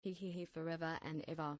He forever and ever.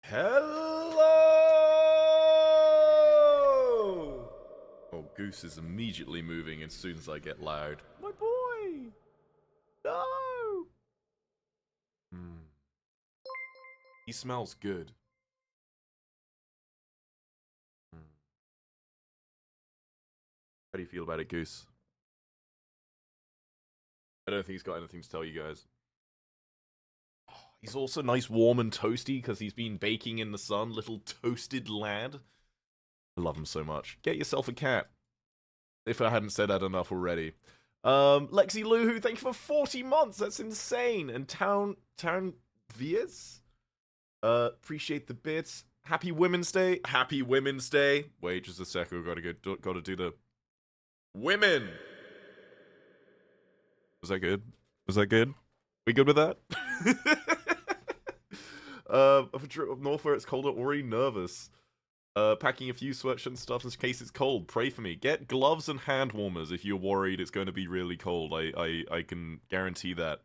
Hello! Oh, Goose is immediately moving as soon as I get loud. My boy! No! Hmm. He smells good. Hmm. How do you feel about it, Goose? I don't think he's got anything to tell you guys. He's also nice, warm, and toasty because he's been baking in the sun. Little toasted lad. I love him so much. Get yourself a cat. If I hadn't said that enough already. Lexi Luhu, thank you for 40 months. That's insane. And Town Vias? Appreciate the bits. Happy Women's Day. Happy Women's Day. Wait just a sec. We've gotta do the women. Was that good? Was that good? We good with that? Of a trip up north where it's colder, already nervous. Packing a few sweatshirts and stuff in case it's cold. Pray for me. Get gloves and hand warmers if you're worried it's going to be really cold. I can guarantee that.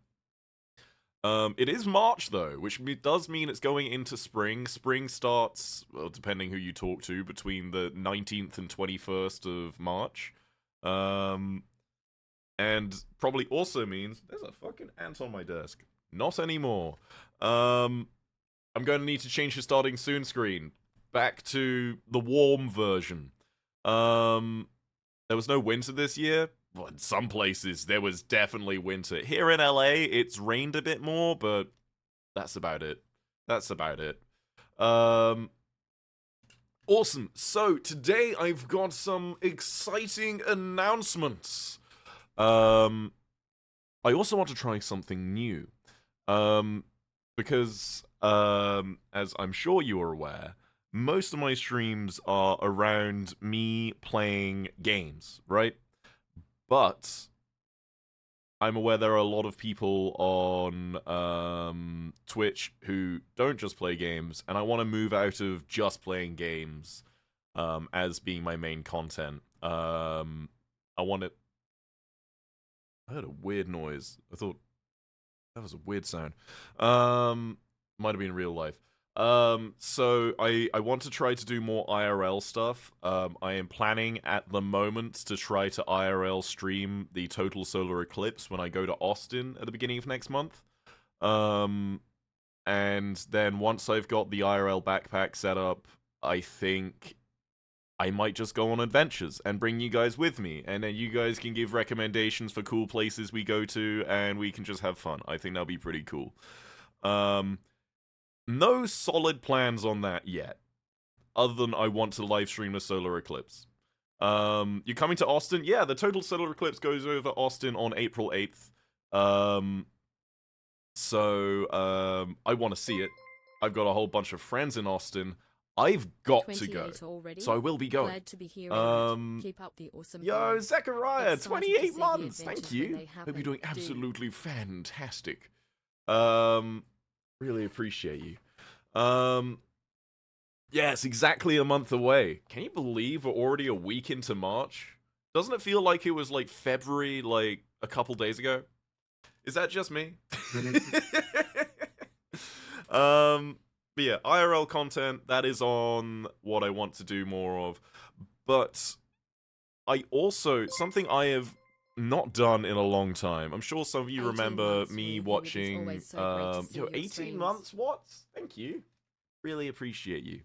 It is March though, which does mean it's going into spring. Spring starts, well, depending who you talk to, between the 19th and 21st of March. And probably also means there's a fucking ant on my desk. Not anymore. I'm going to need to change the starting soon screen back to the warm version. There was no winter this year. Well, in some places there was definitely winter. Here in LA, it's rained a bit more, but that's about it. That's about it. Awesome. So today I've got some exciting announcements. I also want to try something new. Because as I'm sure you are aware, most of my streams are around me playing games, right? But I'm aware there are a lot of people on Twitch who don't just play games, and I want to move out of just playing games as being my main content. I want it. I heard a weird noise. I thought that was a weird sound. Might have been real life. So I want to try to do more IRL stuff. I am planning at the moment to try to IRL stream the total solar eclipse when I go to Austin at the beginning of next month. And then once I've got the IRL backpack set up, I think I might just go on adventures and bring you guys with me, and then you guys can give recommendations for cool places we go to, and we can just have fun. I think that'll be pretty cool. No solid plans on that yet, other than I want to live stream a solar eclipse. You're coming to Austin? Yeah, the total solar eclipse goes over Austin on April 8th. I want to see it. I've got a whole bunch of friends in Austin. I've got to go. Already. So I will be going. Glad to be here. Keep up the awesome. Yo, Zechariah, Excited to 28 see months. the Thank adventures you. when they Hope you're doing happen. absolutely fantastic. Really appreciate you. Yes, exactly a month away. Can you believe we're already a week into March? Doesn't it feel like it was like February, like a couple days ago? Is that just me? But yeah, IRL content, that is on what I want to do more of. But I also, something I have not done in a long time. I'm sure some of you 18 remember months, me Review. It is watching, always so great to see your 18 streams. months? What? Thank you. Really appreciate you.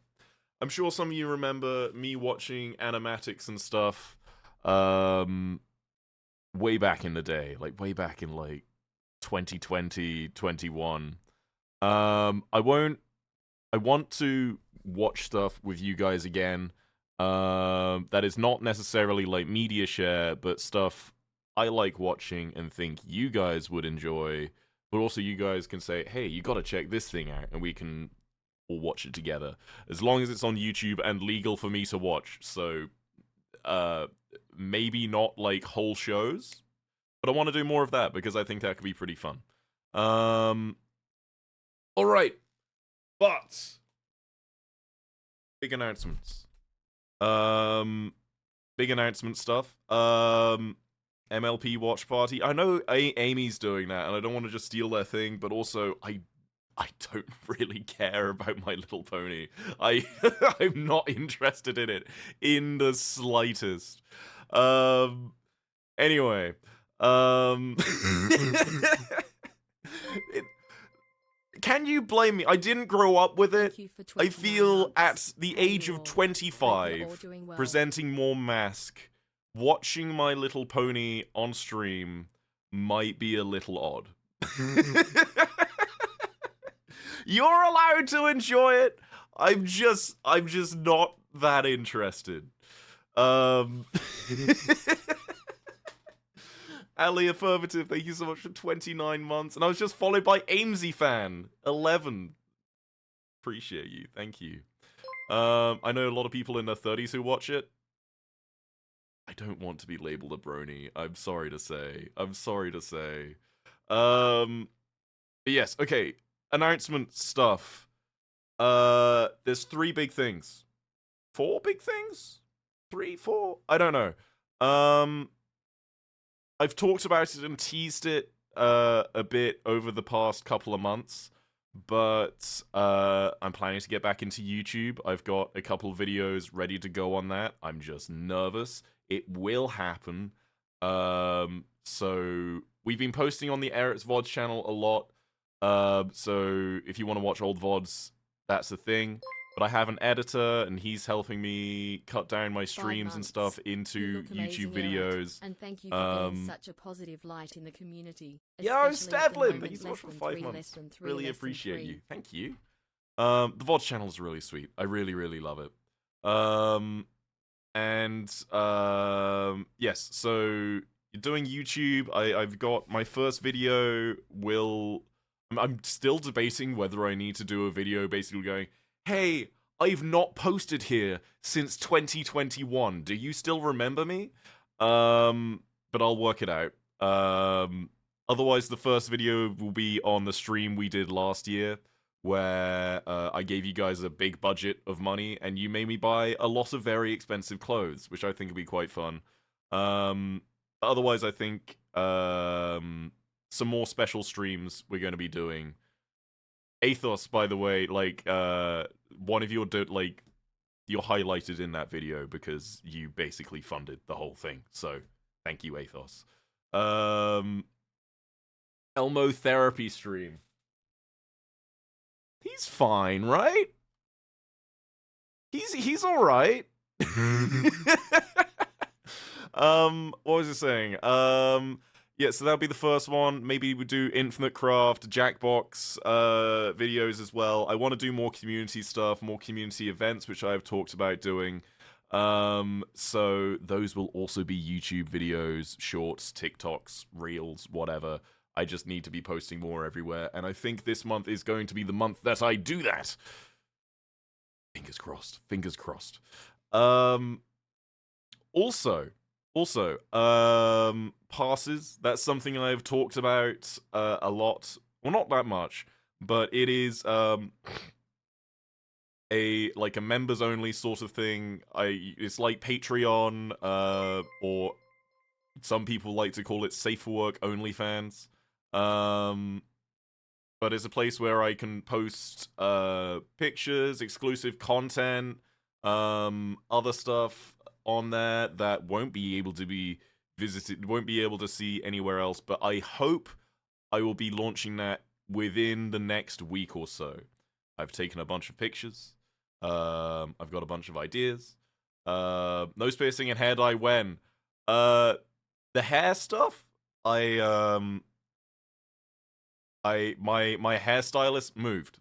I'm sure some of you remember me watching animatics and stuff, way back in the day, like way back in like 2020, 21. I want to watch stuff with you guys again. That is not necessarily like media share, but stuff I like watching and think you guys would enjoy. But also, you guys can say, "Hey, you got to check this thing out," and we can all watch it together. As long as it's on YouTube and legal for me to watch. So, maybe not like whole shows, but I want to do more of that because I think that could be pretty fun. All right, but big announcements. Big announcement stuff. MLP watch party. I know Amy's doing that, and I don't want to just steal their thing, but also I don't really care about My Little Pony. I'm not interested in it in the slightest. Anyway, it, can you blame me? I didn't grow up with it. Thank you for I 29 feel months. at the Hey, age you of all. Hope you're all 25, doing well. presenting more Mask, watching My Little Pony on stream might be a little odd. You're allowed to enjoy it. I'm just not that interested. Ali Affirmative, thank you so much for 29 months. And I was just followed by Amesy Fan, 11. Appreciate you. Thank you. I know a lot of people in their 30s who watch it. I don't want to be labeled a brony. I'm sorry to say. But yes, okay. Announcement stuff. There's 3 big things. 4 big things? 3, 4? I don't know. I've talked about it and teased it a bit over the past couple of months, but I'm planning to get back into YouTube. I've got a couple videos ready to go on that. I'm just nervous. It will happen. So we've been posting on the Eric's VODs channel a lot. So if you want to watch old VODs, that's the thing. But I have an editor, and he's helping me cut down my streams and stuff into YouTube videos. And thank you for being such a positive light in the community. Yeah, Stevlin, thank you so much for 5 months. Really appreciate you. Thank you. The VODs channel is really sweet. I really, really love it. Yes, so you're doing YouTube. I've got my first video I'm still debating whether I need to do a video basically going, hey, I've not posted here since 2021. Do you still remember me? But I'll work it out. Otherwise, the first video will be on the stream we did last year, where I gave you guys a big budget of money, and you made me buy a lot of very expensive clothes, which I think would be quite fun. Otherwise, I think some more special streams we're going to be doing. Athos, by the way, like, one of your, you're highlighted in that video because you basically funded the whole thing. So, thank you, Athos. Elmo therapy stream. He's fine, right? He's all right. What was I saying? Yeah, so that'll be the first one. Maybe we do Infinite Craft, Jackbox videos as well. I want to do more community stuff, more community events, which I've talked about doing. So those will also be YouTube videos, shorts, TikToks, Reels, whatever. I just need to be posting more everywhere, and I think this month is going to be the month that I do that. Fingers crossed. Fingers crossed. Also, passes. That's something I've talked about a lot. Well, not that much, but it is a members only sort of thing. It's like Patreon, or some people like to call it safe for work OnlyFans. But it's a place where I can post pictures, exclusive content, other stuff on there that won't be able to be visited, won't be able to see anywhere else. But I hope I will be launching that within the next week or so. I've taken a bunch of pictures. I've got a bunch of ideas. Nose piercing and hair dye when? The hair stuff, my hairstylist moved.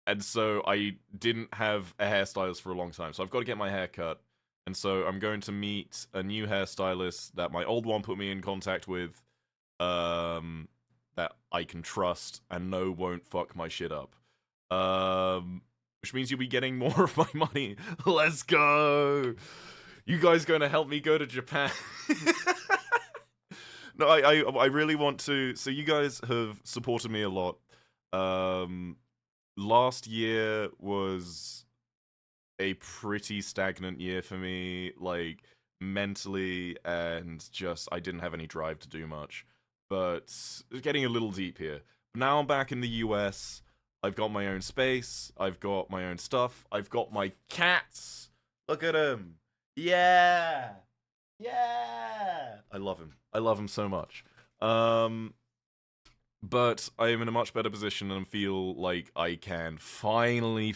And so I didn't have a hairstylist for a long time. So I've got to get my hair cut. And so I'm going to meet a new hairstylist that my old one put me in contact with, that I can trust and know won't fuck my shit up. Which means you'll be getting more of my money. Let's go! You guys going to help me go to Japan? No, I really want to. So you guys have supported me a lot. Last year was a pretty stagnant year for me, like mentally, and just I didn't have any drive to do much. But it's getting a little deep here. Now I'm back in the US. I've got my own space. I've got my own stuff. I've got my cats. Look at him. Yeah. Yeah. I love him. I love him so much. But I am in a much better position and feel like I can finally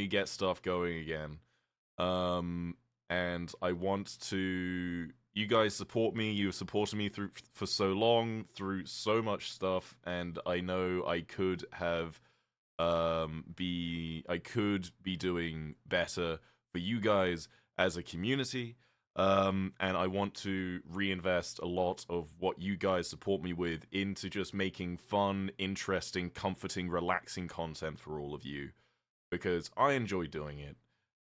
get stuff going again. And I want to. You guys support me. You've supported me for so long, through so much stuff, and I know I could have I could be doing better for you guys as a community. And I want to reinvest a lot of what you guys support me with into just making fun, interesting, comforting, relaxing content for all of you, because I enjoy doing it,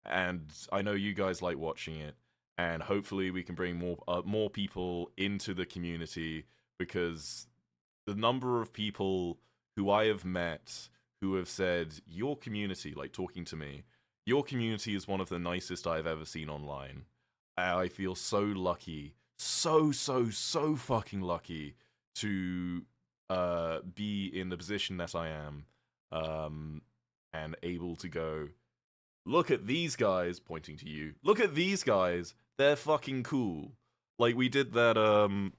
and I know you guys like watching it, and hopefully we can bring more people into the community, because the number of people who I have met who have said your community, like talking to me, your community is one of the nicest I've ever seen online. I feel so lucky, so fucking lucky to be in the position that I am, and able to go, look at these guys, pointing to you. Look at these guys, they're fucking cool. Like we did that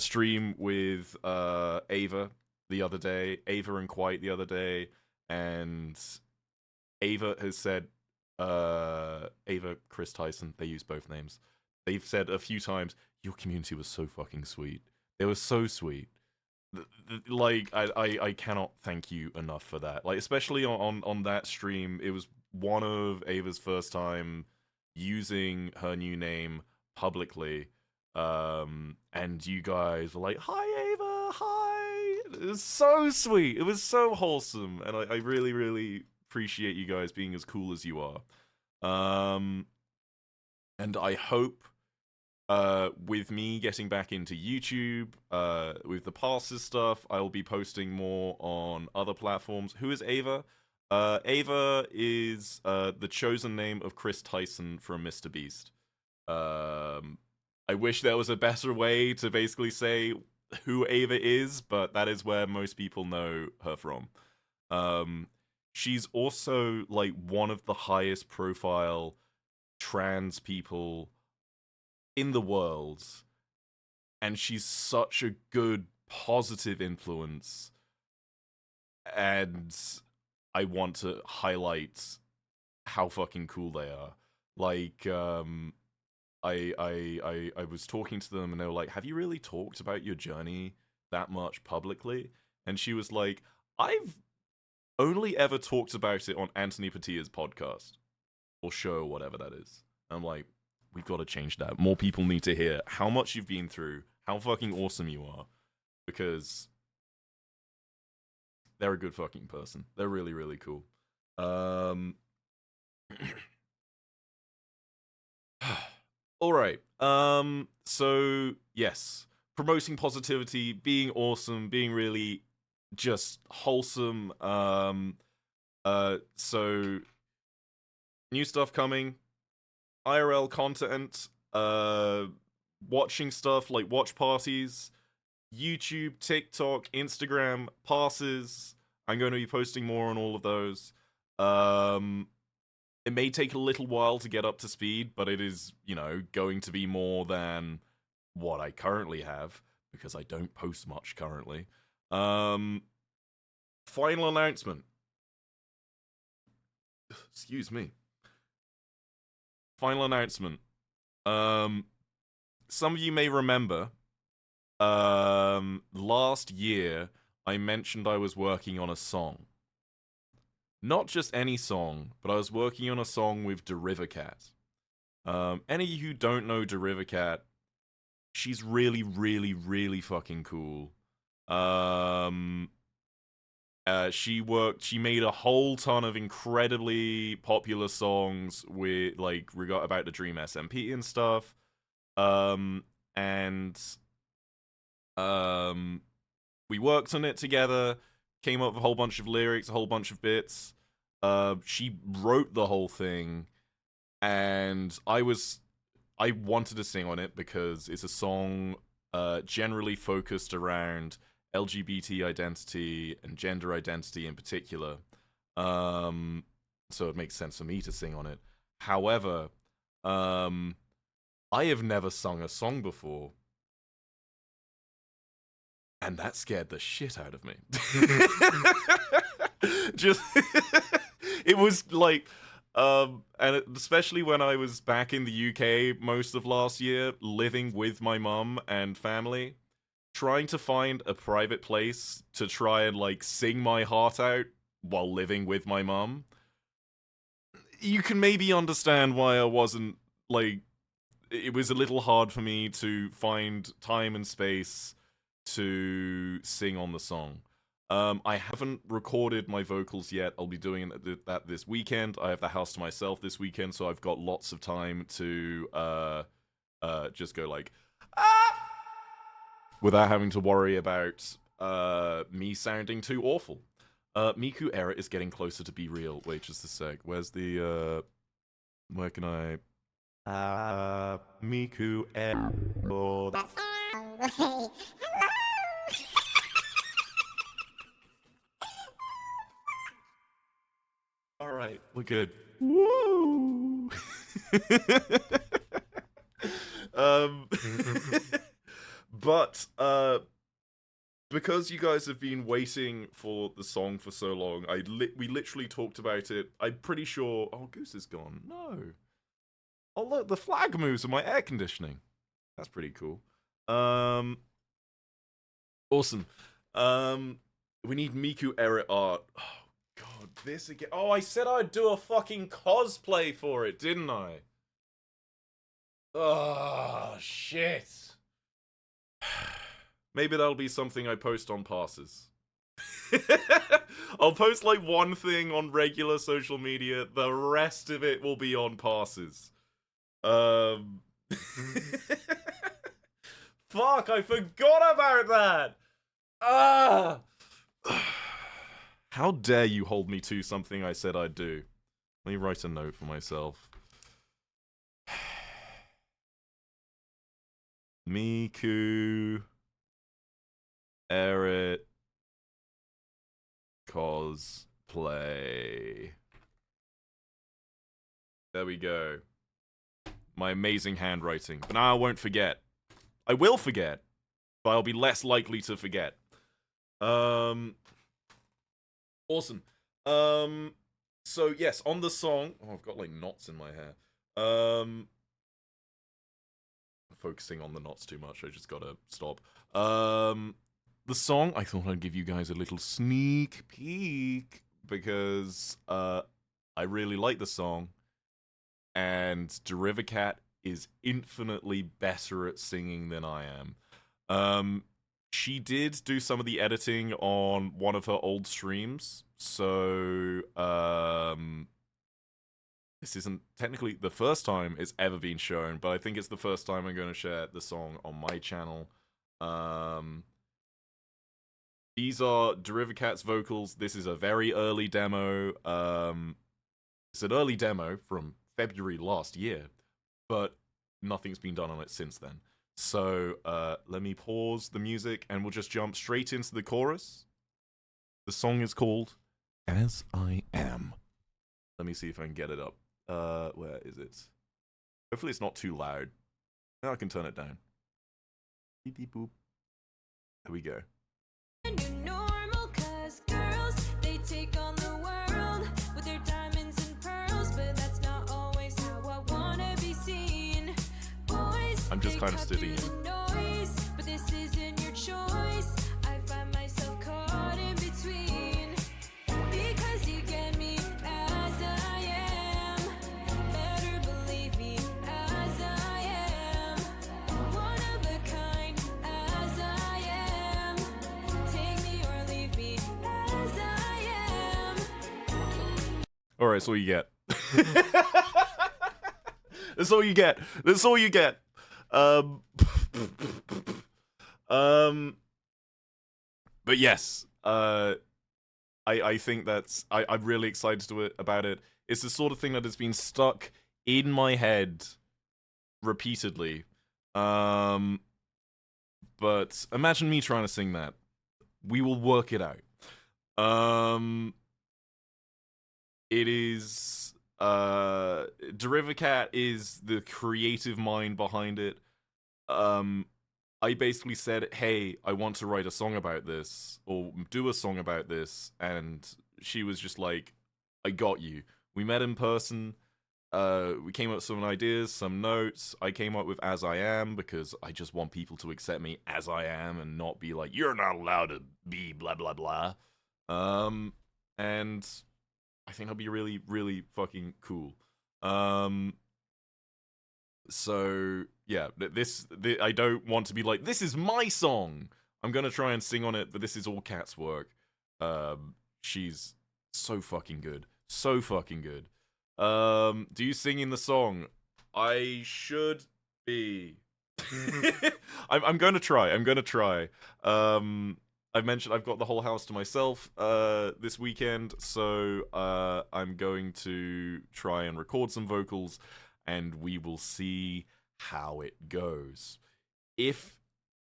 stream with Ava the other day, Ava and Quite the other day, and Ava has said, Ava, Chris Tyson, they use both names. They've said a few times, your community was so fucking sweet. It was so sweet. Like, I cannot thank you enough for that. Like, especially on that stream, it was one of Ava's first time using her new name publicly. And you guys were like, hi Ava, hi! It was so sweet. It was so wholesome. And I really appreciate you guys being as cool as you are. And I hope, with me getting back into YouTube, with the passes stuff, I'll be posting more on other platforms. Who is Ava? Ava is the chosen name of Chris Tyson from Mr. Beast. I wish there was a better way to basically say who Ava is, but that is where most people know her from. She's also like one of the highest profile trans people in the world, and she's such a good positive influence, and I want to highlight how fucking cool they are. Like, I was talking to them and they were like, have you really talked about your journey that much publicly? And she was like, I've only ever talked about it on Anthony Patia's podcast or show, or whatever that is. And I'm like, we've got to change that. More people need to hear how much you've been through, how fucking awesome you are, because they're a good fucking person. They're really cool. All right. So yes, promoting positivity, being awesome, being really just wholesome. So new stuff coming, IRL content, watching stuff like watch parties, YouTube, TikTok, Instagram, passes. I'm going to be posting more on all of those. It may take a little while to get up to speed, but it is, going to be more than what I currently have because I don't post much currently. Final announcement. Excuse me. Final announcement. Some of you may remember, last year I mentioned I was working on a song. Not just any song, but I was working on a song with Derivacat. Any of you who don't know Derivacat, she's really, really, really fucking cool. She made a whole ton of incredibly popular songs with, about the Dream SMP and stuff. We worked on it together, came up with a whole bunch of lyrics, a whole bunch of bits. She wrote the whole thing, and I wanted to sing on it because it's a song generally focused around LGBT identity and gender identity in particular. So it makes sense for me to sing on it. However, I have never sung a song before, and that scared the shit out of me. Just, it was like, and especially when I was back in the UK most of last year, living with my mum and family, trying to find a private place to try and sing my heart out while living with my mum. You can maybe understand why I wasn't it was a little hard for me to find time and space to sing on the song. I haven't recorded my vocals yet. I'll be doing that this weekend. I have the house to myself this weekend, so I've got lots of time to just go without having to worry about me sounding too awful. Miku Era is getting closer to Be Real. Wait just a sec. Where's the where can I Miku Era? Oh, hello. All right, we're good. Woo! But because you guys have been waiting for the song for so long, we literally talked about it. I'm pretty sure. Oh, Goose is gone. No. Oh look, the flag moves on my air conditioning. That's pretty cool. Awesome. We need Miku Era art. Oh god, this again. Oh, I said I'd do a fucking cosplay for it, didn't I? Oh shit. Maybe that'll be something I post on passes. I'll post one thing on regular social media. The rest of it will be on passes. Fuck, I forgot about that. Ah. How dare you hold me to something I said I'd do? Let me write a note for myself. Miku Eret cosplay. There we go. My amazing handwriting. But now I won't forget. I will forget, but I'll be less likely to forget. Awesome. So yes, on the song. Oh, I've got knots in my hair. I'm focusing on the knots too much. I just gotta stop. The song, I thought I'd give you guys a little sneak peek because I really like the song, and Derivacat is infinitely better at singing than I am. She did do some of the editing on one of her old streams, so this isn't technically the first time it's ever been shown, but I think it's the first time I'm going to share the song on my channel. These are Derivacat's vocals. This is a very early demo. It's an early demo from February last year, but nothing's been done on it since then. So let me pause the music and we'll just jump straight into the chorus. The song is called As I Am. Let me see if I can get it up. Where is it? Hopefully it's not too loud. Now I can turn it down. Beep beep boop. There we go. Normal, 'cause girls, they take on the world with their diamonds and pearls, but that's not always how I wanna be seen. Boys, I'm just they kind of cut sitting through in. the noise, but this isn't your choice. I find myself caught in between, because you get me as I am. Better believe me as I am. One of a kind as I am. Take me or leave me as I am. Alright, that's all you get. That's all you get. That's all you get. But yes, I think that's I'm really excited about it. It's the sort of thing that has been stuck in my head repeatedly. But imagine me trying to sing that. We will work it out. It is Derivacat is the creative mind behind it. I basically said, hey, I want to write a song about this, or do a song about this, and she was just like, I got you. We met in person, we came up with some ideas, some notes. I came up with As I Am, because I just want people to accept me as I am, and not be like, you're not allowed to be blah blah blah. And I think that'll be really, really fucking cool. So yeah, I don't want to be like, this is my song. I'm gonna try and sing on it, but this is all Kat's work. She's so fucking good, so fucking good. Do you sing in the song? I should be. I'm gonna try. I'm gonna try. I've mentioned I've got the whole house to myself this weekend, so I'm going to try and record some vocals, and we will see how it goes. If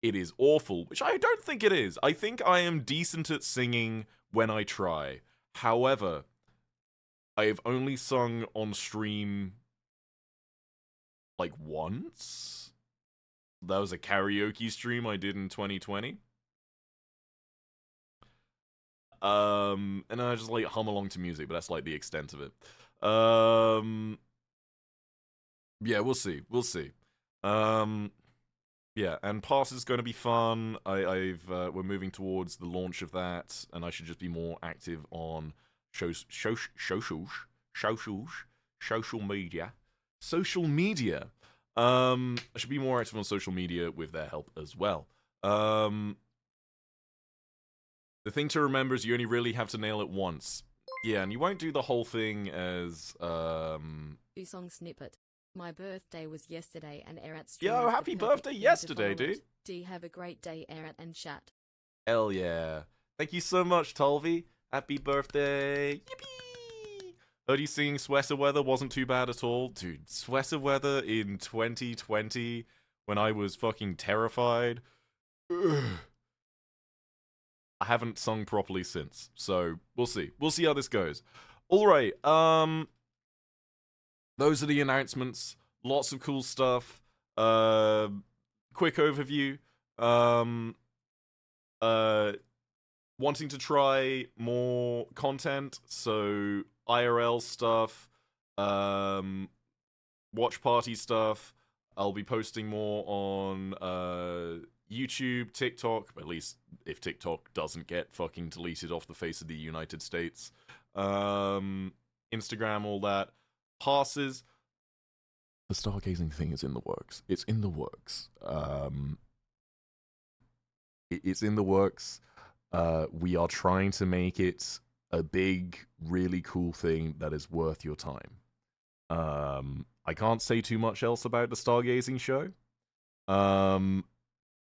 it is awful, which I don't think it is, I think I am decent at singing when I try. However, I have only sung on stream like once. That was a karaoke stream I did in 2020. And I just like hum along to music, but that's like the extent of it. Yeah, we'll see. We'll see. Yeah, and Pass is going to be fun. We're moving towards the launch of that, and I should just be more active on social media. Social media. I should be more active on social media with their help as well. The thing to remember is you only really have to nail it once. Yeah, and you won't do the whole thing as, Song snippet. My birthday was yesterday and Erat stream. Yo, is the happy perfect birthday thing to yesterday, follow it. dude. Do you have a great day, Erat and chat? Hell yeah. Thank you so much, Tolvi. Happy birthday. Yippee! Heard you singing Sweater Weather wasn't too bad at all. Dude, Sweater Weather in 2020 when I was fucking terrified. Ugh. I haven't sung properly since, so we'll see. We'll see how this goes. Alright, those are the announcements. Lots of cool stuff. Quick overview. Wanting to try more content, so IRL stuff, watch party stuff. I'll be posting more on YouTube, TikTok, at least if TikTok doesn't get fucking deleted off the face of the United States. Instagram, all that. Passes. The stargazing thing is in the works. It's in the works. It's in the works. We are trying to make it a big, really cool thing that is worth your time. I can't say too much else about the stargazing show.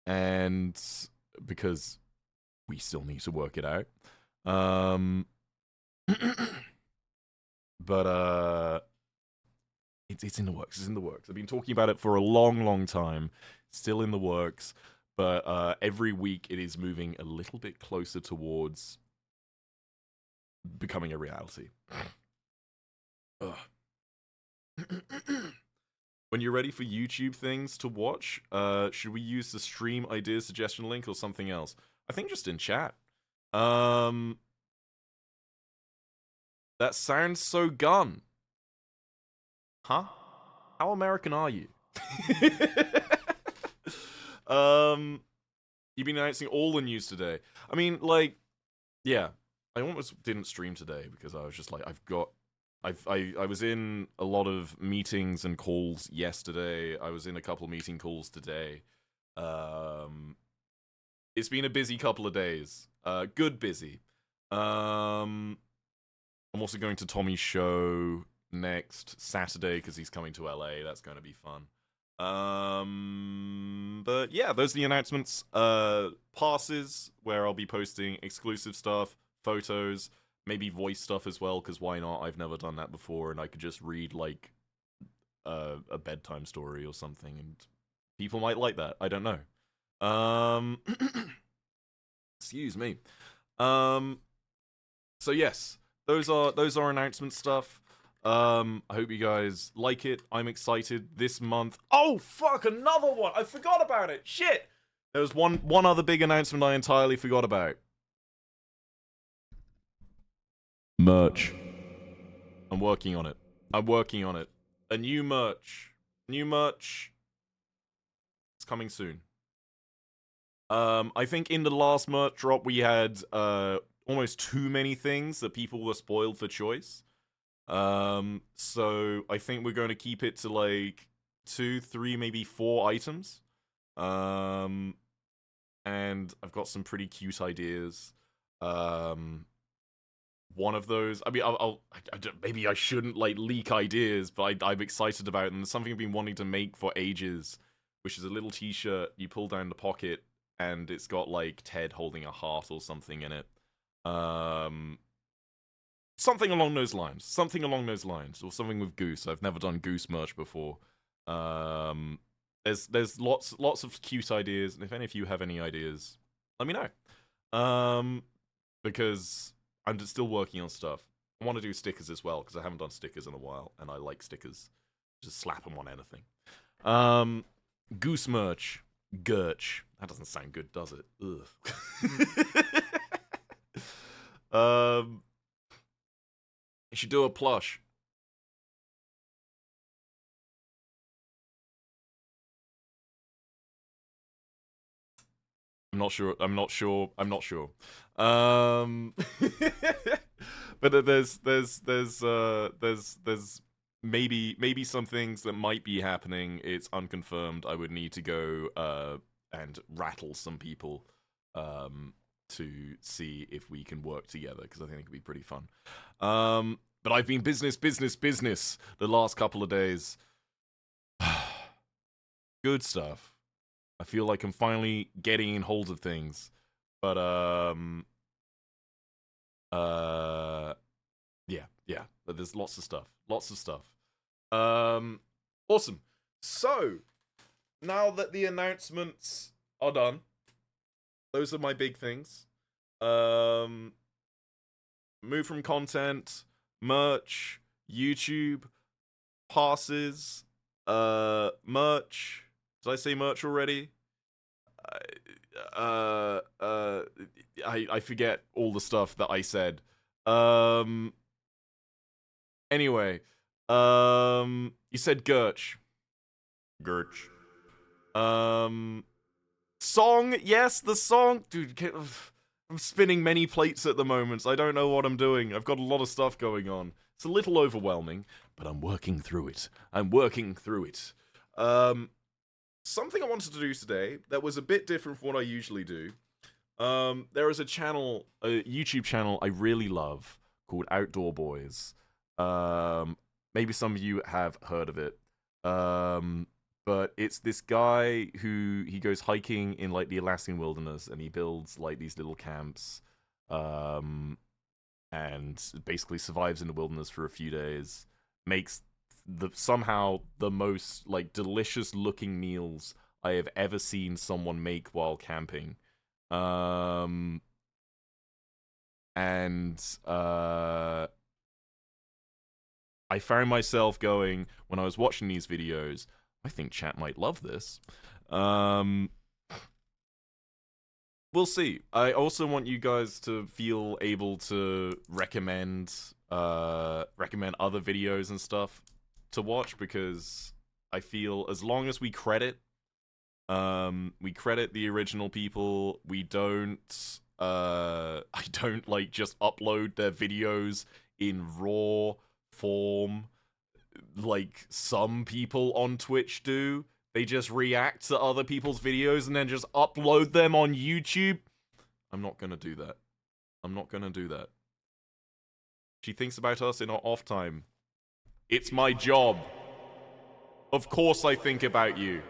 And because we still need to work it out. But it's in the works. It's in the works. I've been talking about it for a long, long time. Still in the works. But every week it is moving a little bit closer towards becoming a reality. Ugh. When you're ready for YouTube things to watch, should we use the stream idea suggestion link or something else? I think just in chat. That sounds so gun. Huh? How American are you? You've been announcing all the news today. I mean, like, yeah. I almost didn't stream today because I was just like, I was in a lot of meetings and calls yesterday. I was in a couple of meeting calls today. It's been a busy couple of days. Good busy. I'm also going to Tommy's show next Saturday because he's coming to LA. That's going to be fun. But yeah, those are the announcements. Passes, where I'll be posting exclusive stuff, photos, maybe voice stuff as well, because why not? I've never done that before, and I could just read, like, a bedtime story or something, and people might like that. I don't know. Excuse me. So yes, those are announcement stuff. I hope you guys like it. I'm excited this month. Oh, fuck, another one! I forgot about it! Shit! There was one other big announcement I entirely forgot about. Merch. I'm working on it. A new merch. It's coming soon. I think in the last merch drop we had almost too many things that people were spoiled for choice. So I think we're going to keep it to like 2, 3, maybe 4 items. And I've got some pretty cute ideas. One of those, I mean, maybe I shouldn't like leak ideas, but I'm excited about it. And there's something I've been wanting to make for ages, which is a little t-shirt you pull down the pocket and it's got like Ted holding a heart or something in it. Something along those lines, or something with Goose. I've never done Goose merch before. There's lots of cute ideas, and if any of you have any ideas, let me know. Because I'm still working on stuff. I want to do stickers as well, because I haven't done stickers in a while, and I like stickers. Just slap them on anything. Goose merch. Gurch. That doesn't sound good, does it? Ugh. You should do a plush. I'm not sure. But there's maybe some things that might be happening. It's unconfirmed. I would need to go and rattle some people to see if we can work together, because I think it could be pretty fun. But I've been business the last couple of days. Good stuff. I feel like I'm finally getting in hold of things. But yeah. But there's lots of stuff. Awesome. So now that the announcements are done, those are my big things. Move from content, merch, YouTube, passes, merch. Did I say merch already? I forget all the stuff that I said. Anyway, you said Gurch. Song, yes, the song. Dude, I'm spinning many plates at the moment. I don't know what I'm doing. I've got a lot of stuff going on. It's a little overwhelming, but I'm working through it. Something I wanted to do today that was a bit different from what I usually do. There is a YouTube channel I really love called Outdoor Boys. Maybe some of you have heard of it. but it's this guy who he goes hiking in like the Alaskan wilderness, and he builds like these little camps, and basically survives in the wilderness for a few days. Makes somehow the most like delicious looking meals I have ever seen someone make while camping. And I found myself going, when I was watching these videos, I think chat might love this. We'll see. I also want you guys to feel able to recommend other videos and stuff to watch, because I feel as long as we credit the original people, we don't I don't like just upload their videos in raw form like some people on Twitch do. They just react to other people's videos and then just upload them on YouTube. I'm not gonna do that. I'm not gonna do that. She thinks about us in our off time. It's my job. Of course I think about you.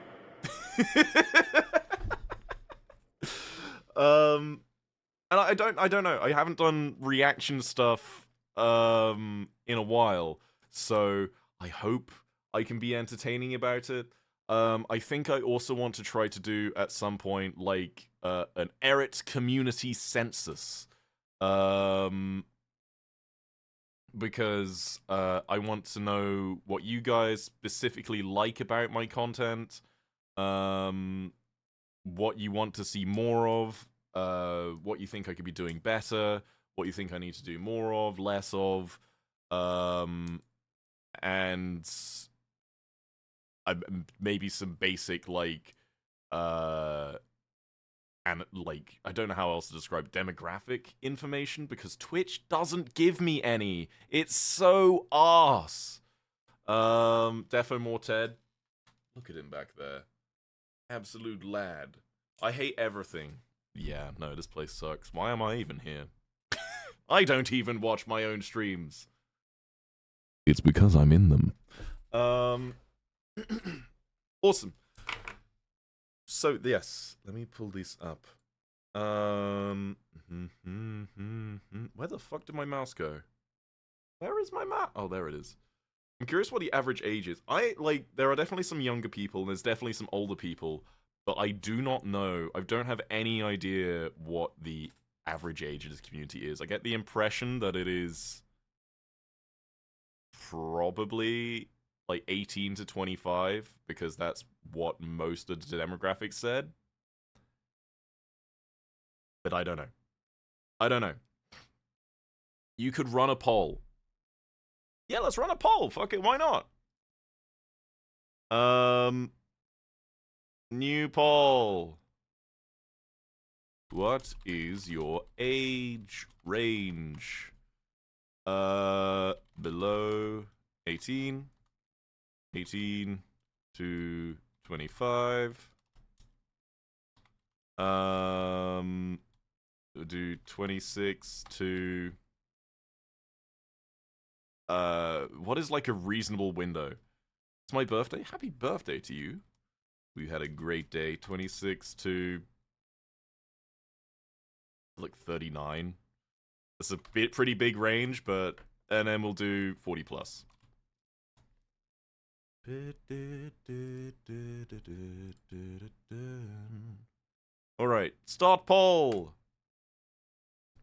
And I don't know. I haven't done reaction stuff in a while, so I hope I can be entertaining about it. I think I also want to try to do at some point like an Eret community census. Because I want to know what you guys specifically like about my content, what you want to see more of, what you think I could be doing better, what you think I need to do more of, less of, and maybe some basic like and like I don't know how else to describe demographic information, because Twitch doesn't give me any. It's so arse. Defo Morted, look at him back there, absolute lad. I hate everything. Yeah, no, this place sucks. Why am I even here? I don't even watch my own streams. It's because I'm in them. Awesome. So, yes, let me pull these up. Where the fuck did my mouse go? Where is my mouse? Oh, there it is. I'm curious what the average age is. There are definitely some younger people, and there's definitely some older people, but I do not know. I don't have any idea what the average age of this community is. I get the impression that it is probably like 18 to 25, because that's what most of the demographics said. But I don't know. I don't know. You could run a poll. Yeah, let's run a poll. Fuck it, why not? New poll. What is your age range? Below 18. 18 to 25. We'll do 26 to what is like a reasonable window? It's my birthday. Happy birthday to you. We had a great day. 26 to like 39. That's a pretty big range, but and then we'll do 40 plus. Alright, start poll!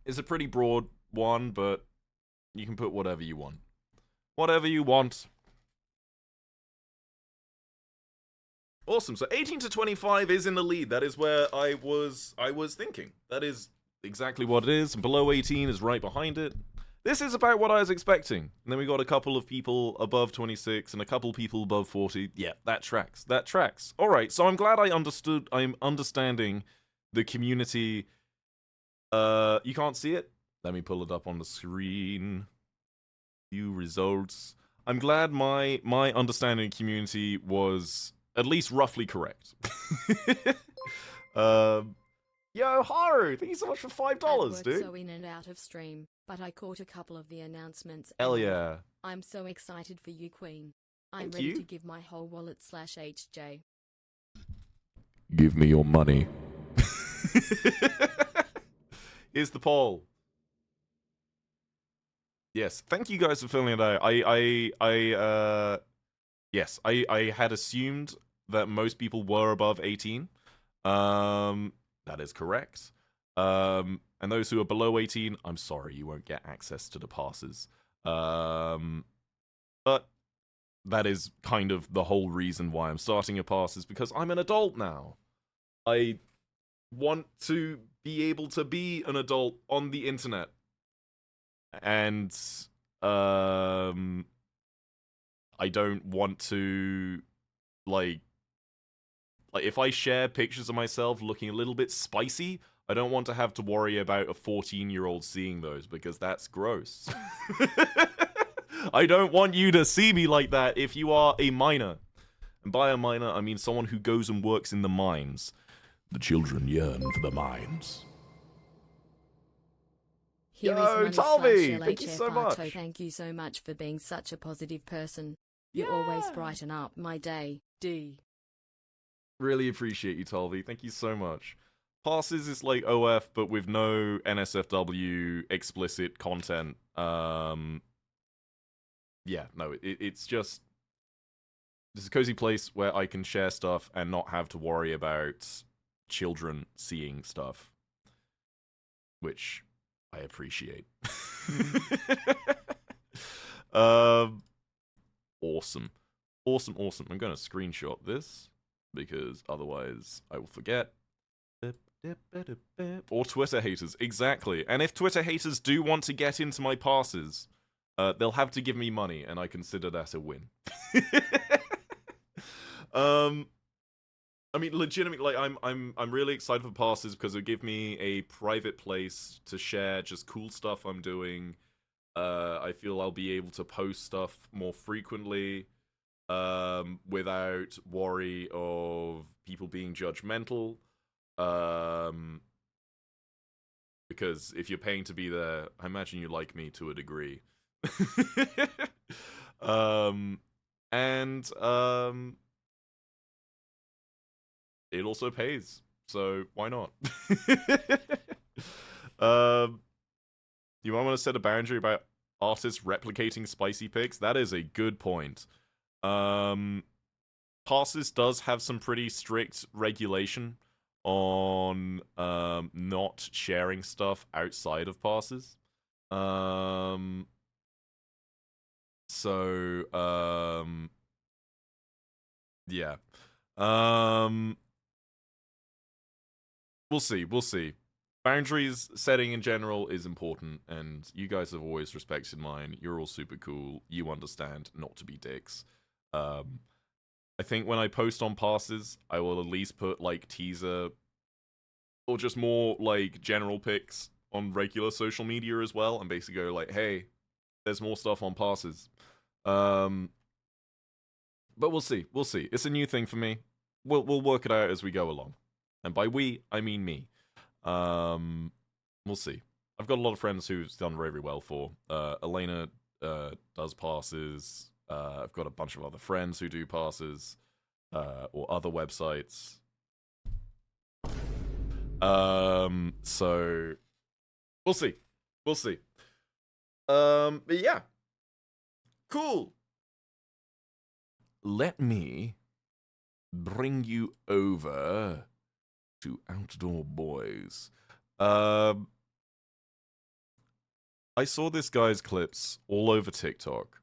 It's a pretty broad one, but you can put whatever you want. Whatever you want. Awesome, so 18 to 25 is in the lead. That is where I was thinking. That is exactly what it is. Below 18 is right behind it. This is about what I was expecting. And then we got a couple of people above 26 and a couple people above 40. Yeah, that tracks. That tracks. All right, so I'm glad I'm understanding the community. You can't see it? Let me pull it up on the screen. View results. I'm glad my understanding of community was at least roughly correct. Yo, Haru, thank you so much for $5, dude. So in and out of stream, but I caught a couple of the announcements. Hell yeah. I'm so excited for you, Queen. I'm Thank ready you. to give my whole wallet / HJ. Give me your money. Here's the poll. Yes, thank you guys for filling it out. Yes, I had assumed that most people were above 18. That is correct. And those who are below 18, I'm sorry, you won't get access to the passes. But that is kind of the whole reason why I'm starting a pass, is because I'm an adult now. I want to be able to be an adult on the internet. And I don't want to like if I share pictures of myself looking a little bit spicy, I don't want to have to worry about a 14-year-old seeing those, because that's gross. I don't want you to see me like that if you are a minor. And by a minor, I mean someone who goes and works in the mines. The children yearn for the mines. Here is Yo, money Talvi, / thank you so LHF much. Arto. Thank you so much for being such a positive person. You always Yeah. brighten up my day. D. Really appreciate you, Talvi. Thank you so much. Passes is like OF, but with no NSFW explicit content. Yeah, no, it's just this is a cozy place where I can share stuff and not have to worry about children seeing stuff, which I appreciate. Awesome. Awesome. I'm going to screenshot this, because otherwise I will forget. Or Twitter haters, exactly. And if Twitter haters do want to get into my passes, they'll have to give me money, and I consider that a win. I mean, legitimately, like, I'm really excited for passes because it'll give me a private place to share just cool stuff I'm doing. I feel I'll be able to post stuff more frequently, without worry of people being judgmental. Because if you're paying to be there, I imagine you like me to a degree. And it also pays, so why not? You might want to set a boundary about artists replicating spicy pics. That is a good point. Passes does have some pretty strict regulation on not sharing stuff outside of passes. Yeah. We'll see. Boundaries setting in general is important, and you guys have always respected mine. You're all super cool. You understand not to be dicks. I think when I post on passes, I will at least put like teaser or just more like general pics on regular social media as well, and basically go like, hey, there's more stuff on passes. But we'll see. It's a new thing for me. We'll work it out as we go along. And by we, I mean me. We'll see. I've got a lot of friends who've done very, very well for. Elena does passes. I've got a bunch of other friends who do passes, or other websites. So we'll see. But yeah, cool. Let me bring you over to Outdoor Boys. I saw this guy's clips all over TikTok.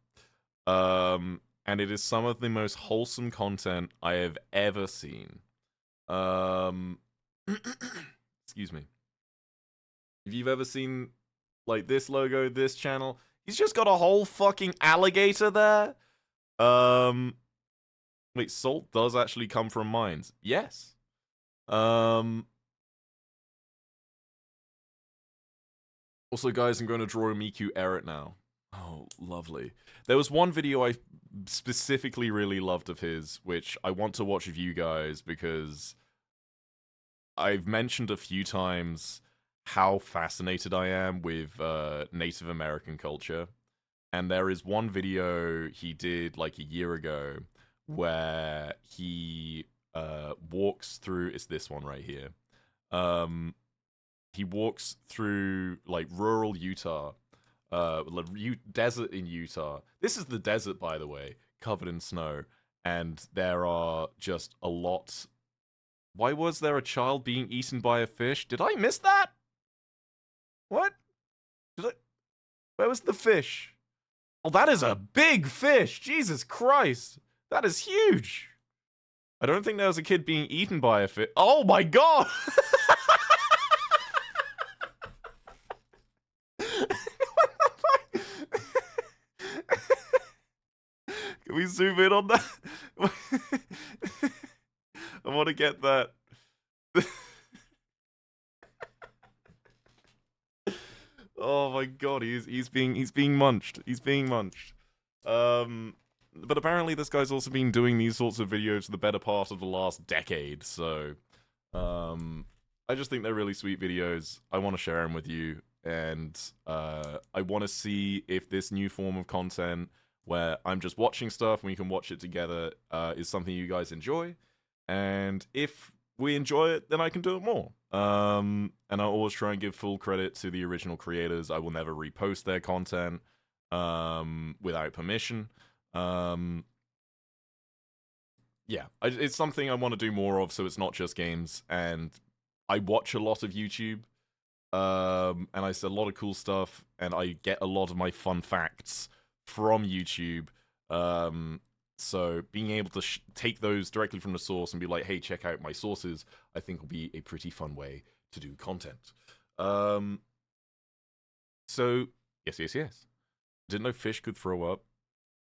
And it is some of the most wholesome content I have ever seen. Excuse me. If you've ever seen like this logo, this channel, he's just got a whole fucking alligator there. Wait, salt does actually come from mines. Yes. Also, guys, I'm going to draw a Miku Eret now. Oh, lovely. There was one video I specifically really loved of his, which I want to watch with you guys, because I've mentioned a few times how fascinated I am with Native American culture. and there is one video he did like a year ago where he walks through. It's this one right here. He walks through like rural Utah, desert in Utah. This is the desert, by the way, covered in snow, and there are just a lot. Why was there a child being eaten by a fish? Did I miss that? What? Where was the fish? Oh, that is a big fish! Jesus Christ! That is huge! I don't think there was a kid being eaten by a fish. Oh my god! Can we zoom in on that? I want to get that. Oh my god, he's being munched. He's being munched. But apparently this guy's also been doing these sorts of videos for the better part of the last decade. So, I just think they're really sweet videos. I want to share them with you, and I want to see if this new form of content, where I'm just watching stuff and we can watch it together, is something you guys enjoy. And if we enjoy it, then I can do it more. And I always try and give full credit to the original creators. I will never repost their content without permission. Yeah, it's something I want to do more of, so it's not just games. And I watch a lot of YouTube, and I see a lot of cool stuff, and I get a lot of my fun facts from YouTube. So being able to take those directly from the source and be like, hey, check out my sources, I think will be a pretty fun way to do content. So, yes. Didn't know fish could throw up.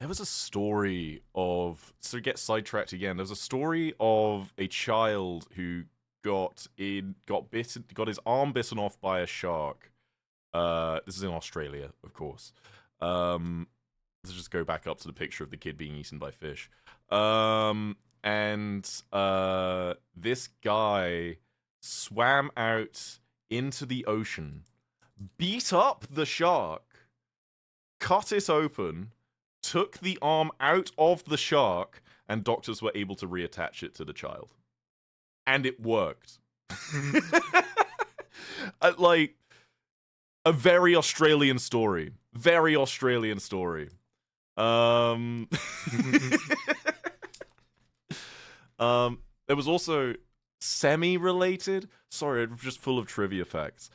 There was a story of, so to get sidetracked again, there was a story of a child who got his arm bitten off by a shark. This is in Australia, of course. Let's just go back up to the picture of the kid being eaten by fish. This guy swam out into the ocean, beat up the shark, cut it open, took the arm out of the shark, and doctors were able to reattach it to the child. And it worked. Like, a very Australian story. Very Australian story. There was also semi-related. Sorry, I'm just full of trivia facts.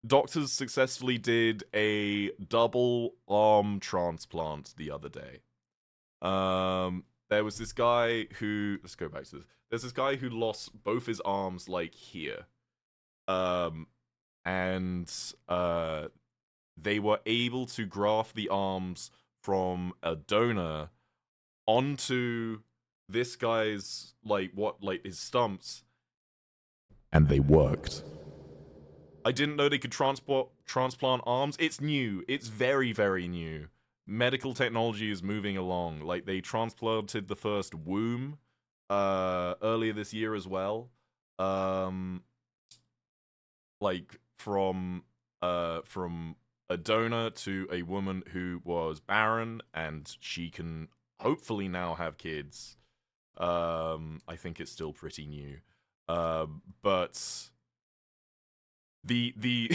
Doctors successfully did a double arm transplant the other day. There was this guy who, let's go back to this. There's this guy who lost both his arms like here. They were able to graft the arms from a donor onto this guy's, his stumps. And they worked. I didn't know they could transplant arms. It's new. It's very, very new. Medical technology is moving along. Like, they transplanted the first womb earlier this year as well. From a donor to a woman who was barren, and she can hopefully now have kids. I think it's still pretty new. But the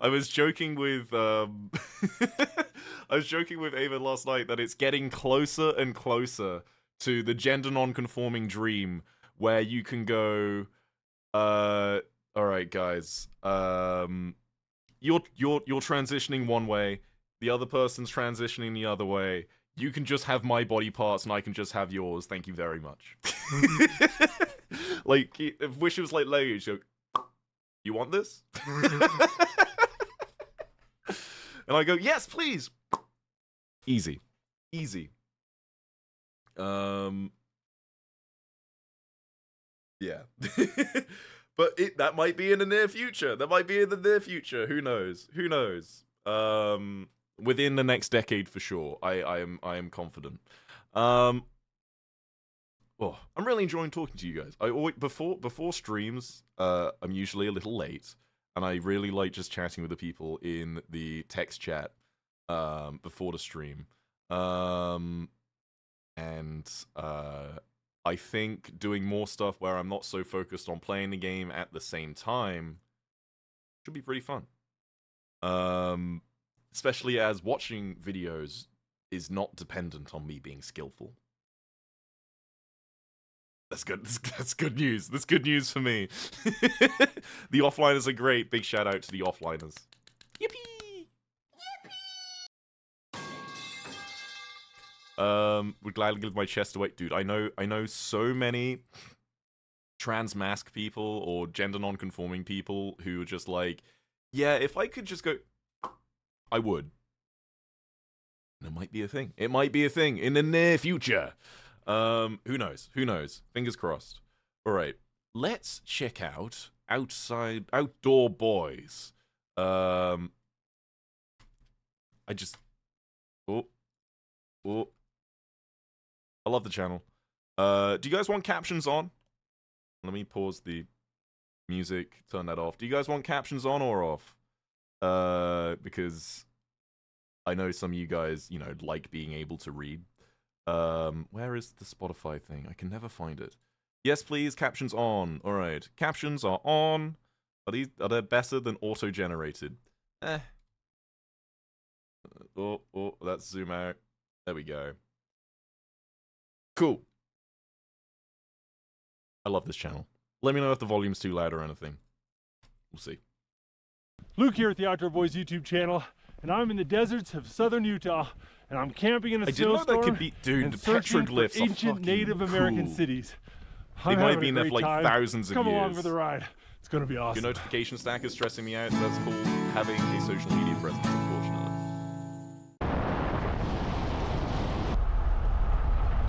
I was joking with I was joking with Ava last night that it's getting closer and closer to the gender non-conforming dream, where you can go, all right, guys, you're transitioning one way, the other person's transitioning the other way. You can just have my body parts, and I can just have yours. Thank you very much. Like, if Wish was like Lego, you go, you want this? And I go, yes, please. Easy. Yeah. But that might be in the near future. Who knows? Within the next decade for sure. I am confident. I'm really enjoying talking to you guys. I always, before streams, I'm usually a little late, and I really like just chatting with the people in the text chat. before the stream. I think doing more stuff where I'm not so focused on playing the game at the same time should be pretty fun. Especially as watching videos is not dependent on me being skillful. That's good. That's good news. That's good news for me. The offliners are great. Big shout out to the offliners. Yippee! Would gladly give my chest away. Dude, I know so many trans masc people or gender non-conforming people who are just like, yeah, if I could just go, I would. And it might be a thing. It might be a thing in the near future. Who knows? Who knows? Fingers crossed. All right, let's check out Outdoor Boys. I love the channel. Do you guys want captions on? Let me pause the music, turn that off. Do you guys want captions on or off? Because I know some of you guys, you know, like being able to read. Where is the Spotify thing? I can never find it. Yes, please, captions on. All right, captions are on. Are they better than auto-generated? Oh, let's zoom out. There we go. Cool. I love this channel. Let me know if the volume's too loud or anything. We'll see. Luke here at the Outdoor Boys YouTube channel, and I'm in the deserts of southern Utah, and I'm camping in a I didn't know snowstorm that could be, dude, and the searching for petroglyphs are ancient fucking Native American cool. cities. They I'm might have having been a there for great like time. thousands of Come years. along for the ride. It's going to be awesome. Your notification stack is stressing me out. That's called having a social media presence, unfortunately.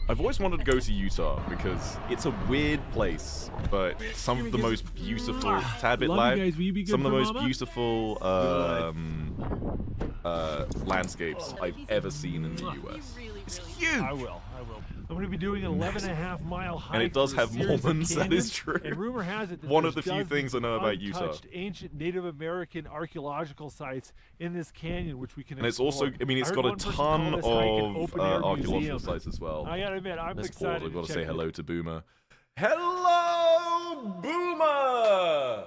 I've always wanted to go to Utah because it's a weird place, but some of the most beautiful, tad bit Love loud, you guys. Will you be good some of the for most mama? beautiful landscapes I've ever seen in the US. It's huge! I will. I'm going to be doing an 11.5-mile hike. And it does through a have series of Mormons, that is canyons, true. And rumor has it that One of there's the few dozens things I know about of Utah. untouched ancient Native American archaeological sites in this canyon, which we can And it's explore. also, I mean, it's heard got a one person ton call this hike an of open-air archaeological museum. sites as well. I gotta admit, I'm Let's excited. pause. I've got to check say it. hello to Boomer. Hello, Boomer!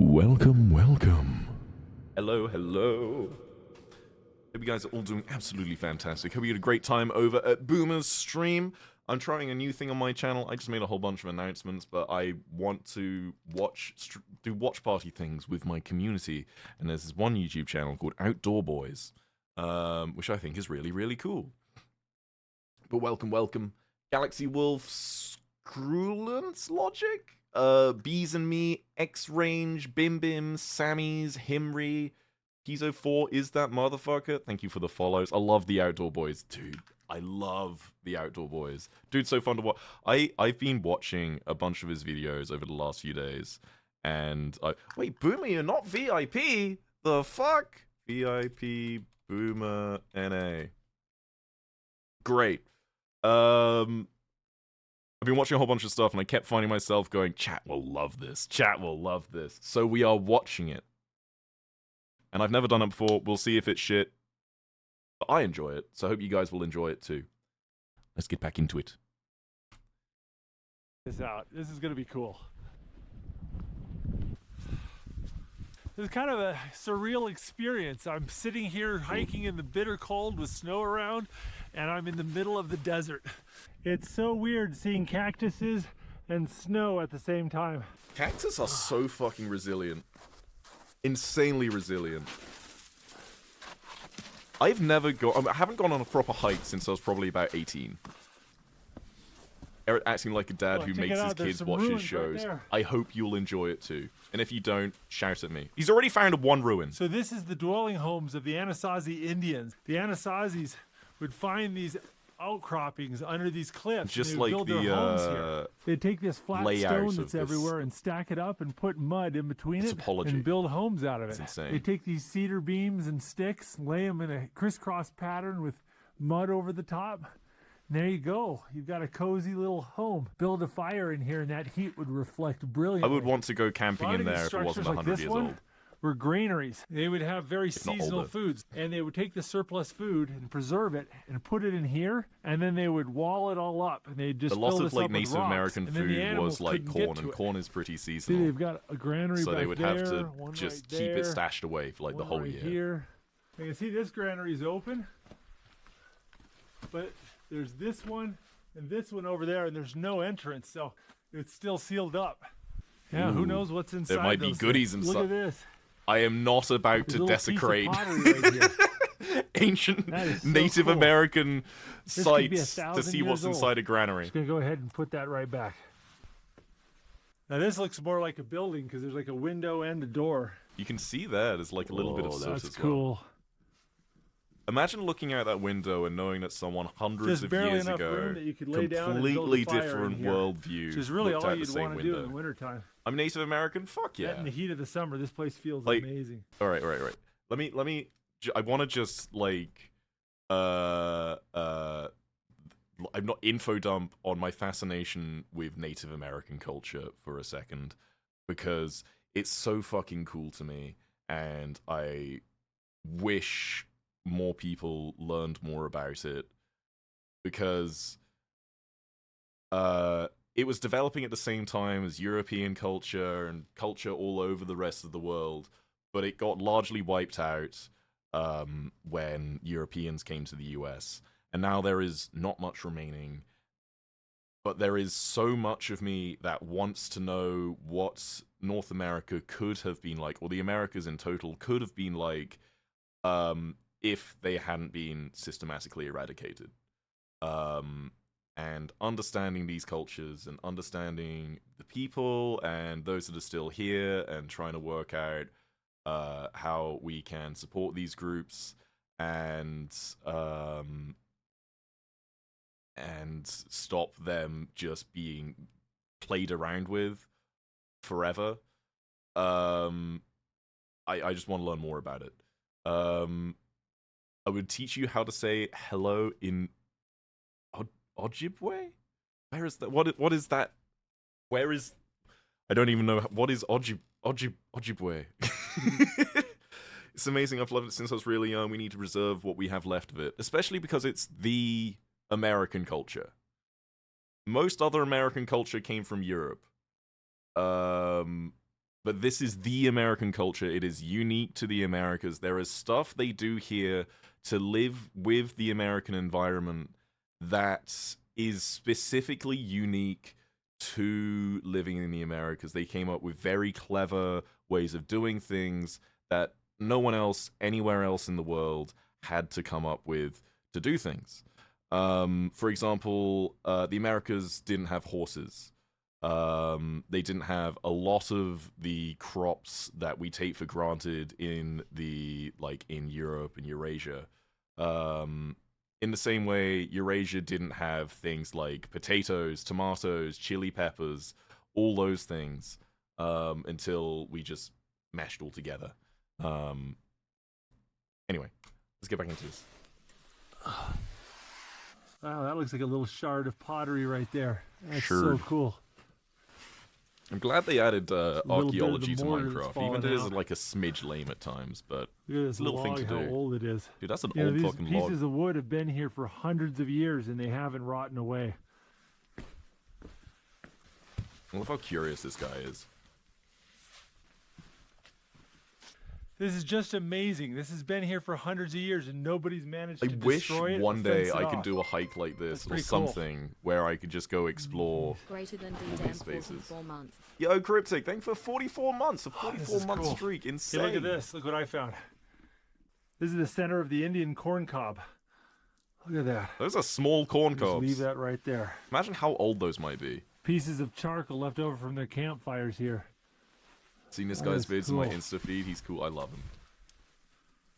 Welcome. Hello. Hope you guys are all doing absolutely fantastic. Hope you had a great time over at Boomer's stream. I'm trying a new thing on my channel. I just made a whole bunch of announcements, but I want to do watch party things with my community. And there's this one YouTube channel called Outdoor Boys, which I think is really, really cool. But welcome. Galaxy Wolf, Scrulance Logic, Bees and Me, X-Range, Bim, Sammy's, Himri, Kizo 4 is that motherfucker. Thank you for the follows. I love the Outdoor Boys, dude. I love the Outdoor Boys. Dude, so fun to watch. I've been watching a bunch of his videos over the last few days, and wait, Boomer, you're not VIP? The fuck? VIP Boomer NA. Great. I've been watching a whole bunch of stuff, and I kept finding myself going, chat will love this. Chat will love this. So we are watching it. And I've never done it before. We'll see if it's shit. But I enjoy it, so I hope you guys will enjoy it too. Let's get back into it. This out. This is going to be cool. It's kind of a surreal experience. I'm sitting here hiking in the bitter cold with snow around, and I'm in the middle of the desert. It's so weird seeing cactuses and snow at the same time. Cactus are so fucking resilient. Insanely resilient. I haven't gone on a proper hike since I was probably about 18. Eric acting like a dad Look, who check it makes his out, there's kids some watch his ruins right shows. there. I hope you'll enjoy it too. And if you don't, shout at me. He's already found one ruin. So this is the dwelling homes of the Anasazi Indians. The Anasazis would find these outcroppings under these cliffs. Just and they would like build their homes here. They'd take this flat layout stone of that's this. everywhere and stack it up and put mud in between it Topology. and build homes out of it. It's insane. They take these cedar beams and sticks, lay them in a crisscross pattern with mud over the top. And there you go. You've got a cozy little home. Build a fire in here and that heat would reflect I brilliantly. would want to go A camping lot in of these there if it wasn't structures like 100 this years one old. were granaries. They would have very If not seasonal older. foods, and they would take the surplus food and preserve it and put it in here, and then they would wall it all up, and they'd just A lot fill of this like up with Native rocks, American and then the food animals was like couldn't get corn, to and it. corn is pretty See, seasonal. they've got a granary So back they would there, have to one just right keep it there, stashed away for like the one whole right year. Here. You can see this granary is open, but there's this one and this one over there, and there's no entrance, so it's still sealed up. Yeah, who Ooh, knows what's inside? might be those goodies things. inside. Look at this. I am not about There's a to little desecrate piece of pottery right here. ancient That is so Native cool. American could be sites to 1,000 see what's years old. inside a granary. Just gonna go ahead and put that right back. Now this looks more like a building because there's like a window and a door. You can see there, there's like a little bit of Whoa, soot that's as well. cool. Imagine looking out that window and knowing that someone hundreds Just of barely years enough ago, room that you could lay down and build a completely fire in different here, worldview, which is really looked all out the you'd same want to do in window. the wintertime. I'm Native American. Fuck yeah! That in the heat of the summer, this place feels Like- amazing. All right. Let me. I want to just like, I'm not info dump on my fascination with Native American culture for a second, because it's so fucking cool to me, and I wish more people learned more about it, because it was developing at the same time as European culture and culture all over the rest of the world, but it got largely wiped out when Europeans came to the US, and now there is not much remaining. But there is so much of me that wants to know what North America could have been like, or the Americas in total could have been like, if they hadn't been systematically eradicated. And understanding these cultures and understanding the people and those that are still here and trying to work out how we can support these groups and stop them just being played around with forever. I just want to learn more about it. I would teach you how to say hello in Ojibwe? Where is that? What is that? Where is? I don't even know what is Ojibwe. It's amazing. I've loved it since I was really young. We need to preserve what we have left of it, especially because it's the American culture. Most other American culture came from Europe. But this is the American culture. It is unique to the Americas. There is stuff they do here to live with the American environment that is specifically unique to living in the Americas. They came up with very clever ways of doing things that no one else anywhere else in the world had to come up with to do things. For example, the Americas didn't have horses. They didn't have a lot of the crops that we take for granted in Europe and Eurasia. In the same way, Eurasia didn't have things like potatoes, tomatoes, chili peppers, all those things, until we just meshed all together. Anyway, let's get back into this. Wow, that looks like a little shard of pottery right there. That's so Shard. cool. I'm glad they added little bit of the archaeology to mortar that's Minecraft, even fallen if it is out. like a smidge lame at times, but Look at this a little log, thing to how do. old it is. dude, that's an You know, old these fucking pieces log. of wood have been here for hundreds of years and they haven't rotten away. I love how curious this guy is. This is just amazing. This has been here for hundreds of years and nobody's managed I to wish destroy it. or one day fence it I could off. do a hike like this That's or pretty cool. something where I could just go explore. Greater than these D-Dam spaces. 44 months. Yo, Cryptic, thank you for 44 months, a Oh, this 44-month is cool. streak. Hey, Insane. look at this. Look what I found. This is the center of the Indian corn cob. Look at that. Those are small corn Just cobs. leave that right there. Imagine how old those might be. Pieces of charcoal left over from their campfires here. Seen this That guy's is vids in my cool. Insta feed. He's cool. I love him.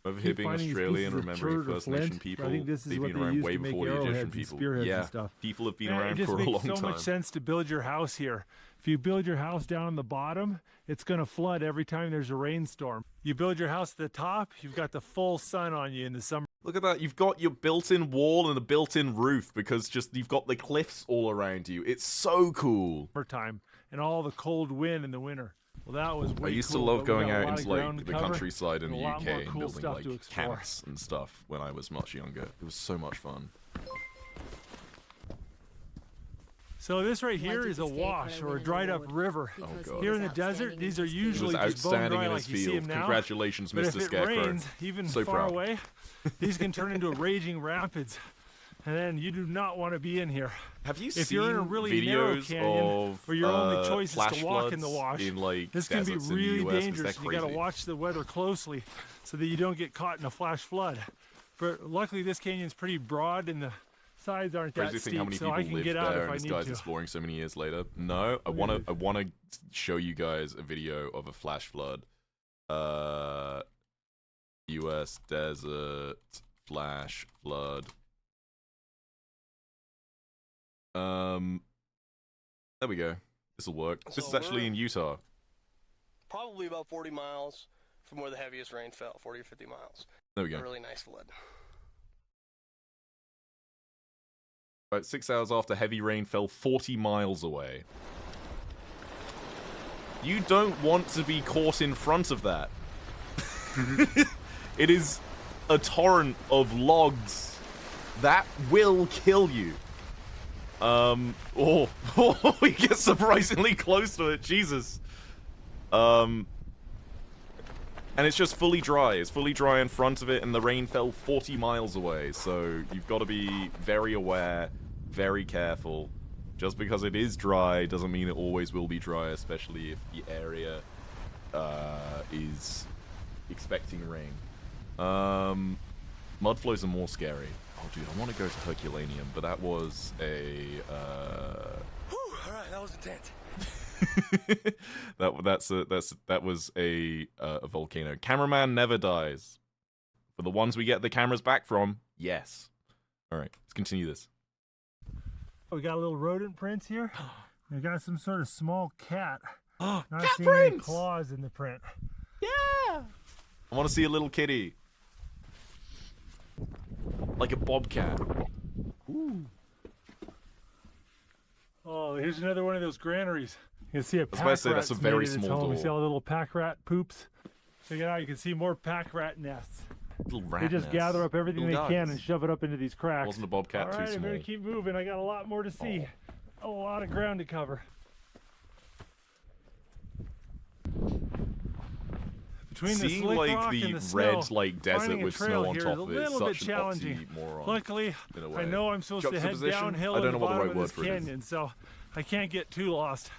Over Keep here being finding these Australian, pieces of remembering chert or First Nation flint. people. I think this is They've what been they around used way to make before the arrowheads Egyptian and people. spearheads Yeah, and stuff. people have been Man, around it just for a makes long so time. much sense to build your house here. If you build your house down on the bottom, it's going to flood every time there's a rainstorm. You build your house at the top, you've got the full sun on you in the summer. Look at that. You've got your built-in wall and a built-in roof because you've got the cliffs all around you. It's so cool. Time and all the cold wind in the winter. Well, that was way I used to cool, love but we going got a out lot into of ground like to the cover countryside in and the a lot UK more and cool building stuff to like explore. camps and stuff when I was much younger. It was so much fun. So this right Why here did is the a scarecrow wash or win a an dried up award? river. Because God. he Here was in the desert, outstanding these in are his He usually was just bone outstanding dry in like his you see field. him now. Congratulations, But Mr. if it Scarecrow. rains, even So far proud. away, these can turn into raging rapids. And then you do not want to be in here. Have you If seen you're in a really narrow videos canyon of where your only choice is flash to walk in the floods wash, in like this can be deserts in really the US? 'Cause dangerous. they're You got to crazy. watch the weather closely so that you don't get caught in a flash flood. But luckily, this canyon's pretty broad and the sides aren't that Crazy thing how steep, many so people I can live get out there if and I this need guy's to. exploring so many years later. No, I Look at wanna show you guys a video of a flash flood. US desert flash flood. There we go. This'll work. This So is actually we're- in Utah. Probably about 40 miles from where the heaviest rain fell, 40 or 50 miles. There we A go. really nice flood. About 6 hours after heavy rain fell 40 miles away. You don't want to be caught in front of that. It is a torrent of logs that will kill you. We get surprisingly close to it, Jesus. And it's just fully dry. It's fully dry in front of it, and the rain fell 40 miles away. So you've got to be very aware, very careful. Just because it is dry doesn't mean it always will be dry, especially if the area is expecting rain. Mud flows are more scary. Oh, dude, I want to go to Herculaneum, but that was a Whew, all right, that was intense. that was a volcano. Cameraman never dies. For the ones we get the cameras back from, yes. All right, let's continue this. We got a little rodent prints here. We got some sort of small cat. Not Cat seeing any prints! claws in the print. Yeah. I want to see a little kitty, like a bobcat. Ooh. Oh, here's another one of those granaries. You can see a was pack about to say, that's rat's a very made it its small home. You door. see all the little pack rat poops. Check it out. You can see more pack rat nests. Little rat They just nest. gather up everything they Little can ducks. and shove it up into these cracks. Wasn't a bobcat All too right, I better small? keep moving. I got a lot more to see. A lot of ground to cover. Between the Seeing slick like rock the and the red snow, like desert finding a with trail snow on here top is a of it is little bit such an challenging. oxymoron. Luckily, in a I way. know I'm supposed to head Juxtaposition? downhill I don't in know the what the bottom right of word this for it is. canyon, so I can't get too lost.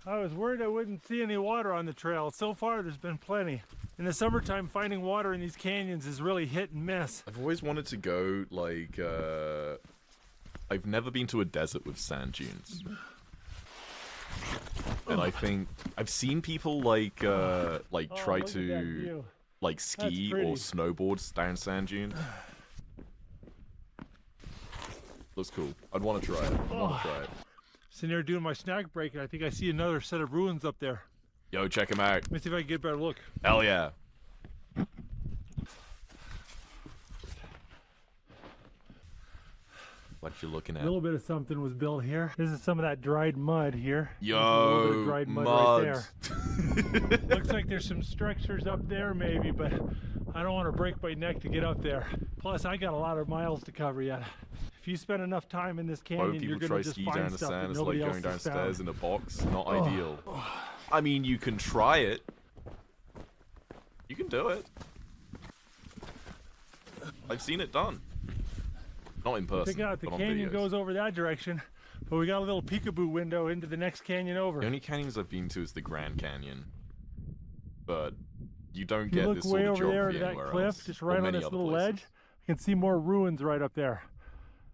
I was worried I wouldn't see any water on the trail. So far, there's been plenty. In the summertime, finding water in these canyons is really hit and miss. I've always wanted to go, like, I've never been to a desert with sand dunes. And I think, I've seen people, like try Oh, look at that to, view. like, ski pretty. or snowboard down sand dunes. Looks cool. I'd want to try it. I want to try it. Sitting there doing my snack break, and I think I see another set of ruins up there. Yo, check him out. Let me see if I can get a better look. Hell yeah. What you looking A at? little bit of something was built here. This is some of that dried mud here. There's a little bit of Yo, dried mud mud. right there. Looks like there's some structures up there maybe, but I don't want to break my neck to get up there. Plus, I got a lot of miles to cover yet. If you spend enough time in this Why canyon, would you're people going try to just ski find down the stuff that sand? It's like nobody else going has downstairs found. in a box. Not ideal. I mean, you can try it. You can do it. I've seen it done. Not in person. Check it out, the but on canyon videos. goes over that direction, but we got a little peekaboo window into the next canyon over. The only canyons I've been to is the Grand Canyon. But you don't If you get look this way sort of over there geography to that anywhere cliff, else, just or right on many this other little places. ledge, you can see more ruins right up there.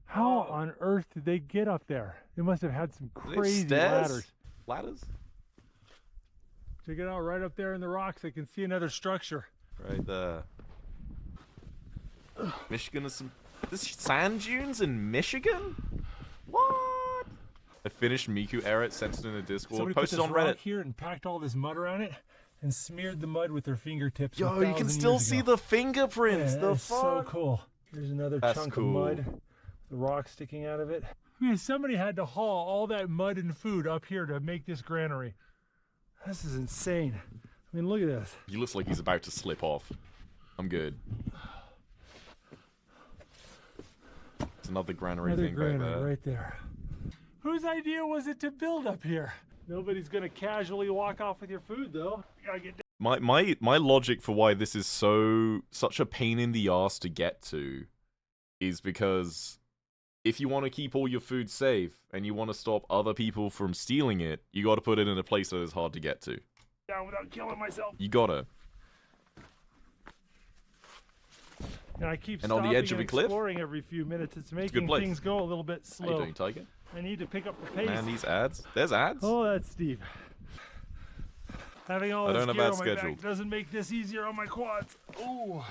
How Oh. on earth did they get up there? They must have had some Are they crazy stairs? ladders. Ladders? Check it out, right up there in the rocks, I can see another structure. Right there. Michigan is some... There's sand dunes in Michigan? What? I finished Miku Eret, sent it in a Discord, Somebody put posted this on rock Reddit. here and packed all this mud around it and smeared the mud with their fingertips. Yo, you can still see the fingerprints. Yeah, The that's so fuck? cool. Here's another That's chunk cool. of mud, the rock sticking out of it. I mean, somebody had to haul all that mud and food up here to make this granary. This is insane. I mean, look at this. He looks like he's about to slip off. I'm good. It's another granary Another thing back granary there. right there. Whose idea was it to build up here? Nobody's gonna casually walk off with your food, though. You gotta get down. My logic for why this is such a pain in the ass to get to is because if you want to keep all your food safe and you want to stop other people from stealing it, you got to put it in a place that is hard to get to. Down without killing myself. You gotta. And I keep And on stopping the edge of and a cliff? exploring every few minutes. It's a making good place. things go a little bit How you slow. doing, Tiger? I need to pick up the pace. Man, these ads. There's ads? Oh, that's steep. Having all I this don't have gear that on my scheduled. back doesn't make this easier on my quads. Oh.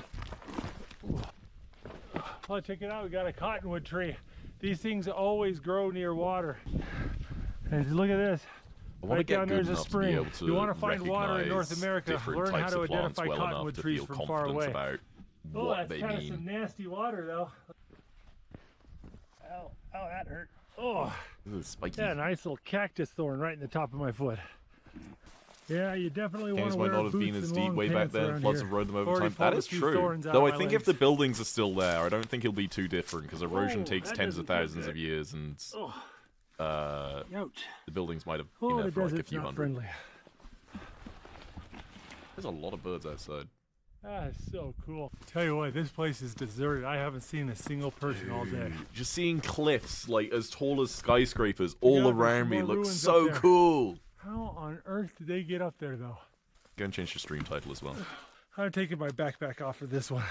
Oh, check it out. We got a cottonwood tree. These things always grow near water. And look at this. I want to Right get down good there's a enough to be spring. able to You want to find water in North recognize America, different learn how types to of plants identify well enough cottonwood to trees feel from far confident away. about Oh, what that's they kind of some mean. nasty water, though. Ow, ow, that hurt. Oh, Ooh, spiky. yeah, nice little cactus thorn right in the top of my foot. Yeah, you definitely want Games to might wear not have boots been as and deep long way back pants then. around Floods here. have rode them over Already time. pulled That a is few true. thorns out Though of I my think if legs. the buildings are still there, I don't think it'll be too different because erosion Oh, takes that tens of doesn't feel thousands good. of years, and Oh, ouch. the buildings might have been Oh, there the for like a desert's few not hundred. friendly. There's a lot of birds outside. That is so cool. Tell you what, this place is deserted. I haven't seen a single person all day. Just seeing cliffs like as tall as skyscrapers Yeah, all there's around some me more looks ruins so up there. cool. How on earth did they get up there, though? Go and change the stream title as well. I'm taking my backpack off for this one.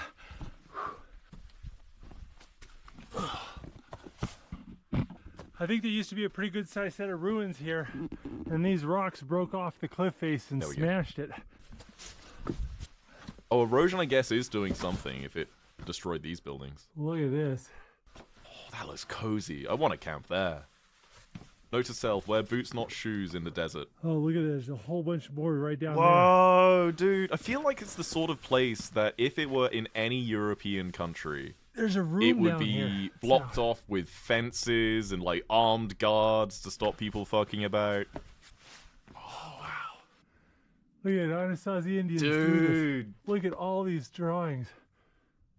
I think there used to be a pretty good sized set of ruins here, and these rocks broke off the cliff face and There we go. smashed it. Oh, erosion I guess is doing something if it destroyed these buildings. Look at this. Oh, that looks cozy. I want to camp there. Note to self, wear boots not shoes in the desert. Oh, look at this. There's a whole bunch more right down Whoa, dude. I feel like it's the sort of place that if it were in any European country, there. There's a room it would down be here. blocked So- off with fences and like armed guards to stop people fucking about. Look at it. Anasazi Indians do this. Dude. Look at all these drawings.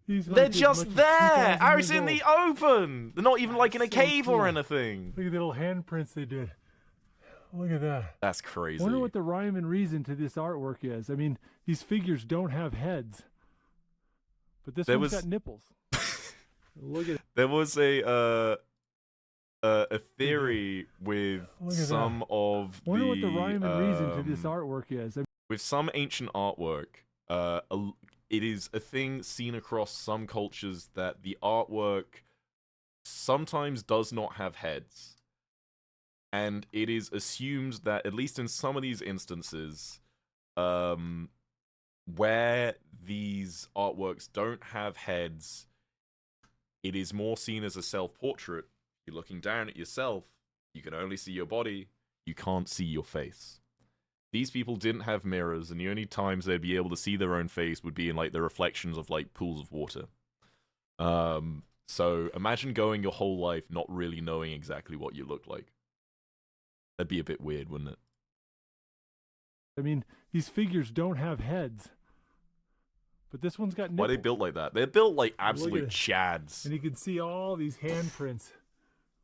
These They're might be as just much as there, 2,000 out years in the old. open. They're not even like in a That's so cave or cool. anything. Look at the little handprints they did. Look at that. That's crazy. I wonder what the rhyme and reason to this artwork is. I mean, these figures don't have heads, but this There one's was- got nipples. Look at it. There was a theory with Look at some of I wonder what the rhyme and reason to this um, artwork is. I with some ancient artwork, it is a thing seen across some cultures that the artwork sometimes does not have heads. And it is assumed that, at least in some of these instances, where these artworks don't have heads, it is more seen as a self-portrait. You're looking down at yourself, you can only see your body, you can't see your face. These people didn't have mirrors, and the only times they'd be able to see their own face would be in like the reflections of like pools of water. So imagine going your whole life not really knowing exactly what you look like. That'd be a bit weird, wouldn't it? mean, these figures don't have heads, but this one's got nipples. Why are they built like that? They're built like Look at absolute it. chads. And you can see all these handprints.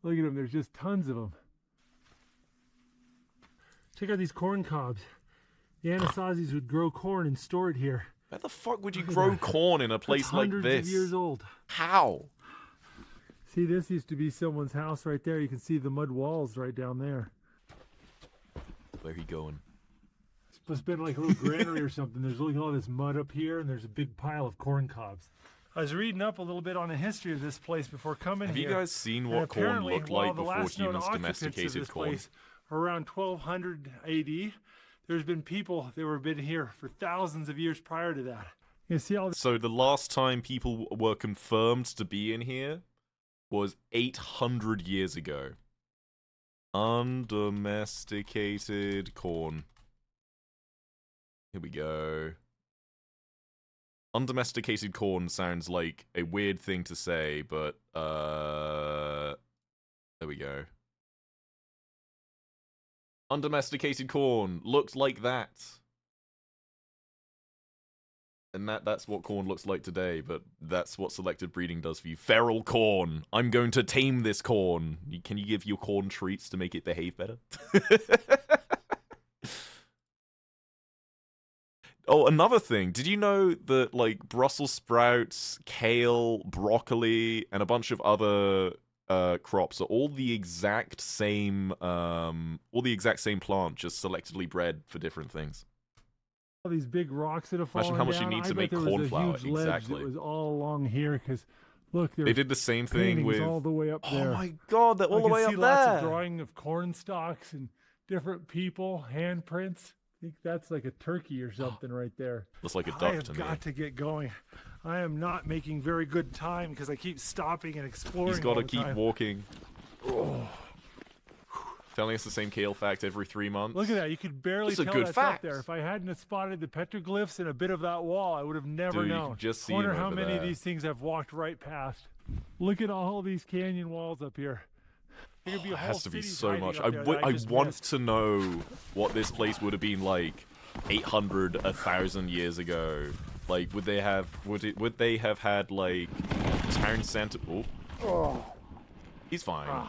Look at them. There's just tons of them. Check out these corn cobs. The Anasazis would grow corn and store it here. Where the fuck would you Look at grow that. corn in a place That's like hundreds this? of years old. How? See, this used to be someone's house right there. You can see the mud walls right down there. Where are you going? It's supposed to be like a little granary or something. There's like all this mud up here, and there's a big pile of corn cobs. I was reading up a little bit on the history of this place before coming Have here. you guys seen And what corn apparently, looked while like the before last known humans occupants of domesticated this corn? place were around 1200 AD. There's been people that were been here for thousands of years prior to that. You see all this? So the last time people were confirmed to be in here was 800 years ago. Undomesticated corn. Here we go. Undomesticated corn sounds like a weird thing to say, but There we go. Undomesticated corn looked like that. And that's what corn looks like today, but that's what selective breeding does for you. Feral corn. I'm going to tame this corn. Can you give your corn treats to make it behave better? Oh, another thing. Did you know that, like, Brussels sprouts, kale, broccoli, and a bunch of other crops are all the exact same plant, just selectively bred for different things? All these big rocks that have fallen Imagine how much you down. need I to bet make there was corn a flour. huge ledge Exactly. that was all along here, because look, They did the same thing with... all the way up there. Oh my god, they're all the I way can up see lots of there! drawing of corn stalks and different people, handprints. I think that's like a turkey or something right there. Looks like a I duck have to me. got to get going. I am not making very good time because I keep stopping and exploring. He's got all to the keep time. walking. Telling us the same kale fact every 3 months. Look at that. You could barely That's a tell good that's fact. up there. If I hadn't have spotted the petroglyphs and a bit of that wall, I would have never Dude, you known. can just see Wonder them how over many of there. these things I've walked right past. Look at all these canyon walls up here. There could be a It whole has to be city's so hiding much. up there that I just want missed. to know what this place would have been like 800, 1,000 years ago. Like, would they have had like town center? Oh, he's fine.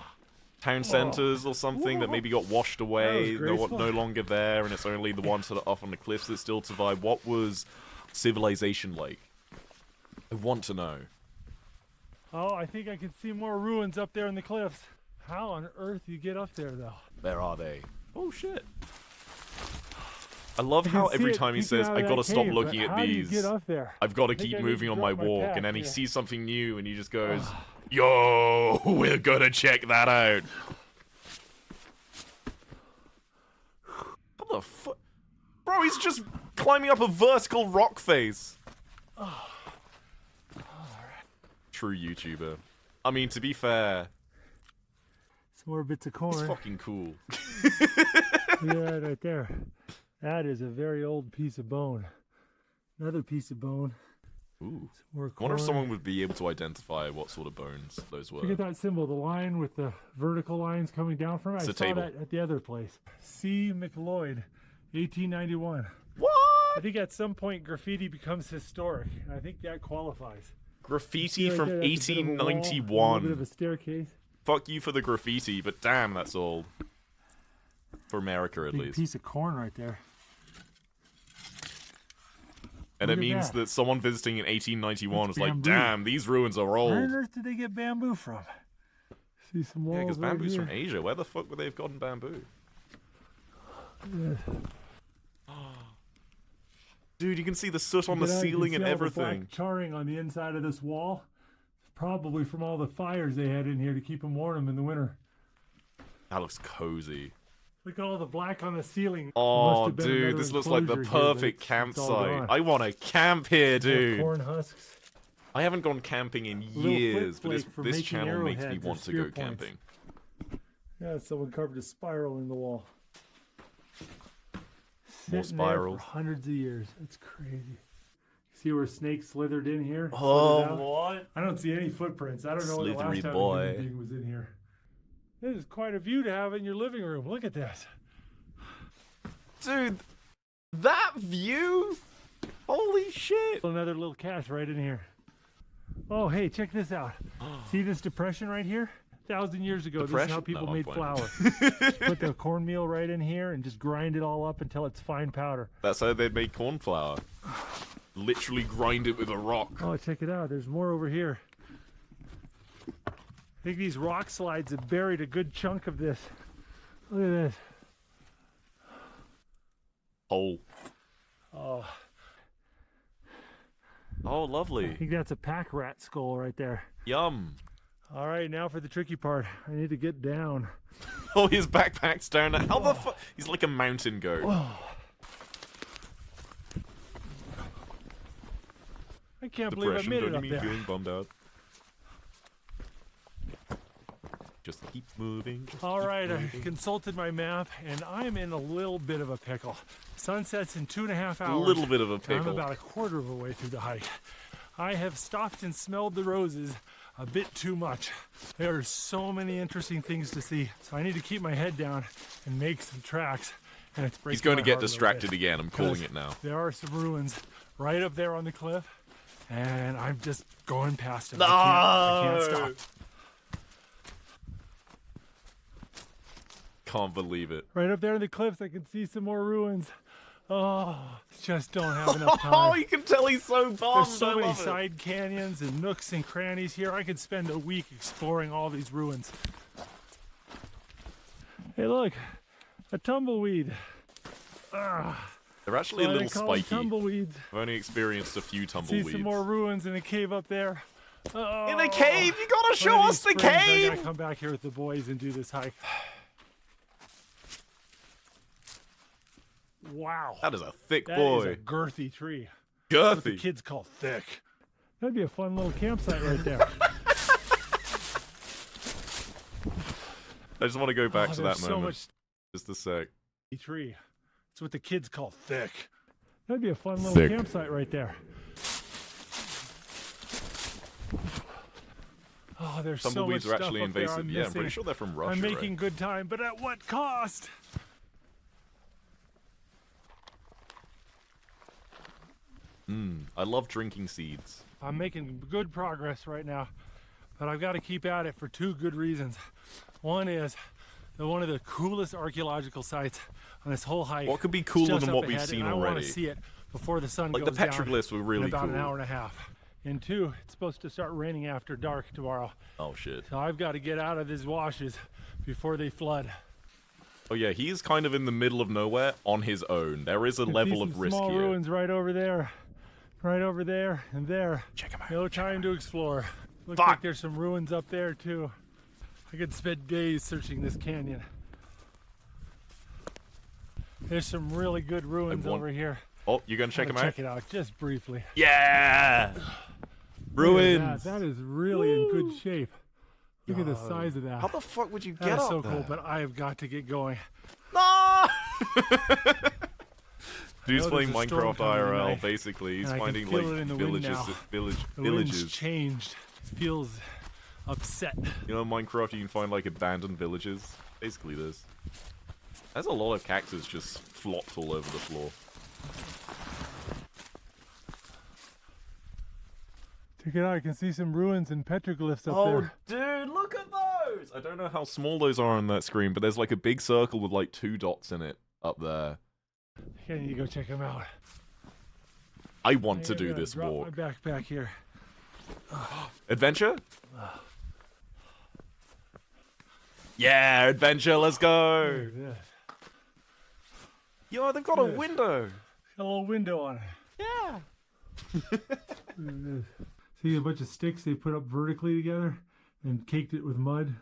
Town centers or something that maybe got washed away, That was no graceful. longer there, and it's only the ones that are off on the cliffs that still survive. What was civilization like? I want to know. Oh, I think I can see more ruins up there in the cliffs. How on earth you get up there, though? Where are they? Oh shit. I love I can how see every it time he peeking says, out I of gotta that stop cave, looking but at how do you these. get up there? I've got to think keep I need moving to on my drop my walk, pack and then he here. sees something new, and he just goes, "Yo, we're gonna check that out." What the fuck, bro? He's just climbing up a vertical rock face. True YouTuber. I mean, to be fair, Some more bits of it's corn. fucking cool. Yeah, right there. That is a very old piece of bone. Another piece of bone. Ooh. More I corn. wonder if someone would be able to identify what sort of bones those were. Look at that symbol, the line with the vertical lines coming down from it. It's I a saw table. that at the other place. C. McLeod, 1891. What? I think at some point graffiti becomes historic. And I think that qualifies. Graffiti See right from there, that's a bit of a wall, a little bit of 1891. a staircase. Fuck you for the graffiti, but damn, that's old. For America, at Big least. piece of corn right there. And Look it at means that. that someone visiting in 1891 That's was like, bamboo. damn, these ruins are Where on old. earth did they get bamboo from? See some walls Yeah, because right bamboo's here. from Asia. Where the fuck would they have gotten bamboo? Yeah. Dude, you can see the soot on the Look at that, you can ceiling see and all the everything. black charring on the inside of this wall. Probably from all the fires they had in here to keep them warm in the winter. That looks cozy. Look at all the black on the ceiling. Must Oh, have been dude, another this looks like the enclosure here, but perfect it's all campsite. gone. I want to camp here, More dude. corn husks. I haven't gone camping in Little years, but flip flake for this making channel makes me arrowheads or want to spear go points. camping. Yeah, someone carved a spiral in the wall. More Sitting there spirals. for hundreds of years. That's crazy. See where snakes slithered in here? Oh, Slithered out? what? I don't see any footprints. I don't know when the Slithery last time boy. a human being was in here. This is quite a view to have in your living room. Look at this. Dude, that view? Holy shit. Another little cache right in here. Oh, hey, check this out. See this depression right here? 1,000 years ago, this is how Depression? people No, I'm made fine. flour. Just put the cornmeal right in here and just grind it all up until it's fine powder. That's how they'd make corn flour. Literally grind it with a rock. Oh, check it out. There's more over here. I think these rock slides have buried a good chunk of this. Look at this. Hole. Oh, Oh, I lovely. think that's a pack rat skull right there. Yum. All right, now for the tricky part. I need to get down. Oh, his backpack's down there. How the fuck? He's like a mountain goat. I can't believe I Depression, made don't it you up mean there. feeling bummed out? Just keep moving. just All keep right, I moving. consulted my map, and I'm in a little bit of a pickle. Sunset's in 2.5 A hours. little bit of a I'm pickle. about a quarter of a way through the hike. I have stopped and smelled the roses. a bit too much. There are so many interesting things to see, so I need to keep my head down and make some tracks. And it's He's breaking going to my get heart a little distracted bit, again. I'm calling because it now. There are some ruins right up there on the cliff, and I'm just going past them. No! I can't stop. Can't believe it. Right up there in the cliffs, I can see some more ruins. Oh, just don't have enough Oh, time. you can tell he's so bummed. There's so I many love it. side canyons and nooks and crannies here. I could spend a week exploring all these ruins. Hey, look, a tumbleweed. They're actually a Why they little call them spiky. tumbleweeds. I've only experienced a few See tumbleweeds. some more ruins in a cave up there. Oh, In a cave? You gotta one show of us these the springs, I cave! gotta come back here with the boys and do this hike. Wow. That is a thick That boy. is a girthy tree. What the Girthy. kids call thick. That'd be a fun little campsite right there. I just want to go back to that there's so moment. much Just a sec. tree. It's what the kids call thick. That'd be a fun little Thick. campsite right there. Oh, there's so much Tumbleweeds are stuff actually up there invasive. I'm Yeah, I'm pretty missing. sure they're from Russia. I'm right? making good time, but at what cost? I love drinking seeds. I'm making good progress right now, but I've got to keep at it for two good reasons. One is that one of the coolest archaeological sites on this whole hike. What could be is cooler just than up what we've ahead, seen and I want already? to see it before the sun Like the goes down petroglyphs were really in about cool. an hour and a half. And two, it's supposed to start raining after dark tomorrow, Oh shit. so I've got to get out of these washes before they flood. Oh yeah, he's kind of in the middle of nowhere on his own. There is a I can level see of some risk small here. ruins right over there, and there. Check him out. No time to explore. Looks Fuck. like there's some ruins up there too. I could spend days searching this canyon. There's some really good ruins want- over here. Oh, you gonna check I'll him out? check it out just briefly. Yeah. Look at Ruins. That is really in good shape. Look at the size of that. How the fuck would you That get is up so there? cool, but I have got to get going. No! Dude's know playing there's a storm Minecraft coming IRL. tonight, Basically, he's and I can finding feel like it in the wind villages, now. The wind's villages. changed. It feels upset. You know, in Minecraft, you can find like abandoned villages. Basically, this. There's a lot of cactus just flopped all over the floor. Check it out. I can see some ruins and petroglyphs up Oh, there. dude, look at those! I don't know how small those are on that screen, but there's like a big circle with like 2 dots in it up there. I need to go check them out. I want to I do gotta this drop walk. my backpack here. Adventure? Yeah, adventure, let's go! Look at this. Yo, they've got a Yes. window! Got a little window on it. Yeah! Look at this. See a bunch of sticks they put up vertically together and caked it with mud.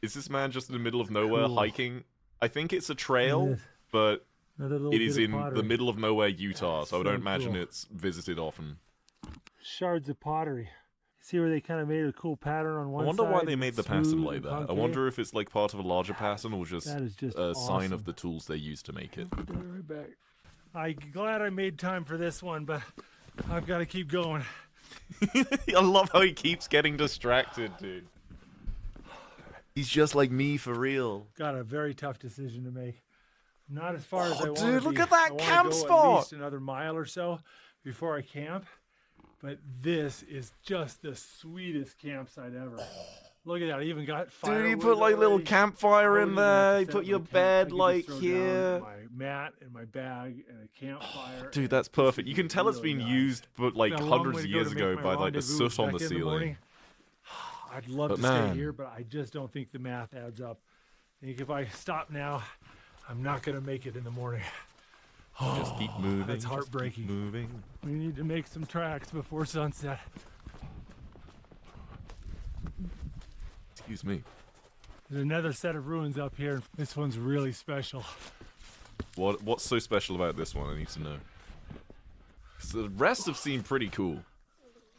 Is this man just in the middle of nowhere Cool. hiking? I think it's a trail, Yes. but Another little it is bit of in pottery. the middle of nowhere, Utah, so I So don't imagine cool. it's visited often. Shards of pottery. See where they kind of made a cool pattern on I one wonder side? why they and made the smooth pattern like and that. I concave? wonder if it's like part of a larger pattern or just That is just a sign awesome. of the tools they use to make it. Put that right back. I'm glad I made time for this one, but I've got to keep going. I love how he keeps getting distracted, dude. He's just like me for real. Got a very tough decision to make. Not as far as I Oh, want dude, to look be. at that I wanna camp go spot. At least another mile or so before I camp. But this is just the sweetest campsite ever. Look at that. I even got firewood. Dude, you put like little already. campfire I in wouldn't even have there. to You set put up your my tent. I bed could just like throw down here. My mat and my bag and a campfire. Dude, and that's this perfect. would You be can tell it's really been nice. used, but like It's been a long hundreds way of to go years to ago make my by like the rendezvous soot on the back in ceiling. morning. I'd love But to man. stay here, but I just don't think the math adds up. I think if I stop now, I'm not going to make it in the morning. Just keep moving. That's just keep heartbreaking. moving. We need to make some tracks before sunset. Excuse me. There's another set of ruins up here. This one's really special. What's so special about this one? I need to know. 'Cause the rest have seemed pretty cool.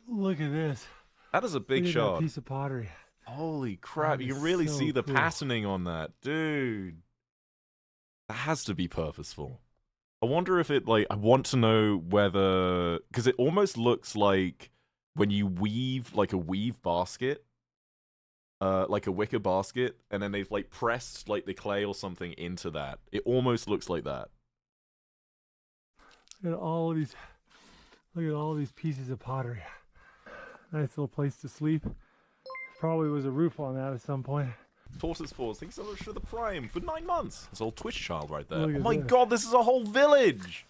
Look at this. That is a big Look at that shot. piece of pottery. Holy crap! That You can is really so see the cool. patterning on that, dude. That has to be purposeful. I wonder if it like. I want to know whether because it almost looks like when you weave like a weave basket, like a wicker basket, and then they've like pressed like the clay or something into that. It almost looks like that. Look at all of these. Look at all these pieces of pottery. Nice little place to sleep. Probably was a roof on that at some point. Tortoise Falls, thanks so much for the Prime for 9 months. It's old Twitch child right there. Look Oh at my this. god, this is a whole village!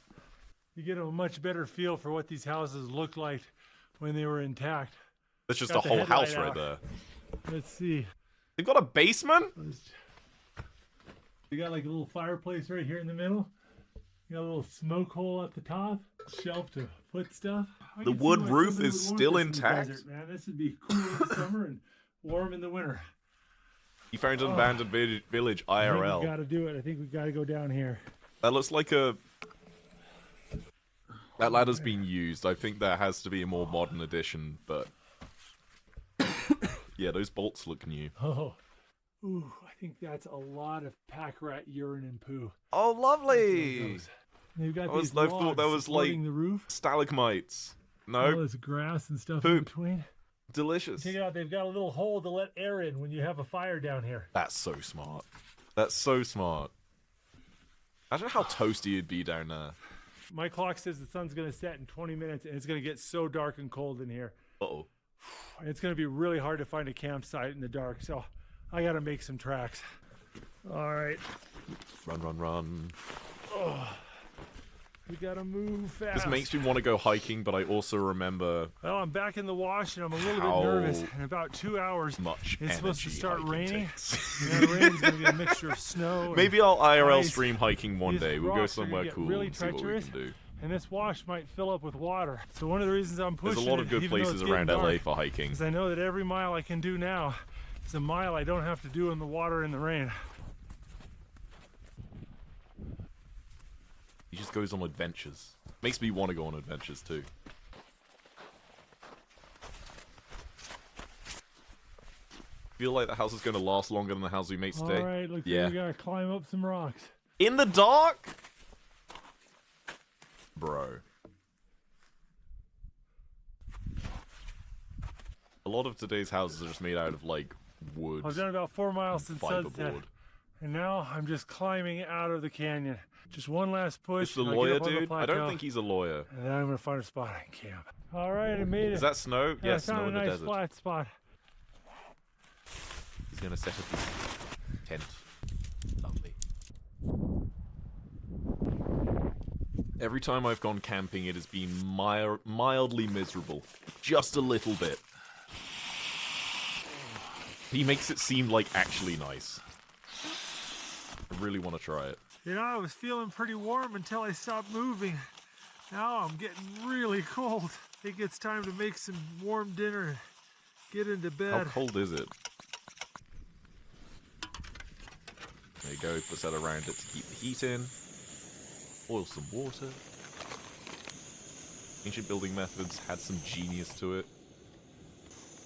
You get a much better feel for what these houses looked like when they were intact. That's just Got a the whole headlight house right out. there. Let's see. They've got a basement? We got like a little fireplace right here in the middle. You got a little smoke hole at the top. Shelf to put stuff. I The can see wood why roof somebody is would want still this in the intact. desert, man. This would be cool in the summer and warm in the winter. You found an Oh. abandoned village I think we IRL. got to do it. I think we got to go down here. That looks like a... That ladder's been used. I think there has to be a more modern edition, but... yeah, those bolts look new. Oh, ooh, I think that's a lot of pack rat urine and poo. Oh, lovely! They've got I these thought logs that was, supporting like, the roof. Stalagmites. All No, this grass and stuff in Poop. between. delicious. Check it out. They've got a little hole to let air in when you have a fire down here. That's so smart. That's so smart. Imagine how toasty it'd be down there. My clock says the sun's going to set in 20 minutes, and it's going to get so dark and cold in here. Uh-oh. And it's going to be really hard to find a campsite in the dark, so I got to make some tracks. All right. Run, run, run. We got to move fast. This makes me want to go hiking, but I also remember Well, I'm back in the wash, and I'm a little How bit nervous. In about 2 hours, much it's supposed to energy start hiking raining. takes. And that rain's going to be a mixture of snow. and- Maybe I'll IRL ice. stream hiking one These day. We'll go rocks are gonna somewhere get cool really and see what we treacherous. can do. And this wash might fill up with water. So one of the reasons I'm pushing There's a lot of it, good even though places it's around getting LA dark, for hiking. is I know that every mile I can do now is a mile I don't have to do in the water in the rain. He just goes on adventures. Makes me want to go on adventures too. Feel like the house is going to last longer than the house we made today. All right, looks Yeah. like we gotta climb up some rocks. In the dark? Bro. A lot of today's houses are just made out of, like, wood. I've done about 4 miles since sunset, Fiberboard. and now I'm just climbing out of the canyon. Just one last push. It's the and I get lawyer up on the dude? I plateau, don't think he's a lawyer. And then I'm gonna find a spot I can camp. All right, I made it. Is that snow? Yeah, Yeah, I snow found in a the nice desert. flat spot. He's gonna set up his tent. Lovely. Every time I've gone camping, it has been mildly miserable. Just a little bit. He makes it seem like actually nice. I really want to try it. You know, I was feeling pretty warm until I stopped moving. Now I'm getting really cold. I think it's time to make some warm dinner and get into How bed. cold is it? There you go, puts that around it to keep the heat in. Boil some water. Ancient building methods had some genius to it.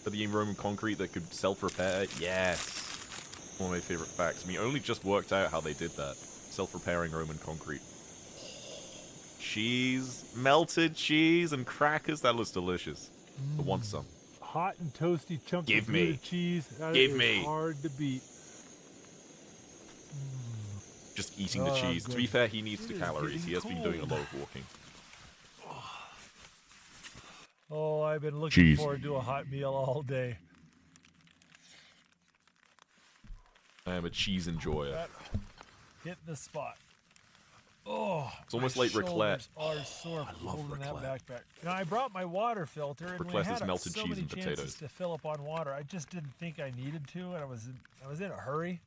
For the Roman concrete that could self-repair, yes! One of my favorite facts. I mean, only just worked out how they did that. Self-repairing Roman concrete. Cheese, melted cheese and crackers, that looks delicious. I want some. Hot and toasty chunks Give of me. Gouda cheese. That Give is me. hard to beat. Just eating the Oh, cheese. To be good. fair, he needs It the is calories. He has getting been doing a cold. lot of walking. Oh, I've been looking Cheese. forward to a hot meal all day. I am a cheese enjoyer. That hit the spot. Oh, It's almost my like raclette. shoulders are sore from love holding that raclette. backpack. Now I brought my water filter, and we Raclette had is melted so cheese many and chances potatoes. to fill up on water. I just didn't think I needed to, and I was in a hurry.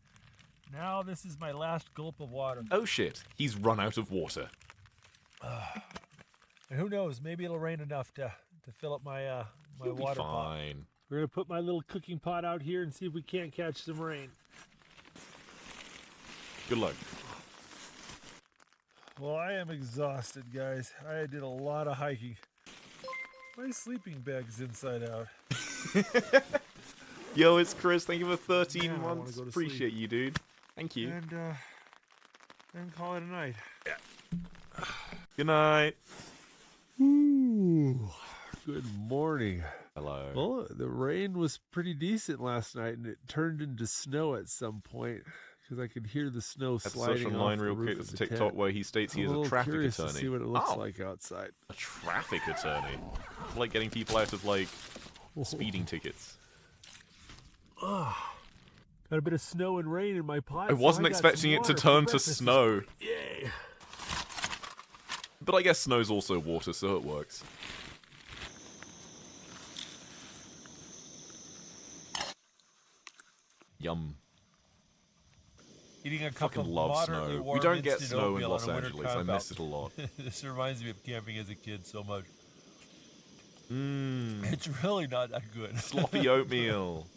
Now this is my last gulp of water, Oh shit, he's run out of water. and who knows? Maybe it'll rain enough to fill up my my He'll be water pot. fine. We're gonna put my little cooking pot out here and see if we can't catch some rain. Good luck. Well, I am exhausted, guys. I did a lot of hiking. My sleeping bag's inside out. Yo, it's Chris. Thank you for 13 Yeah, I wanna months. go to Appreciate sleep. you, dude. Thank you. And then call it a night. Good night. Ooh. Good morning. Hello. Well, the rain was pretty decent last night, and it turned into snow at some point because I could hear the snow That's sliding such a off line the real roof quick. of There's a the TikTok tent. where he states he I'm is a a little traffic curious attorney. to see what it looks Oh, like outside. a traffic attorney. It's like getting people out of, like, speeding tickets. Got a bit of snow and rain in my pot. I wasn't expecting it to turn to snow. Yay! But I guess snow's also water, so it works. Yum. Eating a cup Fucking of love moderately snow. warm We don't get instant snow in oatmeal Los on a winter Angeles. I camp miss out. it a lot. This reminds me of camping as a kid so much. Mmm. It's really not that good. Sloppy oatmeal.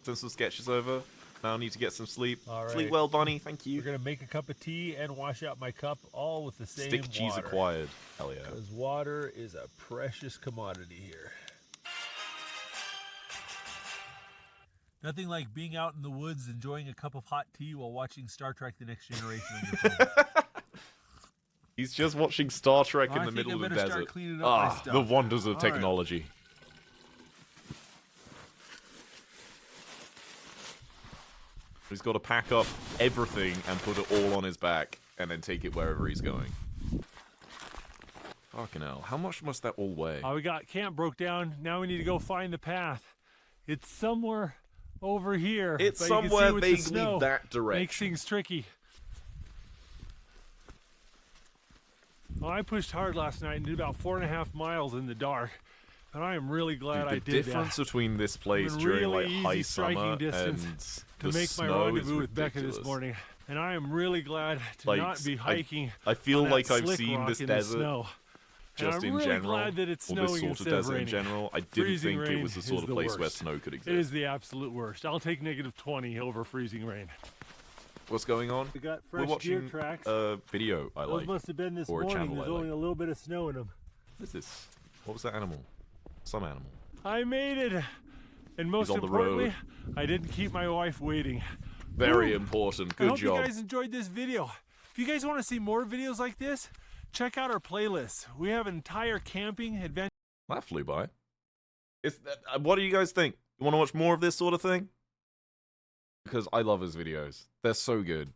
Send some sketches over. Now I need to get some sleep. All Sleep right. well, Bonnie. Thank We're you. gonna make a cup of tea and wash out my cup, all with the same Stick cheese water. acquired. Hell yeah. Because water is a precious commodity here. Nothing like being out in the woods enjoying a cup of hot tea while watching Star Trek: The Next Generation on your phone. He's just watching Star Trek in I the think middle I of the better start desert. cleaning up my Ah, stuff. the wonders of All right. technology. He's got to pack up everything and put it all on his back and then take it wherever he's going. Fucking hell. How much must that all weigh? We got camp broke down. Now we need to go find the path. It's somewhere over here. It's but you can see somewhere with the vaguely snow, that makes direction. things tricky. Well, I pushed hard last night and did about 4.5 miles in the dark, and I am really glad Dude, I the did difference that. between this place Within during really like easy high striking summer distance and To the make my snow rendezvous is with Becca this ridiculous. morning, and I am really glad to Like, not be hiking. I feel on that like I've slick seen rock this in the desert snow. And just I'm in really general, glad that it's or snowing this sort of instead of desert in raining. general. I didn't Freezing think it rain was the is sort of the place where worst. snow could exist. It is the absolute worst. I'll take -20 over freezing rain. What's going on? We got We're fresh deer watching tracks. a video I Those like. must have been this or a morning. channel There's I only like. a little bit of snow in them. What is this? What was that animal? Some animal. I made it, and most on the importantly, road. I didn't keep my wife waiting. Very Woo! important. I Good hope job. you guys enjoyed this video. If you guys want to see more videos like this, check out our playlist. We have an entire camping adventure. That flew by. What do you guys think? You want to watch more of this sort of thing? Because I love his videos. They're so good.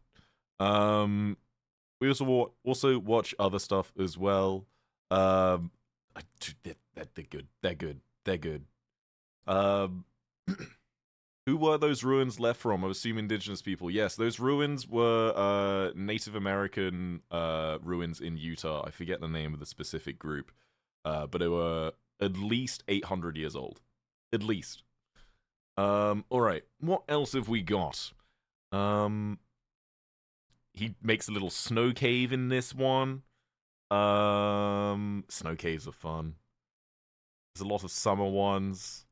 We also watch other stuff as well. They're good. They're good. They're good. Who were those ruins left from? I assume indigenous people. Yes, those ruins were Native American ruins in Utah. I forget the name of the specific group. But they were at least 800 years old. At least. Alright. What else have we got? He makes a little snow cave in this one. Snow caves are fun. There's a lot of summer ones.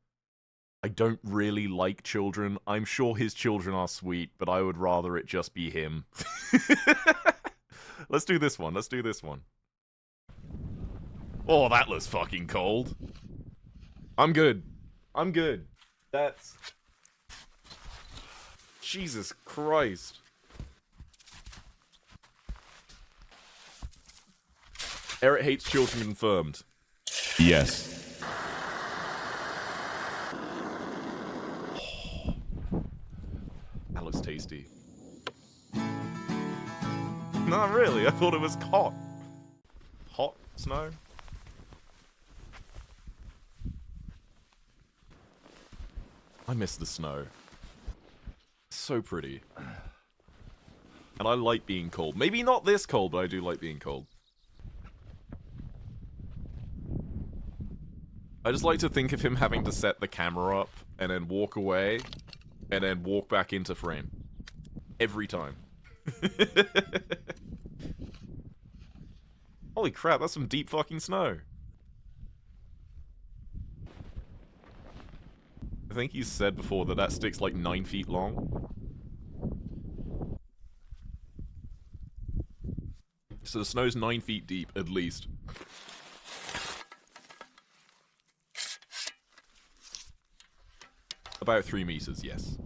I don't really like children. I'm sure his children are sweet, but I would rather it just be him. Let's do this one. Let's do this one. Oh, that looks fucking cold. I'm good. I'm good. That's... Jesus Christ. Eric hates children confirmed. Yes. That looks tasty. Not really, I thought it was hot. Hot snow? I miss the snow. So pretty. And I like being cold. Maybe not this cold, but I do like being cold. I just like to think of him having to set the camera up and then walk away and then walk back into frame. Every time. Holy crap, that's some deep fucking snow. I think you said before that that stick's like 9 feet long. So the snow's 9 feet deep, at least. About 3 meters, yes.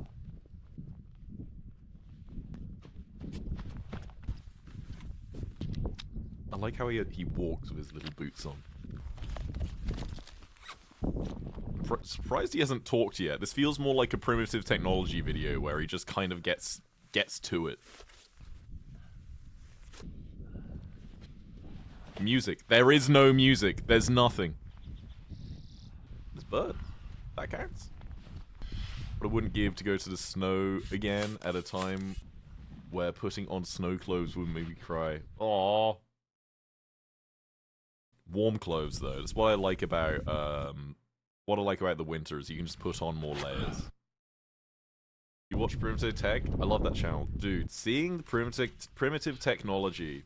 I like how he walks with his little boots on. surprised he hasn't talked yet. This feels more like a primitive technology video where he just kind of gets to it. Music. There is no music. There's nothing. There's birds. That counts. What I wouldn't give to go to the snow again at a time where putting on snow clothes would make me cry. Aww. Warm clothes though. That's what I like about the winter is you can just put on more layers. You watch Primitive Tech? I love that channel. Dude, seeing the primitive technology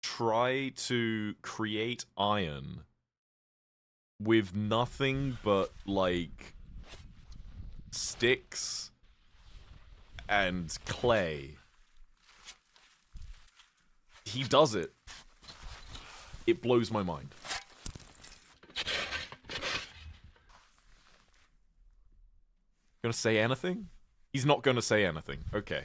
try to create iron with nothing but, like, sticks and clay. He does it. It blows my mind. Gonna say anything? He's not gonna say anything. Okay.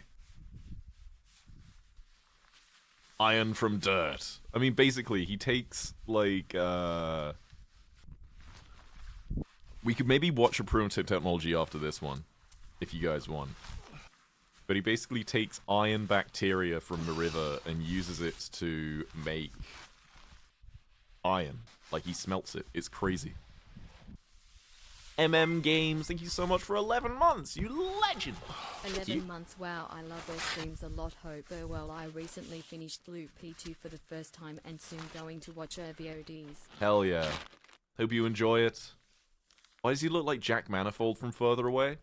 Iron from dirt. I mean, basically, he takes, like, we could maybe watch a primitive technology after this one, if you guys want. But he basically takes iron bacteria from the river and uses it to make iron. Like, he smelts it. It's crazy. MM Games, thank you so much for 11 months, you legend! 11 months, wow, I love those streams a lot. Hope well. I recently finished Loop P2 for the first time and soon going to watch her VODs. Hell yeah. Hope you enjoy it. Why does he look like Jack Manifold from further away?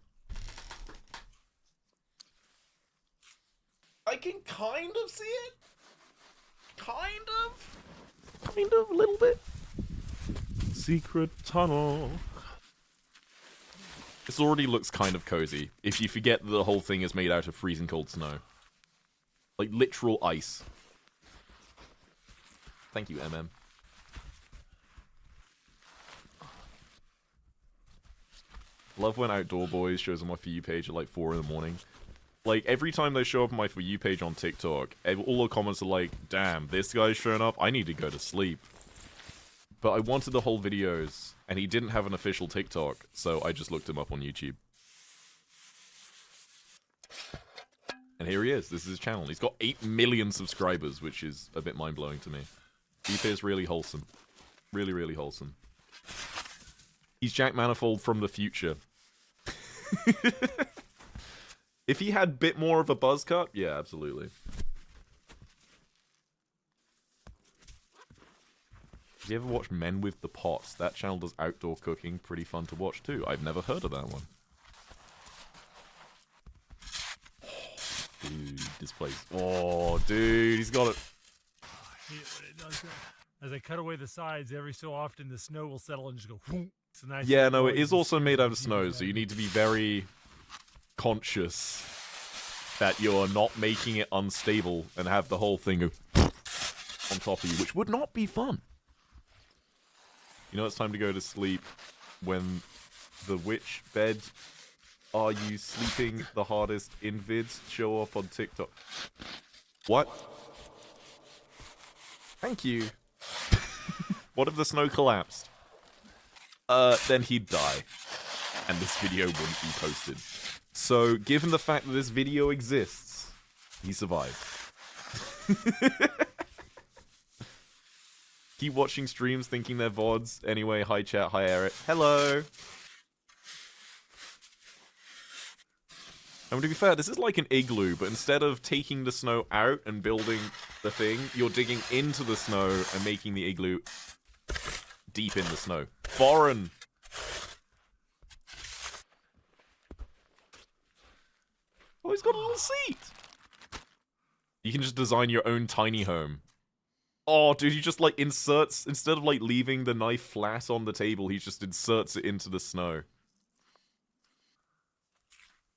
I can kind of see it. Kind of, a little bit. Secret tunnel. This already looks kind of cozy, if you forget that the whole thing is made out of freezing cold snow. Like, literal ice. Thank you, MM. Love when Outdoor Boys shows on my For You page at like 4 in the morning. Like, every time they show up on my For You page on TikTok, all the comments are like, damn, this guy's showing up, I need to go to sleep. But I wanted the whole videos, and he didn't have an official TikTok, so I just looked him up on YouTube. And here he is, this is his channel. He's got 8 million subscribers, which is a bit mind-blowing to me. Deep is really wholesome. Really, really wholesome. He's Jack Manifold from the future. If he had a bit more of a buzz cut, yeah, absolutely. Have you ever watched Men with the Pots? That channel does outdoor cooking, pretty fun to watch too. I've never heard of that one. Dude, this place. Oh, dude, he's got it. I hate it when it does that. As I cut away the sides, every so often the snow will settle and just go whoop. It's a nice Yeah, no, it noise. is also made out of snow, so you need to be very conscious that you're not making it unstable and have the whole thing go on top of you, which would not be fun. You know it's time to go to sleep when the which bed are you sleeping the hardest in vids show up on TikTok. What? Thank you. What if the snow collapsed? Then he'd die. And this video wouldn't be posted. So, given the fact that this video exists, he survived. Keep watching streams thinking they're VODs. Anyway, hi chat, hi Eric. Hello! I mean, to be fair, this is like an igloo, but instead of taking the snow out and building the thing, you're digging into the snow and making the igloo deep in the snow. Foreign! Oh, he's got a little seat! You can just design your own tiny home. Oh, dude, he just, like, inserts... Instead of, like, leaving the knife flat on the table, he just inserts it into the snow.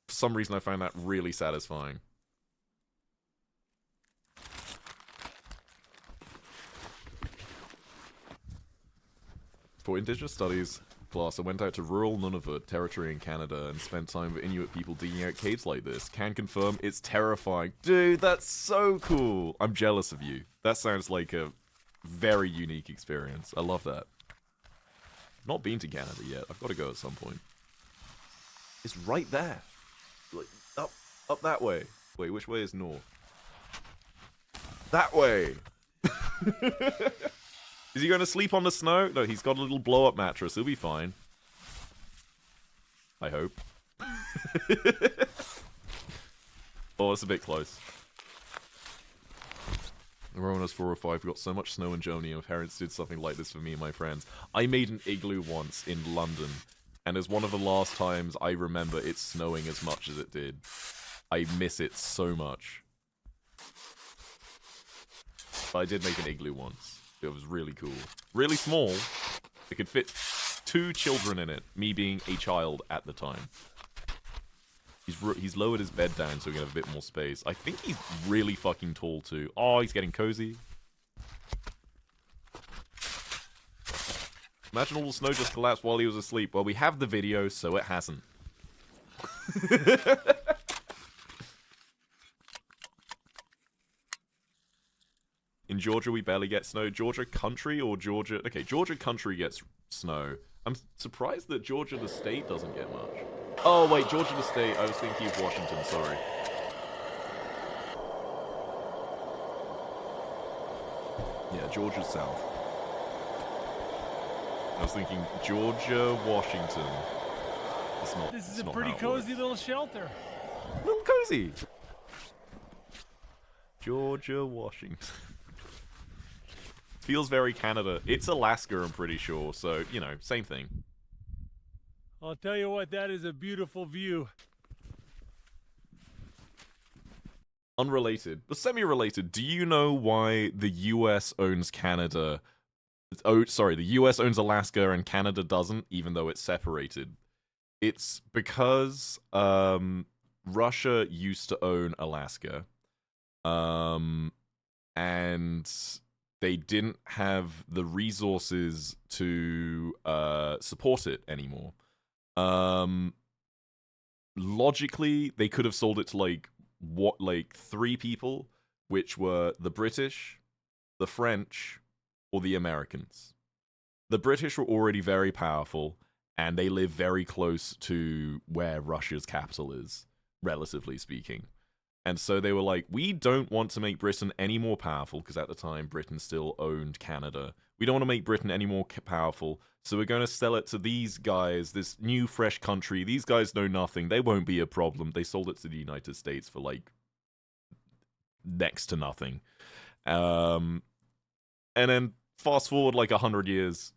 For some reason, I find that really satisfying. For Indigenous Studies class, I went out to rural Nunavut territory in Canada and spent time with Inuit people digging out caves like this. Can confirm it's terrifying. Dude, that's so cool. I'm jealous of you. That sounds like a very unique experience. I love that. Not been to Canada yet. I've got to go at some point. It's right there. Like, up that way. Wait, which way is north? That way! Is he going to sleep on the snow? No, he's got a little blow-up mattress. He'll be fine. I hope. Oh, it's a bit close. When I was 4 or 5, we got so much snow in Germany, and my parents did something like this for me and my friends. I made an igloo once in London, and as one of the last times I remember it snowing as much as it did. I miss it so much. But I did make an igloo once. It was really cool. Really small. It could fit 2 children in it, me being a child at the time. He's lowered his bed down so we can have a bit more space. I think he's really fucking tall too. Oh, he's getting cozy. Imagine all the snow just collapsed while he was asleep. Well, we have the video, so it hasn't. In Georgia, we barely get snow. Georgia country or Georgia... Okay, Georgia country gets snow. I'm surprised that Georgia the state doesn't get much. Oh, wait, Georgia the state. I was thinking of Washington, sorry. Yeah, Georgia's south. I was thinking Georgia, Washington. It's not. This is it's a not pretty how it cozy works. little shelter. Little cozy. Georgia, Washington. Feels very Canada. It's Alaska, I'm pretty sure. So, you know, same thing. I'll tell you what, that is a beautiful view. Unrelated, but semi-related. Do you know why the US owns Canada? Oh, sorry, the US owns Alaska and Canada doesn't, even though it's separated. It's because Russia used to own Alaska, and they didn't have the resources to support it anymore. Logically, they could have sold it to like 3 people, which were the British, the French, or the Americans. The British were already very powerful, and they live very close to where Russia's capital is, relatively speaking. And so they were like, we don't want to make Britain any more powerful, because at the time, Britain still owned Canada. We don't want to make Britain any more powerful, so we're going to sell it to these guys, this new, fresh country. These guys know nothing. They won't be a problem. They sold it to the United States for, like, next to nothing. And then, fast forward, like, 100 years,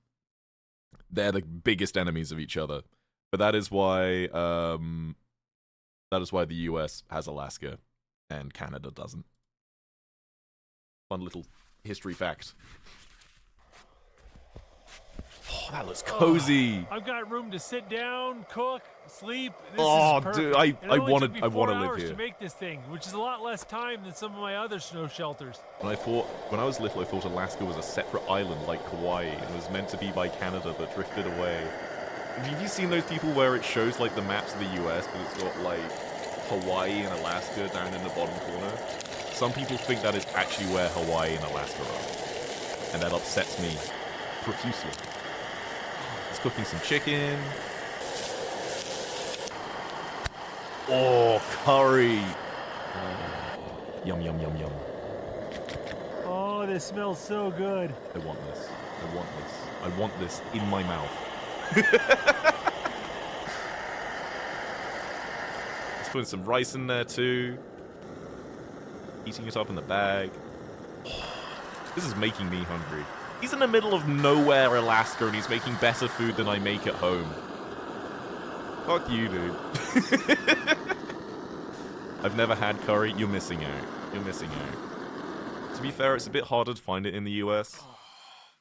they're the biggest enemies of each other. But that is why the US has Alaska, and Canada doesn't. Fun little history fact. Oh, that looks cozy. I've got room to sit down, cook, sleep. This Oh, is perfect. dude, It only wanna- took me I 4 wanna live hours here. to make this thing, which is a lot less time than some of my other snow shelters. When I was little, I thought Alaska was a separate island like Hawaii, and was meant to be by Canada, but drifted away. Have you seen those people where it shows like the maps of the US, but it's got like Hawaii and Alaska down in the bottom corner? Some people think that is actually where Hawaii and Alaska are, and that upsets me profusely. It's cooking some chicken. Oh, curry. Yum, yum, yum, yum. Oh, this smells so good. I want this. I want this. I want this in my mouth. Let's put some rice in there too. Eating it up in the bag. This is making me hungry. He's in the middle of nowhere, Alaska, and he's making better food than I make at home. Fuck you, dude. I've never had curry. You're missing out. You're missing out. To be fair, it's a bit harder to find it in the US,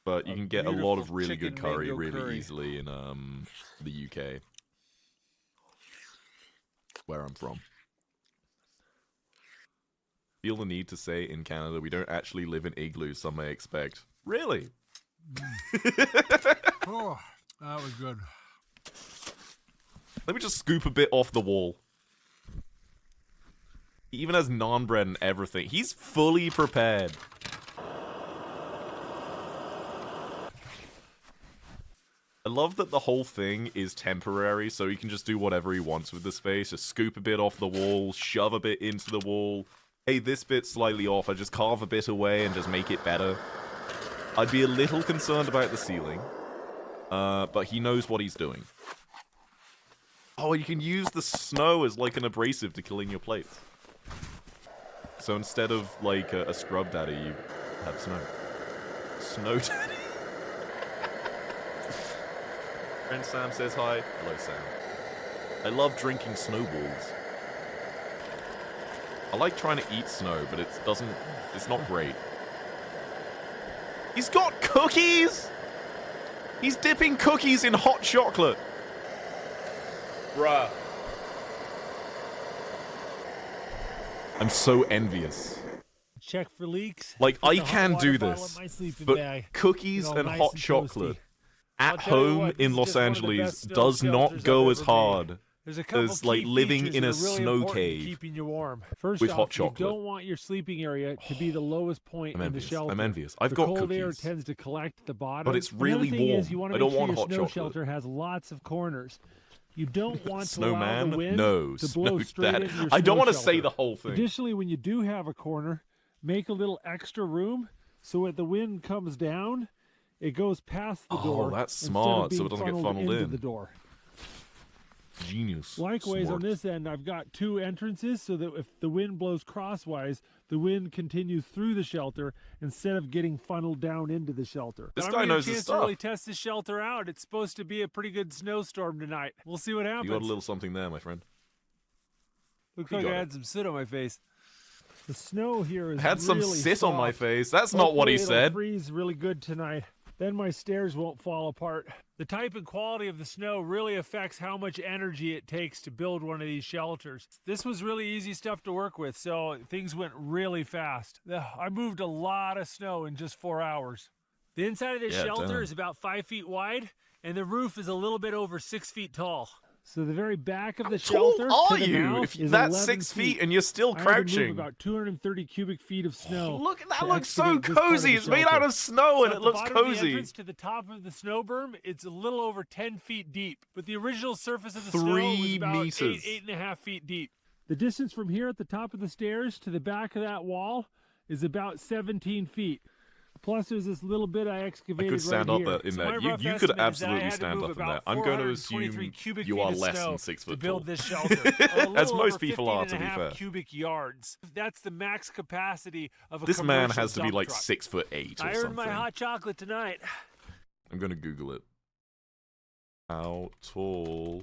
but you can get a lot of really good beautiful curry chicken really mango curry. easily in the UK, where I'm from. Feel the need to say in Canada we don't actually live in igloos, some may expect. Really? Oh, that was good. Let me just scoop a bit off the wall. He even has naan bread and everything. He's fully prepared. A love that the whole thing is temporary, so he can just do whatever he wants with the space. Just scoop a bit off the wall, shove a bit into the wall. Hey, this bit's slightly off. I just carve a bit away and just make it better. I'd be a little concerned about the ceiling, but he knows what he's doing. Oh, you can use the snow as like an abrasive to clean your plates. So instead of like a scrub daddy, you have snow. Snow daddy. Friend Sam says hi. Hello, Sam. I love drinking snowballs. I like trying to eat snow, but it's not great. He's got cookies! He's dipping cookies in hot chocolate. Bruh. I'm so envious. Check for leaks. Like, Put I the hot can water do bottle this, in my sleeping but bag. cookies Get all and nice hot and chocolate I'll at tell you home what, this in is Los just one of the Angeles best snow does not shelters go I've as ever hard made. There's a couple as, like, key living features in that a are really snow important to cave keeping you warm. First with off, hot chocolate. You don't want your sleeping area to be the lowest point I'm in envious. the shelter. I'm envious. I've the got cold air cookies. tends to collect at the bottom. But it's And the really other thing warm. Is you want I to don't make sure want your hot snow chocolate. shelter has lots of corners. You don't want to Snowman? allow the wind No. to blow Snow straight Dad. into your I don't snow want to say shelter. the whole thing. Additionally, when you do have a corner, make a little extra room so when the wind comes down, it goes past the door. Oh, that's instead of smart, so being it doesn't get funneled into in. the door. Genius. Likewise, Smart. on this end, I've got two entrances so that if the wind blows crosswise, the wind continues through the shelter instead of getting funneled down into the shelter. This But I'm guy gonna get a knows his chance stuff. to really test this shelter out. It's supposed to be a pretty good snowstorm tonight. We'll see what happens. You got a little something there, my friend. Looks You like I got had some soot on my face. The snow here is I had some really sit on my soft. face. That's not what he Hopefully it'll said. freeze really good tonight. Then my stairs won't fall apart. The type and quality of the snow really affects how much energy it takes to build one of these shelters. This was really easy stuff to work with, so things went really fast. I moved a lot of snow in just 4 hours. The inside of this Yeah, shelter damn. is about 5 feet wide, and the roof is a little bit over 6 feet tall. So the very back of the Tall shelter are to the you? mouth If is that's 11 6 feet and you're I still had to move crouching. about 230 cubic feet of snow. Look, that to looks so excavate this part of cozy. the It's made shelter. out of snow and So it at looks the bottom Of the cozy. entrance to the top of the snow berm, it's a little over 10 feet deep, but the original surface of the snow 3 was about meters. 8.5 feet deep. The distance from here at the top of the stairs to the back of that wall is about 17 feet. Plus, there's this little bit I I excavated could stand right up here. in So there. my You rough could estimate is that I absolutely had to stand move up in there. about I'm going to 423 assume cubic you feet are of less snow than 6 foot to build tall. this shelter. A little As over most people are, to be 15.5 fair. cubic yards. That's the max capacity of a This man commercial has to be dump like truck. 6'8" or I something. earned my hot chocolate tonight. I'm gonna Google it. How tall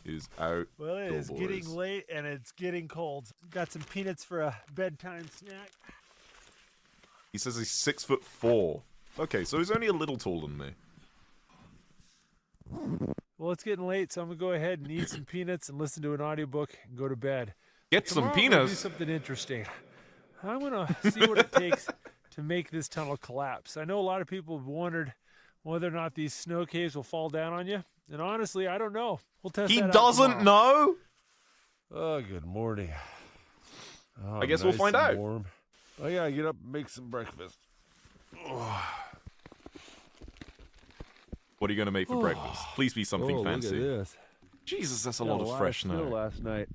is out? Well, it is boys. getting late and it's getting cold. Got some peanuts for a bedtime snack. He says he's 6'4". Okay, so he's only a little taller than me. Well, it's getting late, so I'm gonna go ahead and eat some peanuts and listen to an audiobook and go to bed. Get some Tomorrow I'm gonna do peanuts. something interesting. I'm gonna see what it takes to make this tunnel collapse. I know a lot of people have wondered whether or not these snow caves will fall down on you, and honestly, I don't know. We'll test He that out doesn't tomorrow. know. Oh, good morning. Oh, I guess we'll nice find and out. Warm. I gotta get up and make some breakfast. What are you gonna make for breakfast? Please be something oh, fancy. Look at this. Jesus, that's a Got lot of fresh snow snow. last night.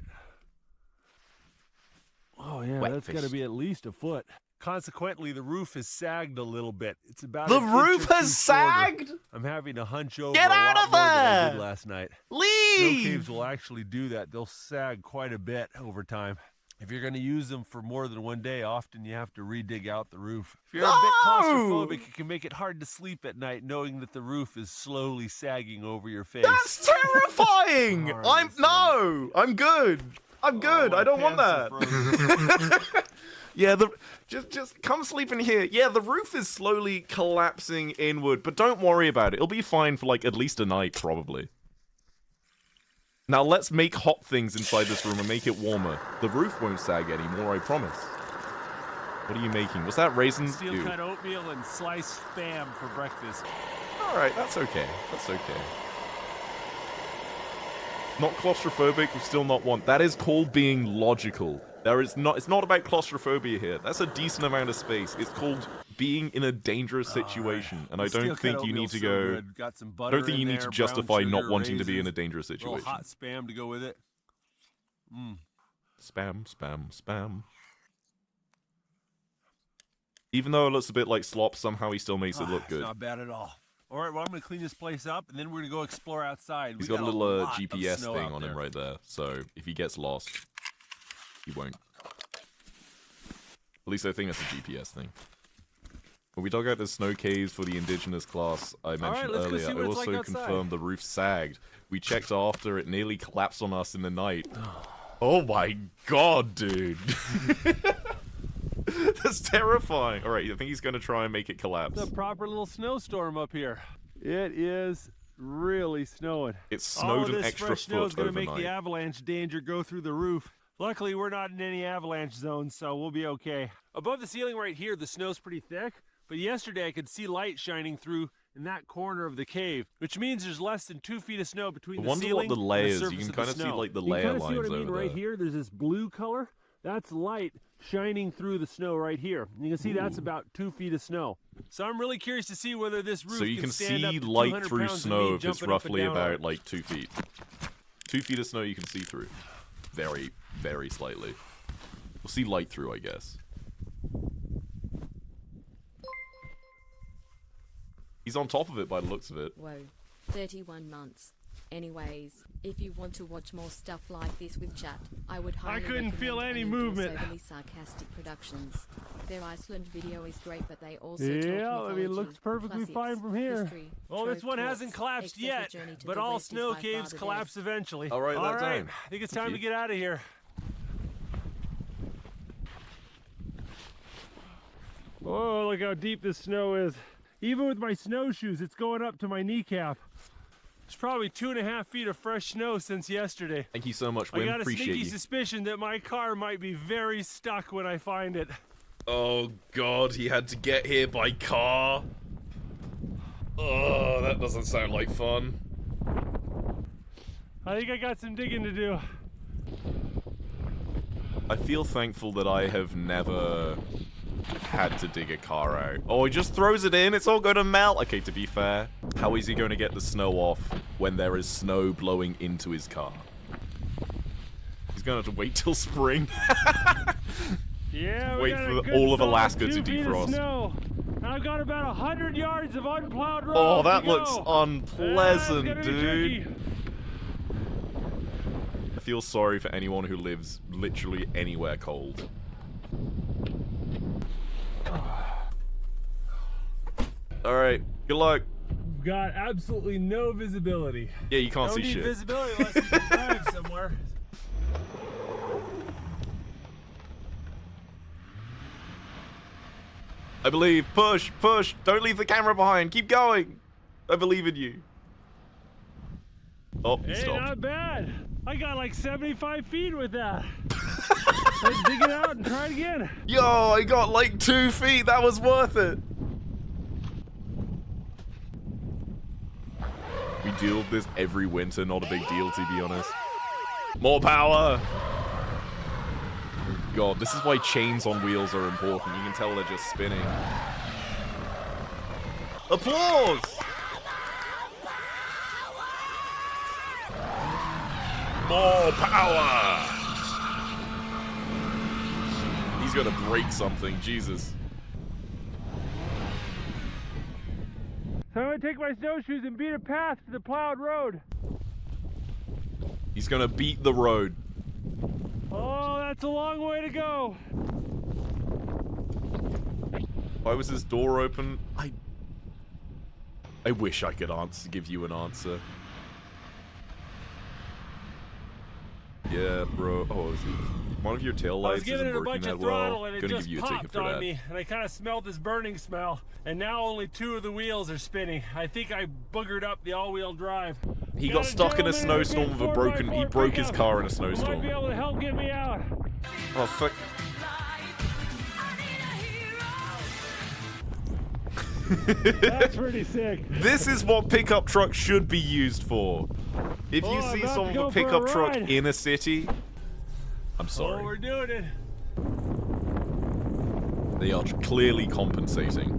Oh yeah, Wet that's fish. got to be at least a foot. Consequently, the roof has sagged a little bit. It's about The an inch roof or two has shorter. sagged? I'm having to hunch over Get a out lot of more than I did there! last night. Snow Leave! caves will actually do that. They'll sag quite a bit over time. If you're going to use them for more than one day, often you have to re-dig out the roof. If you're a bit No! claustrophobic, it can make it hard to sleep at night knowing that the roof is slowly sagging over your face. That's terrifying! I'm good. I'm good. I don't want that. Yeah, just come sleep in here. Yeah, the roof is slowly collapsing inward, but don't worry about it. It'll be fine for like at least a night, probably. Now let's make hot things inside this room and make it warmer. The roof won't sag anymore, I promise. What are you making? Was that raisins? Steel Ew. cut oatmeal and sliced spam for breakfast. Alright, that's okay. That's okay. Not claustrophobic, we still not want. That is called being logical. It's not about claustrophobia here. That's a decent amount of space. It's called being in a dangerous situation, and I Steel don't cut think you oatmeal need to so go. good. Got some I butter don't think you in need there, to brown justify not sugar, wanting to be in a raisins, dangerous little situation. hot spam to go with it. Spam, spam, spam. Even though it looks a bit like slop, somehow he still makes it look It's good. not bad at all. All right, well, I'm going to clean this place up, and then we're going to go explore outside. He's We got a little lot of GPS snow thing out on there. him right there, so if he gets lost, he won't. At least I think that's a GPS thing. When we dug out the snow caves for the indigenous class I mentioned let's go earlier, see I what it's also like outside. confirmed the roof sagged. We checked after it nearly collapsed on us in the night. Oh my god, dude. That's terrifying. Alright, I think he's going to try and make it collapse. It's a proper little snowstorm up here. It is really snowing. It All snowed of an this extra fresh snow is foot going to make overnight. the avalanche danger go through the roof. Luckily, we're not in any avalanche zones, so we'll be okay. Above the ceiling right here, the snow's pretty thick, but yesterday I could see light shining through in that corner of the cave, which means there's less than 2 feet of snow between I the wonder ceiling what the and layers. the You surface can of kind the of see snow. like the You can layer kinda see lines what I mean over right there. here. There's this blue color. That's light shining through the snow right here. You can see that's about 2 feet of snow. So I'm really curious to see whether this roof So you can can stand up see to light 200 through pounds of snow me if it's jumping up and roughly down on about it. like 2 feet. 2 feet of snow you can see through. Very, very slightly. We'll see light through, I guess. He's on top of it by the looks of it. Whoa, 31 months. Anyways, if you want to watch more stuff like this with chat, I would highly couldn't feel recommend any and endorse movement. Overly Sarcastic Productions. Their Iceland video is great, but they also Yeah, talk I mean, it looks mythology, perfectly classics, fine from here. history, Well, this trope one hasn't talks, collapsed etc. yet, Journey to but the all West is snow by caves far the collapse best. eventually. All right, that time. I think it's Thank time to you. get out of here. Oh, look how deep this snow is. Even with my snowshoes, it's going up to my kneecap. There's probably 2.5 feet of fresh snow since yesterday. Thank you so much, I Wim. got a Appreciate sneaky you. suspicion that my car might be very stuck when I find it. Oh god, he had to get here by car. Oh, that doesn't sound like fun. I think I got some digging to do. I feel thankful that I have never had to dig a car out. Oh, he just throws it in, it's all going to melt. Okay, to be fair, how is he going to get the snow off when there is snow blowing into his car? He's going to have to wait till spring. Yeah, we Wait got for a good all of solid Alaska 2 to feet of defrost. Snow. And I've got about 100 yards of unplowed road. Oh, that to go. looks That's unpleasant, gonna be dude. tricky. I feel sorry for anyone who lives literally anywhere cold. Alright, good luck. We've got absolutely no visibility. Yeah, you can't Don't see need shit. visibility unless you can drive somewhere. I believe. Push, push. Don't leave the camera behind. Keep going. I believe in you. Oh, he Hey, stopped. not bad. I got like 75 feet with that. Let's dig it out and try it again. Yo, I got like 2 feet. That was worth it. We deal with this every winter. Not a big deal, to be honest. More power. Oh, God, this is why chains on wheels are important. You can tell they're just spinning. Applause! More power! He's gonna break something, Jesus. So I'm gonna take my snowshoes and beat a path to the plowed road. He's gonna beat the road. Oh, that's a long way to go. Why was his door open? I wish I could give you an answer. Yeah, bro. Oh, one of your tail I was lights giving isn't it a working bunch that of well. throttle and it Gonna just give you a ticket popped for on that. me, and I kind of smelled this burning smell. And now only 2 of the wheels are spinning. I think I boogered up the all-wheel drive. He got stuck in a snowstorm with a broken. He broke his car in a Might be snowstorm. able to help get me out. Oh fuck! That's pretty sick. This is what pickup trucks should be used for. If you Oh, I'm see about some to of go a for a pickup truck ride. in a city, I'm Oh, sorry. we're doing it. They are clearly compensating.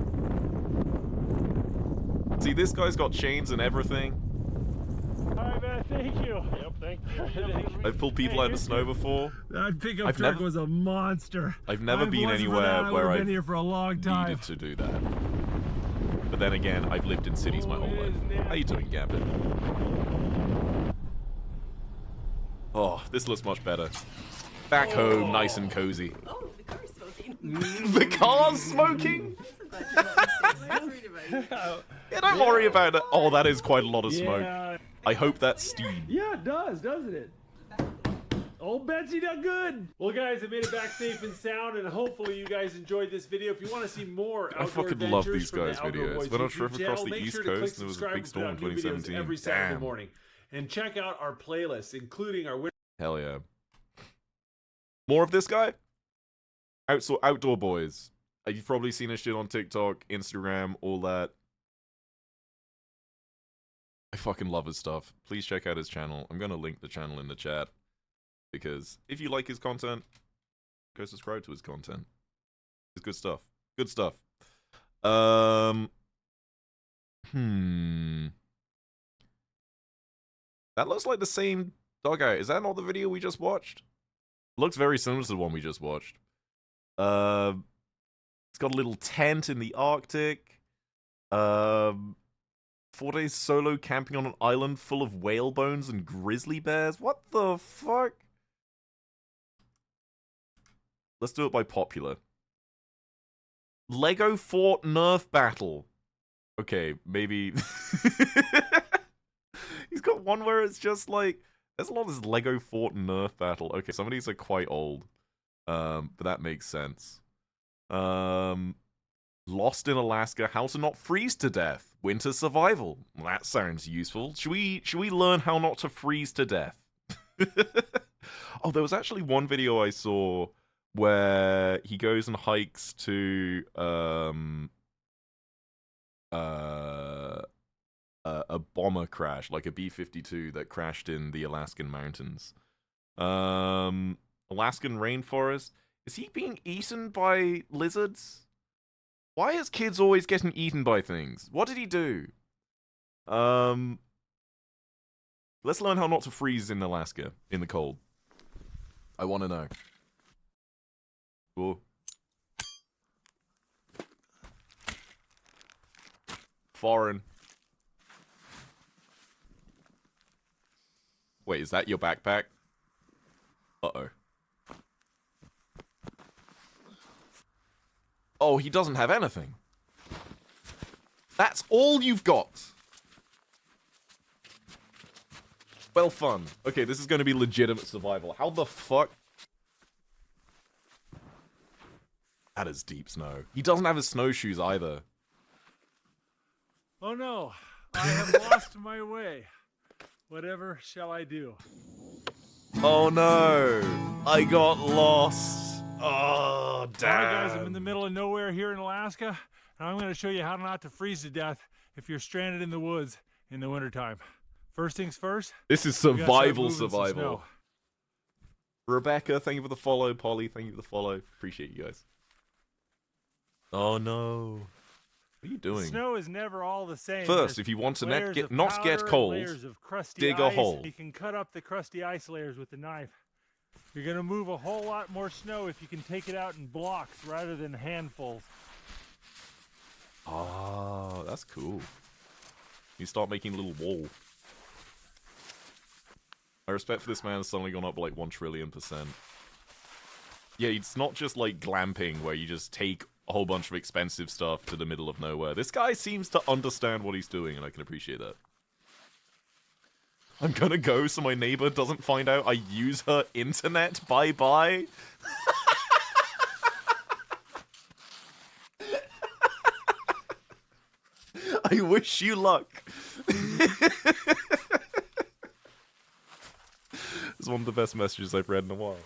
See, this guy's got chains and everything. Alright, man, thank you. Yep, thank you. I've pulled people out of the snow before. That pickup I've truck never- was a monster. I've never If it been wasn't for anywhere that, I where would've I've been here for a long time. needed to do that. But then again, I've lived in cities my whole Oh, it life. is How you doing, Gambit? Oh, this looks much better. Back home, nice and cozy. Oh, the car's smoking. The car's smoking? Yeah, don't worry about it. Oh, that is quite a lot of smoke. Yeah, I hope that's steam. yeah, it does, doesn't it? Old Betsy done good. Well, guys, I made it back safe and sound, and hopefully you guys enjoyed this video. If you want to see more outdoor I fucking love adventures these from the guys' Outdoor videos. Boys Went on a YouTube trip across channel, the make East sure to click Coast, and there was a subscribe. big We storm in put out new videos 2017. every Saturday Damn. morning. And check out our playlist, including our winter Hell yeah. More of this guy? Outdoor Boys. You've probably seen his shit on TikTok, Instagram, all that. I fucking love his stuff. Please check out his channel. I'm gonna link the channel in the chat. Because if you like his content, go subscribe to his content. It's good stuff. Good stuff. That looks like the same dugout. Is that not the video we just watched? Looks very similar to the one we just watched. It's got a little tent in the Arctic. 4 days solo camping on an island full of whale bones and grizzly bears. What the fuck? Let's do it by popular. Lego Fort Nerf Battle. Okay, maybe. He's got one where it's just like, there's a lot of this Lego Fort Nerf Battle. Okay, some of these are quite old. But that makes sense. Lost in Alaska, how to not freeze to death. Winter survival. Well, that sounds useful. Should we learn how not to freeze to death? Oh, there was actually one video I saw where he goes and hikes to a bomber crash, like a B-52 that crashed in the Alaskan mountains. Alaskan rainforest. Is he being eaten by lizards? Why is kids always getting eaten by things? What did he do? Let's learn how not to freeze in Alaska, in the cold. I want to know. Cool. Foreign. Wait, is that your backpack? Uh-oh. Oh, he doesn't have anything. That's all you've got. Well, fun. Okay, this is going to be legitimate survival. How the fuck? That is deep snow. He doesn't have his snowshoes either. Oh no, I have lost my way. Whatever shall I do? Oh no, I got lost. Oh, damn. Alright guys, I'm in the middle of nowhere here in Alaska, and I'm going to show you how not to freeze to death if you're stranded in the woods in the wintertime. First things first. This is we gotta start survival, moving some survival. snow. Rebecca, thank you for the follow. Polly, thank you for the follow. Appreciate you guys. Oh no. What are you doing? Snow is never all the same. First, There's if you want to layers of not get powder, cold, layers of crusty dig a ice. hole. You can cut up the crusty ice layers with the knife. You're going to move a whole lot more snow if you can take it out in blocks rather than handfuls. Oh, that's cool. You start making a little wall. My respect for this man has suddenly gone up like 1 trillion%. Yeah, it's not just like glamping where you just take a whole bunch of expensive stuff to the middle of nowhere. This guy seems to understand what he's doing, and I can appreciate that. I'm gonna go so my neighbor doesn't find out I use her internet. Bye-bye. I wish you luck. It's one of the best messages I've read in a while.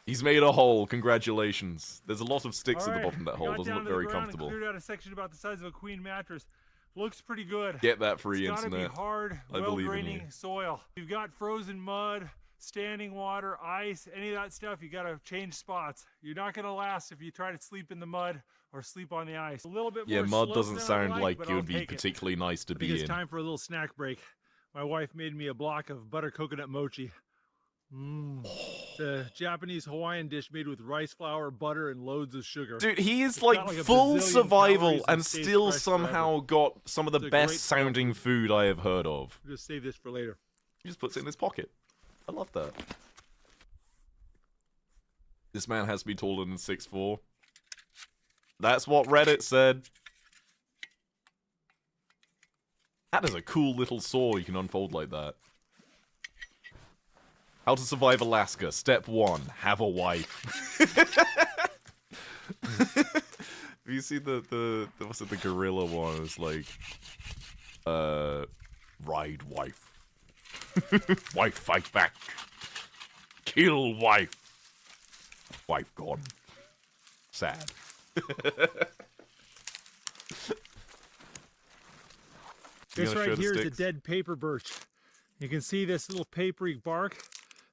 He's made a hole. Congratulations. There's a lot of sticks at the bottom of that hole. Doesn't look very comfortable. Cleared out a section about the size of a queen mattress. Looks pretty good. Get that free It's gotta internet. be hard, I believe in well-draining you. soil. You've got frozen mud, standing water, ice, any of that stuff, you gotta change spots. You're not gonna last if you try to sleep in the mud or sleep on the ice. A little bit Yeah, more mud slope doesn't than I'd sound like, like but it I'll would be take it. particularly nice to I think be it's in. time for a little snack break. My wife made me a block of butter coconut mochi. It's a Japanese Hawaiian dish made with rice flour, butter, and loads of sugar. Dude, he is It's like got like a full bazillion survival calories and and stays still fresh somehow got some of the It's a best great sounding food I have heard of. Just save this for later. He just puts it in his pocket. I love that. This man has to be taller than 6'4". That's what Reddit said. That is a cool little saw you can unfold like that. How to survive Alaska. Step 1. Have a wife. You see the what's it, the gorilla one? It's like, ride wife. Wife fight back. Kill wife. Wife gone. Sad. This right here is a dead paper birch. You can see this little papery bark.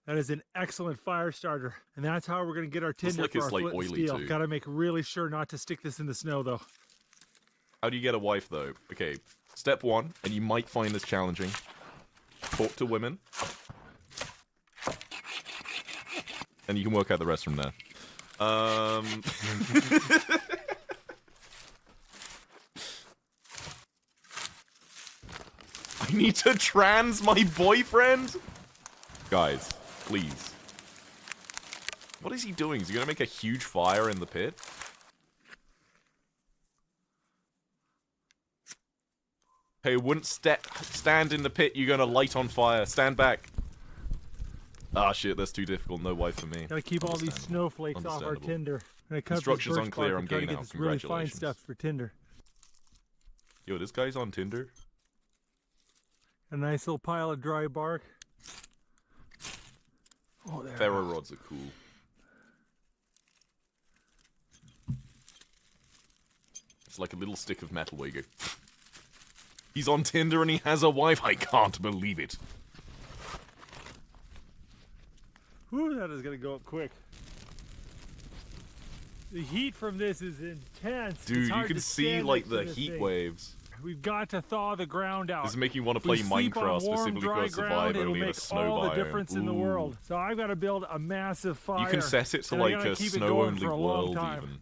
That is an excellent fire starter. And that's how we're gonna get our tinder like for it's, our like, flint and oily, steel. too. Gotta make really sure not to stick this in the snow though. How do you get a wife, though? Okay, step 1, and you might find this challenging. Talk to women. And you can work out the rest from there. I need to trans my boyfriend? Guys, please. What is he doing? Is he gonna make a huge fire in the pit? Hey, wouldn't stand in the pit, you're gonna light on fire. Stand back. Ah, shit, that's too difficult. No wife for me. Gotta keep all these snowflakes off our Understandable. tinder. When it comes to Instructions birch unclear, bark, I'm we gotta getting get out. this really fine Congratulations. stuff for tinder. Yo, this guy's on Tinder? A nice little pile of dry bark. Oh, there. Ferro rods are cool. It's like a little stick of metal where you go. He's on Tinder and he has a wife. I can't believe it. Whew, that is gonna go up quick. The heat from this is intense. It's Dude, you hard can to see stand like next to the this heat thing. waves. We've got to thaw the ground out. This is making me want to We play sleep on Minecraft warm, specifically dry because I survive ground, it'll only in a make snow all the biome. difference in the Ooh. world. So I've got to build a massive fire. You can set it to and I like gotta a keep it going snow-only for a long world time. even.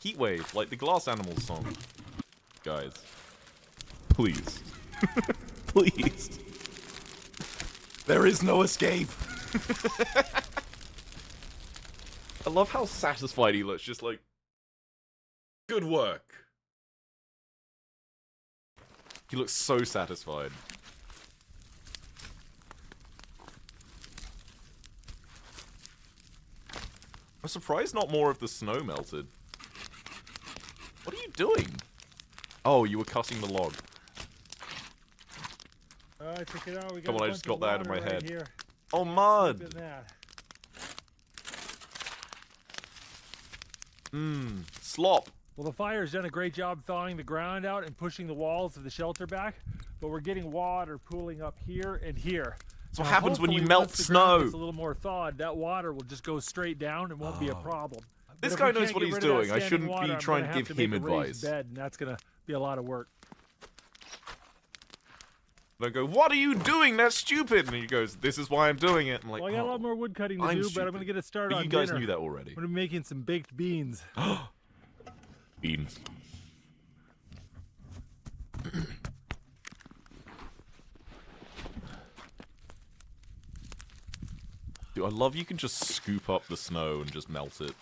Heat wave, like the Glass Animals song. Guys. Please. Please. There is no escape. I love how satisfied he looks, just like, good work. He looks so satisfied. I'm surprised not more of the snow melted. What are you doing? Oh, you were cutting the log. Check it out. We got Come on, a I just bunch got of that in water my right head. Here. Oh, Slip in mud! that. Slop. Well, the fire's done a great job thawing the ground out and pushing the walls of the shelter back, but we're getting water pooling up here and here. That's what Now, happens when you hopefully, melt once the ground snow. gets a little more thawed, that water will just go straight down and won't be a problem. But This if guy we knows can't what get he's rid of that doing. I standing shouldn't water, be I'm trying gonna to have give make him a advice. raised bed, and that's gonna be a lot of work. And I go, what are you doing? That's stupid. And he goes, this is why I'm doing it. I'm like, Well, I got a oh, lot more wood cutting to I'm do, but I'm stupid. gonna get it started But on you guys dinner. knew that already. I'm gonna be making some baked beans. Beans. Dude, I love you can just scoop up the snow and just melt it.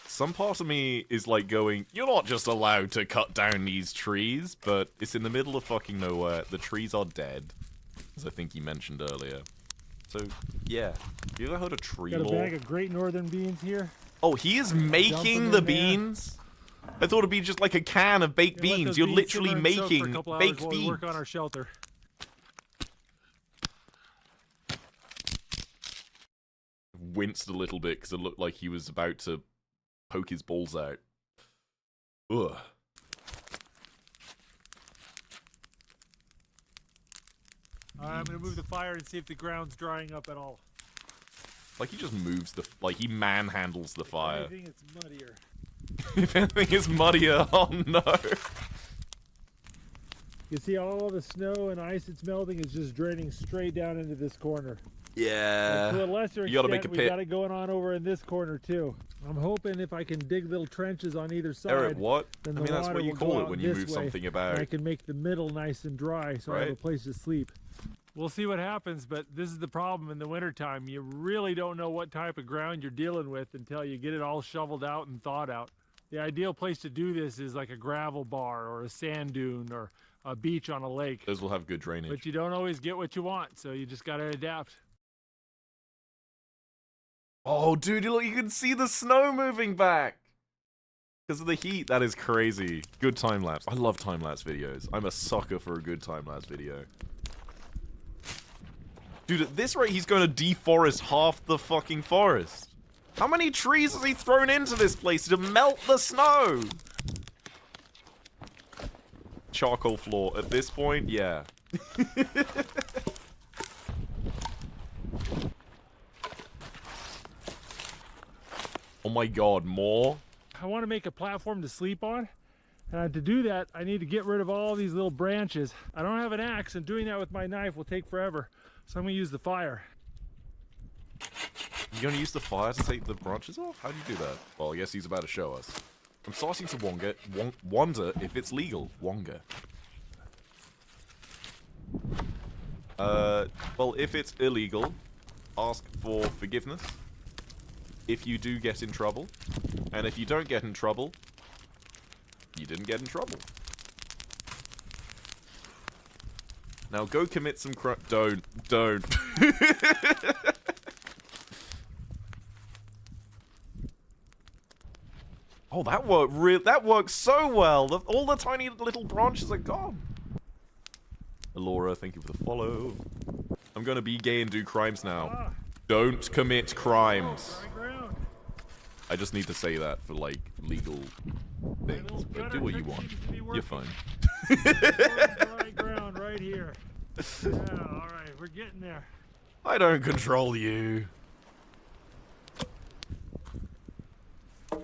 Some part of me is like going, you're not just allowed to cut down these trees, but it's in the middle of fucking nowhere. The trees are dead, as I think you mentioned earlier. So, yeah. You ever heard of tree Got a law? bag of Great Northern beans here. Oh, he is Dump making them the in there. beans? I thought it'd be just like a can of baked Gonna let beans. those You're beans literally simmer and soak for a making couple hours baked while we beans. work on our shelter. Winced a little bit because it looked like he was about to poke his balls out. Ugh. All right, I'm gonna move the fire and see if the ground's drying up at all. Like he just moves the, like he manhandles the fire. I think it's muddier. If anything is muddier, oh no. You see all the snow and ice that's melting is just draining straight down into this corner. Yeah. And to a lesser You gotta extent, make a we pit. got it going on over in this corner too. I'm hoping if I can dig little trenches on either side. Eric, what? I then the mean, that's water what you will go call it out when you this move way, something and about. I can make the middle nice and dry so I have a Right. place to sleep. We'll see what happens, but this is the problem in the wintertime. You really don't know what type of ground you're dealing with until you get it all shoveled out and thawed out. The ideal place to do this is like a gravel bar or a sand dune or a beach on a lake. Those will have good drainage. But you don't always get what you want, so you just gotta adapt. Oh, dude, look, you can see the snow moving back. Because of the heat, that is crazy. Good time-lapse. I love time-lapse videos. I'm a sucker for a good time-lapse video. Dude, at this rate, he's going to deforest half the fucking forest. How many trees has he thrown into this place to melt the snow? Charcoal floor. At this point, yeah. Oh my god, more? I want to make a platform to sleep on. And to do that, I need to get rid of all these little branches. I don't have an axe, and doing that with my knife will take forever. So I'm gonna use the fire. You gonna use the fire to take the branches off? How do you do that? Well, I guess he's about to show us. I'm starting to wonder if it's legal. Wonga. Well, if it's illegal, ask for forgiveness. If you do get in trouble, and if you don't get in trouble, you didn't get in trouble. Now go commit some Don't. Oh, that worked. That worked so well. All the tiny little branches are gone. Alora, thank you for the follow. I'm gonna be gay and do crimes now. Don't commit crimes. Dry ground. I just need to say that for like legal things. But do what you want. You're fine. Dry ground right here. Yeah, all right, we're getting there. I don't control you.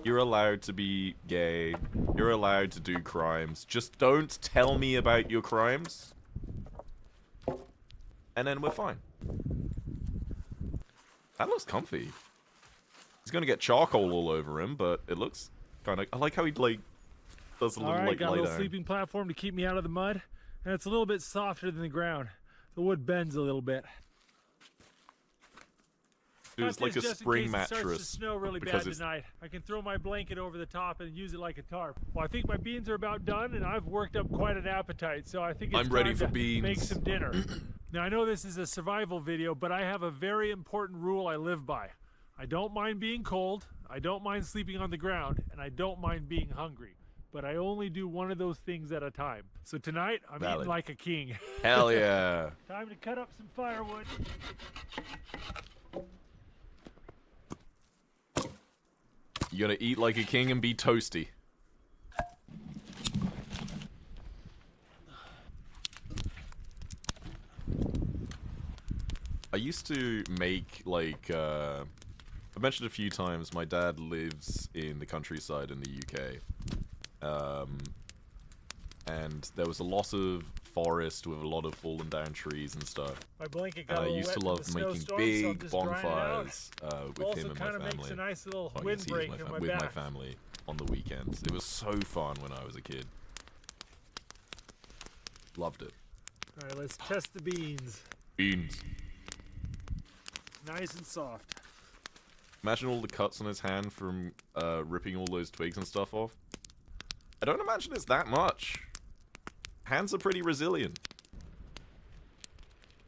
You're allowed to be gay. You're allowed to do crimes. Just don't tell me about your crimes. And then we're fine. That looks comfy. He's gonna get charcoal all over him, but it looks kind of... I like how he, like, does a All little, right, like, got a lay little down. sleeping platform to keep me out of the mud, and it's a little bit softer than the ground. The wood bends a little bit. Dude, it's Got like a this just in spring case it starts to mattress. snow really because bad it's... tonight. I can throw my blanket over the top and use it like a tarp. Well, I think my beans are about done, and I've worked up quite an appetite, so I think it's I'm ready time for to beans. make some dinner. Now, I know this is a survival video, but I have a very important rule I live by. I don't mind being cold, I don't mind sleeping on the ground, and I don't mind being hungry. But I only do one of those things at a time. So tonight, I'm Valid. eating like a king. Hell yeah. Time to cut up some firewood. You gotta eat like a king and be toasty. I used to make, like, I mentioned a few times, my dad lives in the countryside in the UK. And there was a lot of forest with a lot of fallen down trees and stuff. My blanket And got a I little used wet to from love the making snowstorm, so I'm big just drying it out. bonfires with Also him and kind my of makes family. a nice little Well, I guess he is windbreak my in fam- my with my back. family on the weekends. It was so fun when I was a kid. Loved it. All right, let's test the beans. Beans. Nice and soft. Imagine all the cuts on his hand from ripping all those twigs and stuff off. I don't imagine it's that much. Hands are pretty resilient.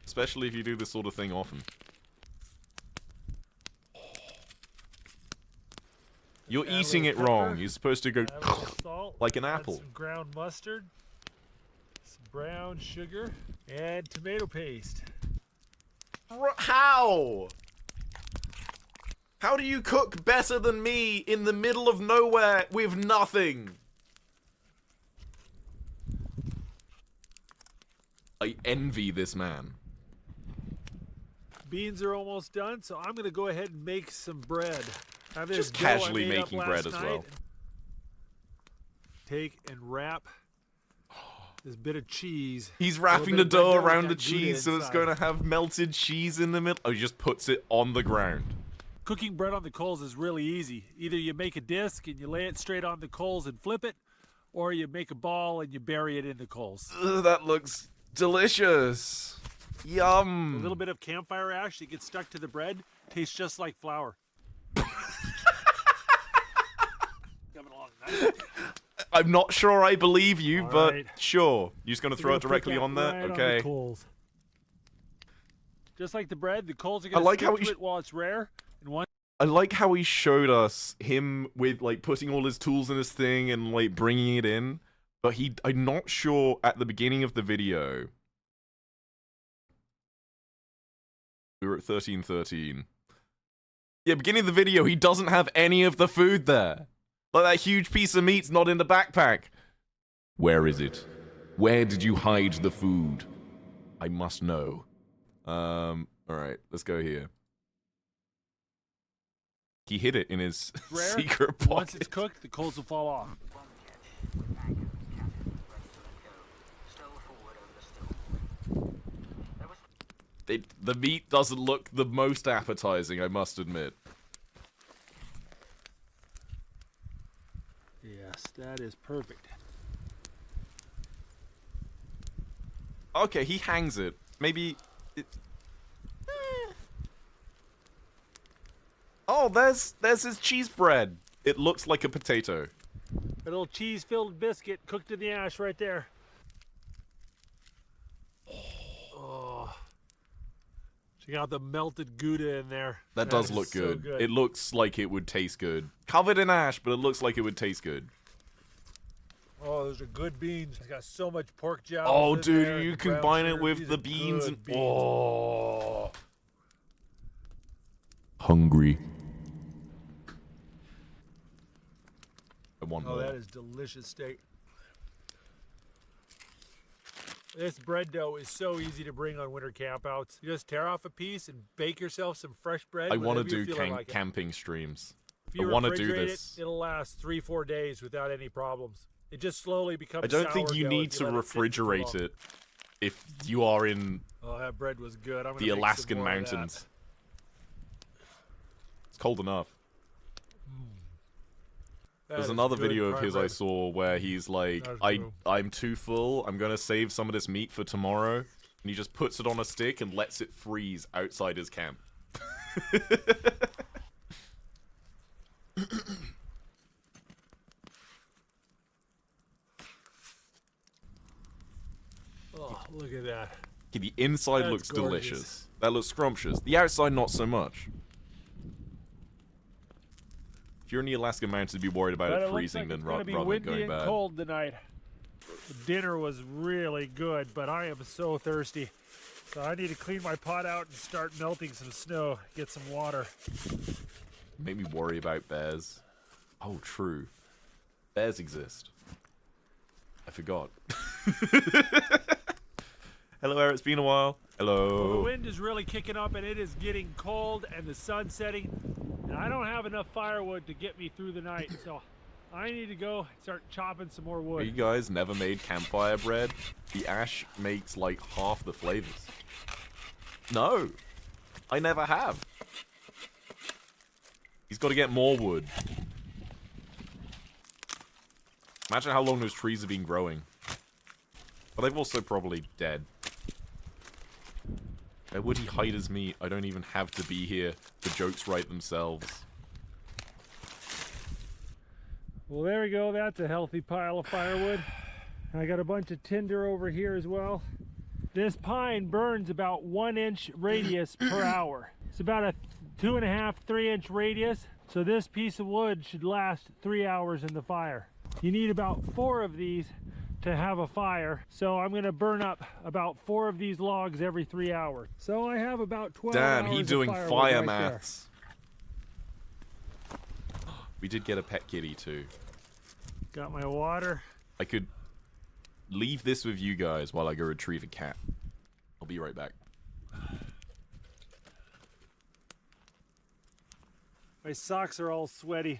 Especially if you do this sort of thing often. You're Add a eating it little wrong. pepper. You're supposed to go Add a little salt. like an add apple. Some ground mustard. Some brown sugar. And tomato paste. How? How do you cook better than me in the middle of nowhere with nothing? I envy this man. Beans are almost done, so I'm gonna go ahead and make some bread. Have this Just dough I casually made up making last bread as night. well. Take and wrap this bit of cheese. He's A little wrapping bit the of bread dough with around the that Gouda cheese so it's inside. going to have melted cheese in the middle. Oh, he just puts it on the ground. Cooking bread on the coals is really easy. Either you make a disc and you lay it straight on the coals and flip it, or you make a ball and you bury it in the coals. Ugh, that looks delicious. A Yum. little bit of campfire ash that gets stuck to the bread tastes just like flour. Coming along nice. I'm not sure I believe you, All but right. sure. You're just going to We're throw gonna it put directly that on there? right Okay. the coals. Just like the bread, the coals are going to like stick how to he it while it's rare. And once I like how he showed us him with like putting all his tools in his thing and like bringing it in, but I'm not sure at the beginning of the video. We were at 13:13. Yeah, beginning of the video, he doesn't have any of the food there. Like that huge piece of meat's not in the backpack. Where is it? Where did you hide the food? I must know. Alright, let's go here. He hid it in his rare, secret and once it's pocket. cooked, the coals will fall off. The meat doesn't look the most appetizing, I must admit. Yes, that is perfect. Okay, he hangs it. Maybe it... Oh, there's his cheese bread. It looks like a potato. A little cheese-filled biscuit cooked in the ash right there. Oh. Check out the melted Gouda in there. That does is look so good. good. It looks like it would taste good. Covered in ash, but it looks like it would taste good. Oh, those are good beans. It's got so much pork jowl. Oh, in dude, there, you and the brown combine it sugar. with These the are beans good and... beans. Oh. Hungry. I want Oh, more. that is delicious steak. This bread dough is so easy to bring on winter campouts. You just tear off a piece and bake yourself some fresh bread. I want to whenever you're do feeling like it. camping streams. If you I wanna do refrigerate this. It'll last 3-4 days without any problems. It just slowly becomes I don't think you sourdough need if to let it sit for too refrigerate long. it if you are in Oh, that bread was good. I'm gonna the make some Alaskan more of that. mountains. It's cold enough. That There's is another good video of prime his I rib. saw where he's like, That's good. I'm too full. I'm gonna save some of this meat for tomorrow, and he just puts it on a stick and lets it freeze outside his camp. Oh, look at that. Okay, the inside That's looks gorgeous. delicious. That looks scrumptious. The outside, not so much. If you're in the Alaskan mountains, be worried about But it it looks freezing, like then it's gonna rather be than windy going and bad. cold tonight. The dinner was really good, but I am so thirsty. So I need to clean my pot out and start melting some snow, get some water. Make me worry about bears. Oh, true. Bears exist. I forgot. Hello, Eric. It's been a while. Well, the Hello. wind is really kicking up and it is getting cold and the sun's setting. And I don't have enough firewood to get me through the night, so I need to go and start chopping some more You wood. guys never made campfire bread? The ash makes like half the flavors. No. I never have. He's got to get more wood. Imagine how long those trees have been growing. But they've also probably dead. Where would he hide his meat? I don't even have to be here. The jokes write themselves. Well, there we go. That's a healthy pile of firewood. I got a bunch of tinder over here as well. This pine burns about 1 inch radius per hour. It's about a 2.5, 3 inch radius. So this piece of wood should last 3 hours in the fire. You need about 4 of these to have a fire. So I'm gonna burn up about 4 of these logs every 3 hours. So I have about 12 Damn, hours he of doing firewood fire right there. maths. We did get a pet kitty too. Got my water. I could leave this with you guys while I go retrieve a cat. I'll be right back. My socks are all sweaty.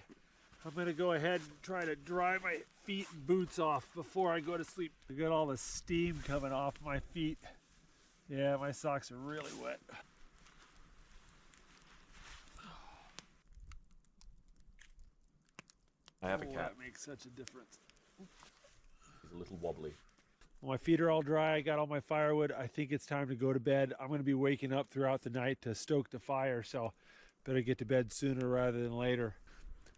I'm gonna go ahead and try to dry my feet and boots off before I go to sleep. I got all the steam coming off my feet. Yeah, my socks are really wet. I have a Oh, cat. that makes such a difference. He's a little wobbly. Well, my feet are all dry. I got all my firewood. I think it's time to go to bed. I'm going to be waking up throughout the night to stoke the fire, so better get to bed sooner rather than later.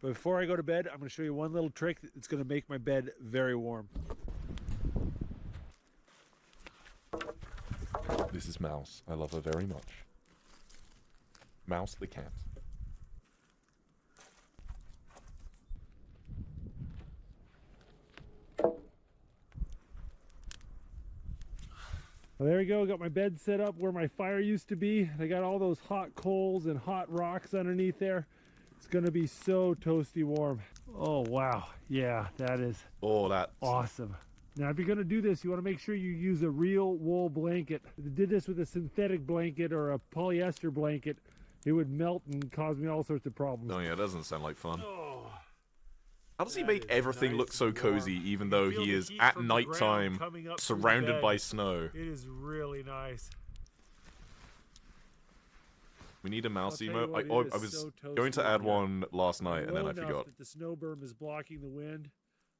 But before I go to bed, I'm going to show you one little trick that's going to make my bed very warm. This is Mouse. I love her very much. Mouse the cat. Well, there we go. Got my bed set up where my fire used to be. I got all those hot coals and hot rocks underneath there. It's going to be so toasty warm. Oh, wow. Yeah, that is Oh, that. awesome. Now, if you're going to do this, you want to make sure you use a real wool blanket. If you did this with a synthetic blanket or a polyester blanket, it would melt and cause me all sorts of problems. Oh yeah, it doesn't sound like fun. Oh, How does he that make is everything nice look so and warm. cozy even You though feel he the is heat at from the ground nighttime coming up through the surrounded bed. by snow? It is really nice. We need a mouse tell you emote. what, I it is was so going to toasty add in here. one last night and then Low I enough forgot. that the snow berm is blocking the wind.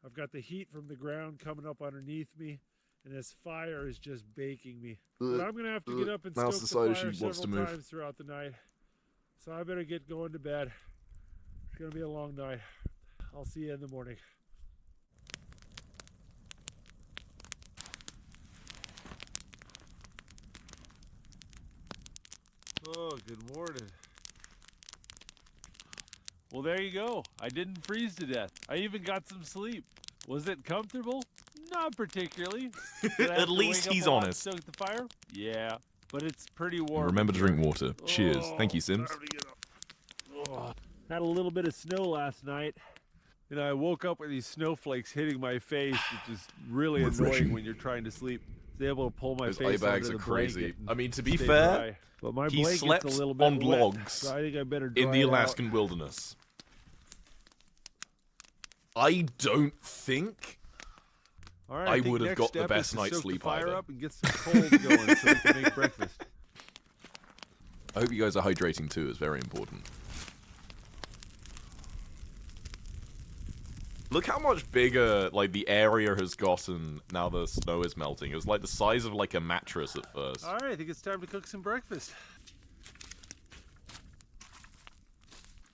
I've got the heat from the ground coming up underneath me, and this fire is just baking me. But I'm gonna have to get up and Mouse stoke the decided fire she wants to several move. times throughout the night. So I better get going to bed. It's gonna be a long night. I'll see you in the morning. Oh, good morning. Well, there you go. I didn't freeze to death. I even got some sleep. Was it comfortable? Not particularly. Did I have At to least wake up he's a lot to honest. Stoke the fire? Yeah, but it's pretty warm. Remember to in here. drink water. Cheers. Thank you, Sims. Time to get up. Oh. Had a little bit of snow last night. And I woke up with these snowflakes hitting my face, which is really Refreshing. annoying when you're trying to sleep. I was able to pull my Those face eye bags under are the crazy. blanket and I mean, to be stay fair, dry. But my he blanket's slept a little bit on wet, logs so I think I better in dry the it out. Alaskan wilderness. I don't think All right, I think would have next got the step best is to night's soak sleep the fire either. up and get some coals going so we can make breakfast. I hope you guys are hydrating too. It's very important. Look how much bigger, like, the area has gotten now the snow is melting. It was like the size of, like, a mattress at first. All right, I think it's time to cook some breakfast.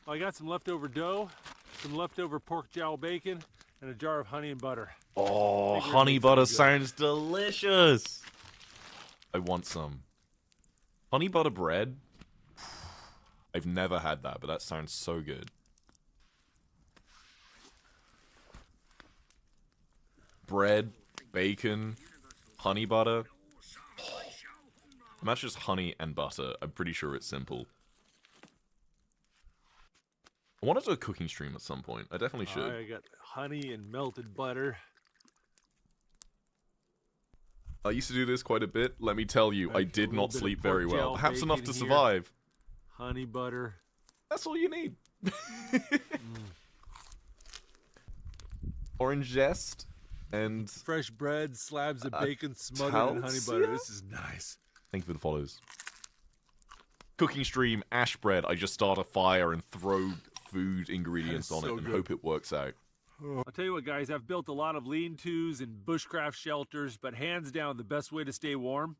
I got some leftover dough, some leftover pork jowl bacon, and a jar of honey and butter. Oh, I think we're honey gonna make butter something good. sounds delicious. I want some. Honey butter bread? I've never had that, but that sounds so good. Bread, bacon, honey butter. And that's just honey and butter. I'm pretty sure it's simple. I want to do a cooking stream at some point. I definitely should. I got honey and melted butter. I used to do this quite a bit. Let me tell you, I A did little not bit of sleep pork very well. gel, Perhaps enough to bacon here. survive. Honey butter. That's all you need. Orange zest and Fresh bread, slabs of bacon smothered in honey butter. Talsia? This is nice. thank you for the follows. Cooking stream, ash bread. I just start a fire and throw food ingredients That is on so it and good. hope it works out. I'll tell you what, guys, I've built a lot of lean-tos and bushcraft shelters, but hands down, the best way to stay warm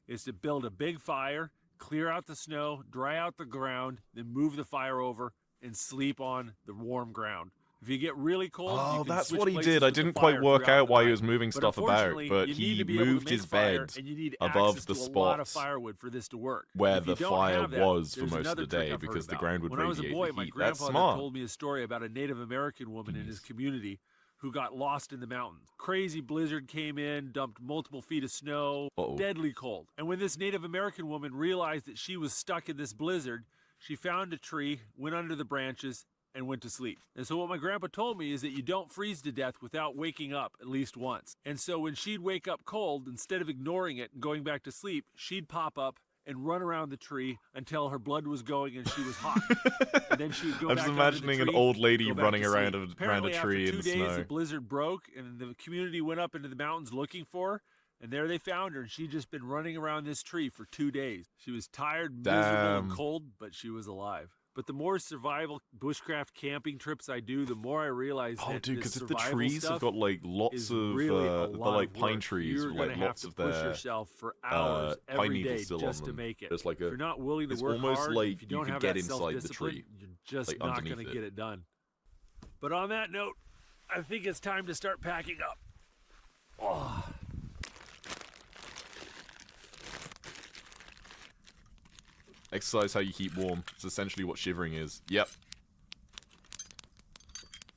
is to build a big fire, clear out the snow, dry out the ground, then move the fire over and sleep on the warm ground. If you get really cold, you Oh, can that's switch what he places did. I with the didn't quite fire work throughout out the why he night. was moving But stuff about, unfortunately, but you need he to be able to moved make his fire, bed and you need above access the to a lot of spot firewood for this to work. where If you the don't fire have that, was for there's most of another the trick day I've heard because the about. ground would When I was a radiate boy, the my heat. That's grandfather smart. told me a story about a Native American woman in his Genius. community who got lost in the mountains. Crazy blizzard came in, dumped multiple feet of snow, Uh-oh. deadly cold. And when this Native American woman realized that she was stuck in this blizzard, she found a tree, went under the branches, and went to sleep. And so what my grandpa told me is that you don't freeze to death without waking up at least once. And so when she'd wake up cold, instead of ignoring it and going back to sleep, she'd pop up and run around the tree until her blood was going and she was hot. And then she'd go I'm back just under the imagining an tree, old lady go back running to around sleep. around a Apparently, tree after in 2 the days, snow. the blizzard broke and the community went up into the mountains looking for her. And there they found her, and she'd just been running around this tree for 2 days. She was tired, miserable, and Damn. cold, but she was alive. But the more survival bushcraft camping trips I do, the more I realize Oh, that dude, this because if the survival trees have stuff got like lots is of really a the lot like of pine work. trees You're with gonna like have lots to of push their yourself for hours pine every needles day still just on to them. make it. There's like If you're a not willing to it's work almost hard, like if you you don't could have get that inside the self-discipline, tree, you're just like, not underneath going to it. get it done. But on that note, I think it's time to start packing up. Oh. exercise how you keep warm. It's essentially what shivering is. Yep.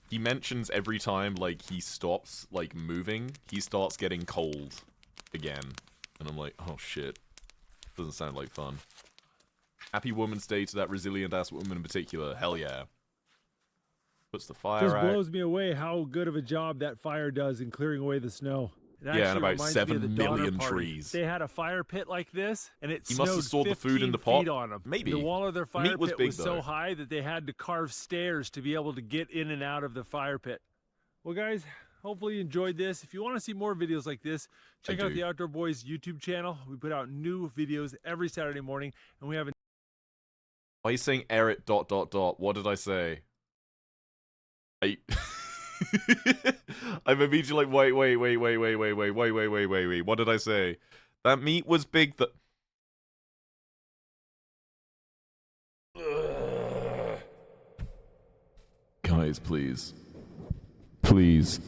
He mentions every time, like, he stops, like, moving, he starts getting cold again. And I'm like, oh shit. Doesn't sound like fun. Happy Woman's Day to that resilient-ass woman in particular. Hell yeah. Puts the fire Just out. blows me away how good of a job that fire does in clearing away the snow. It Yeah, and actually about reminds me 7 of the Donner million Party. trees. They had a fire pit like this, and it He must have snowed stored the food in the 15 pot. feet on them. Maybe. The wall of their The fire meat was pit big, was though. so high that they had to carve stairs to be able to get in and out of the fire pit. Well, guys, hopefully you enjoyed this. If you want to see more videos like this, check out do. the Outdoor Boys YouTube channel. We put out new videos every Saturday morning, and we have a Why are you saying Eric ... What did I say? I'm immediately like, wait. What did I say? That meat was big. Guys, please. Please.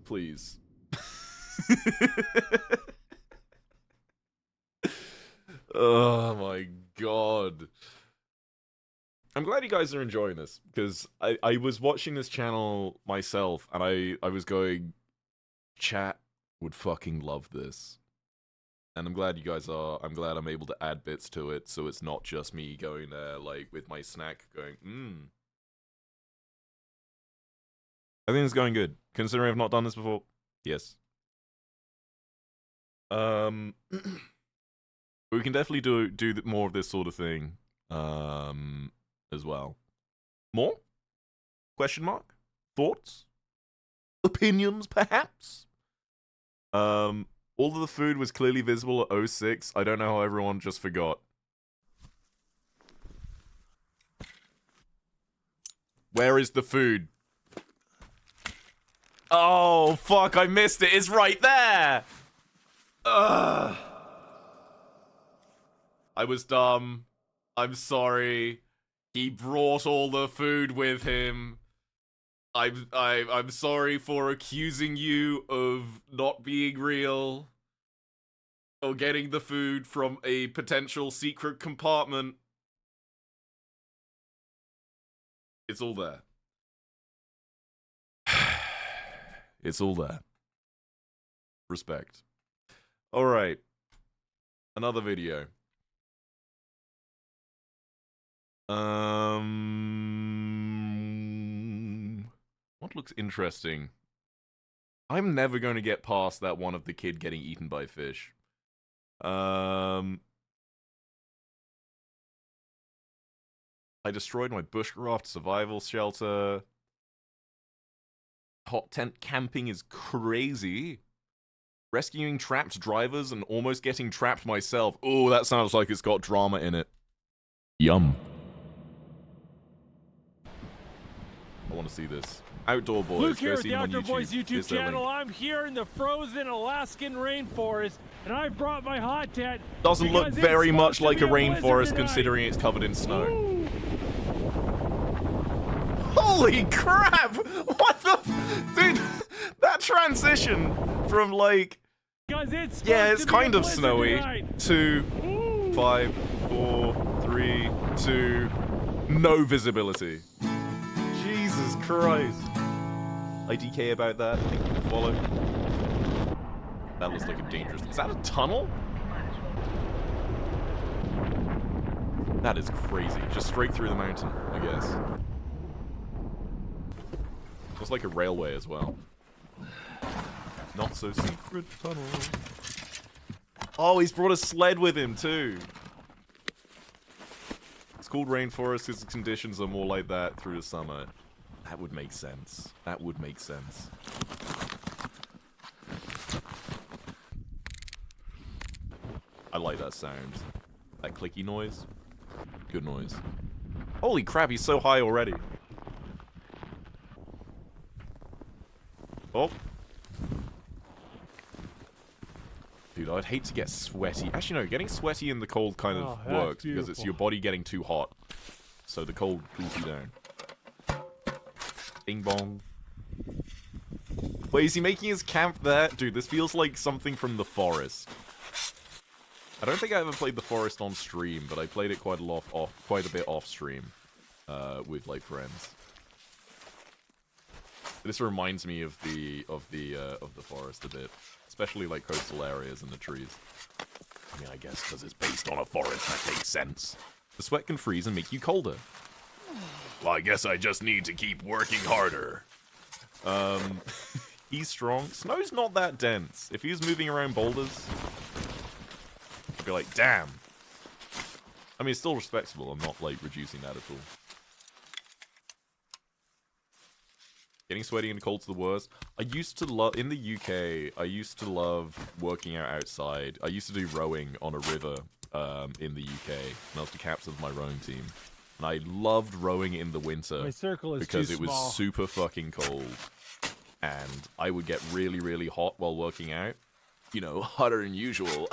Please. Oh my god. I'm glad you guys are enjoying this, because I was watching this channel myself, and I was going, chat would fucking love this. And I'm glad you guys are. I'm glad I'm able to add bits to it, so it's not just me going there, like, with my snack, going, I think it's going good, considering I've not done this before. Yes. We can definitely do more of this sort of thing, as well. More? Question mark? Thoughts? Opinions, perhaps? All of the food was clearly visible at 06. I don't know how everyone just forgot. Where is the food? Oh, fuck, I missed it. It's right there! Ugh. I was dumb. I'm sorry. He brought all the food with him. I'm sorry for accusing you of not being real. Or getting the food from a potential secret compartment. It's all there. It's all there. Respect. Alright. Another video. What looks interesting? I'm never going to get past that one of the kid getting eaten by fish. I destroyed my bushcraft survival shelter. Hot tent camping is crazy. Rescuing trapped drivers and almost getting trapped myself. Oh, that sounds like it's got drama in it. Yum. I want to see this. Outdoor Boys. Luke here Go with see the them on Outdoor Boys YouTube Here's their channel. link. I'm here in the frozen Alaskan rainforest, and I brought my hot tent. Doesn't look because it's very supposed much to like be a blizzard rainforest tonight. considering it's covered in snow. Ooh. Holy crap! What the dude, that transition from like, Because it's yeah, supposed it's to be a kind of blizzard snowy, tonight. to Ooh. 5, 4, 3, 2, no visibility. Jesus Christ. IDK about that. I think you can follow. That looks like a dangerous. Is that a tunnel? That is crazy. Just straight through the mountain, I guess. Looks like a railway as well. Not so secret tunnel. Oh, he's brought a sled with him too. It's called rainforest because the conditions are more like that through the summer. That would make sense. That would make sense. I like that sound. That clicky noise. Good noise. Holy crap, he's so high already. Oh. Dude, I'd hate to get sweaty. Actually, no, getting sweaty in the cold kind of that's works because it's beautiful. your body getting too hot. So the cold cools you down. Bing bong. Wait, is he making his camp there? Dude, this feels like something from The Forest. I don't think I ever played The Forest on stream, but I played it quite a bit off stream with like friends. This reminds me of the Forest a bit, especially like coastal areas and the trees. I mean, I guess because it's based on a forest, that makes sense. The sweat can freeze and make you colder. Well, I guess I just need to keep working harder. He's strong. Snow's not that dense. If he was moving around boulders, I'd be like, damn. I mean, it's still respectable. I'm not, like, reducing that at all. Getting sweaty and cold's the worst. I used to love... In the UK, I used to love working out outside. I used to do rowing on a river in the UK. And I was the captain of my rowing team. And I loved rowing in the winter. My circle is because too it was small. super fucking cold. And I would get really, really hot while working out. You know, hotter than usual.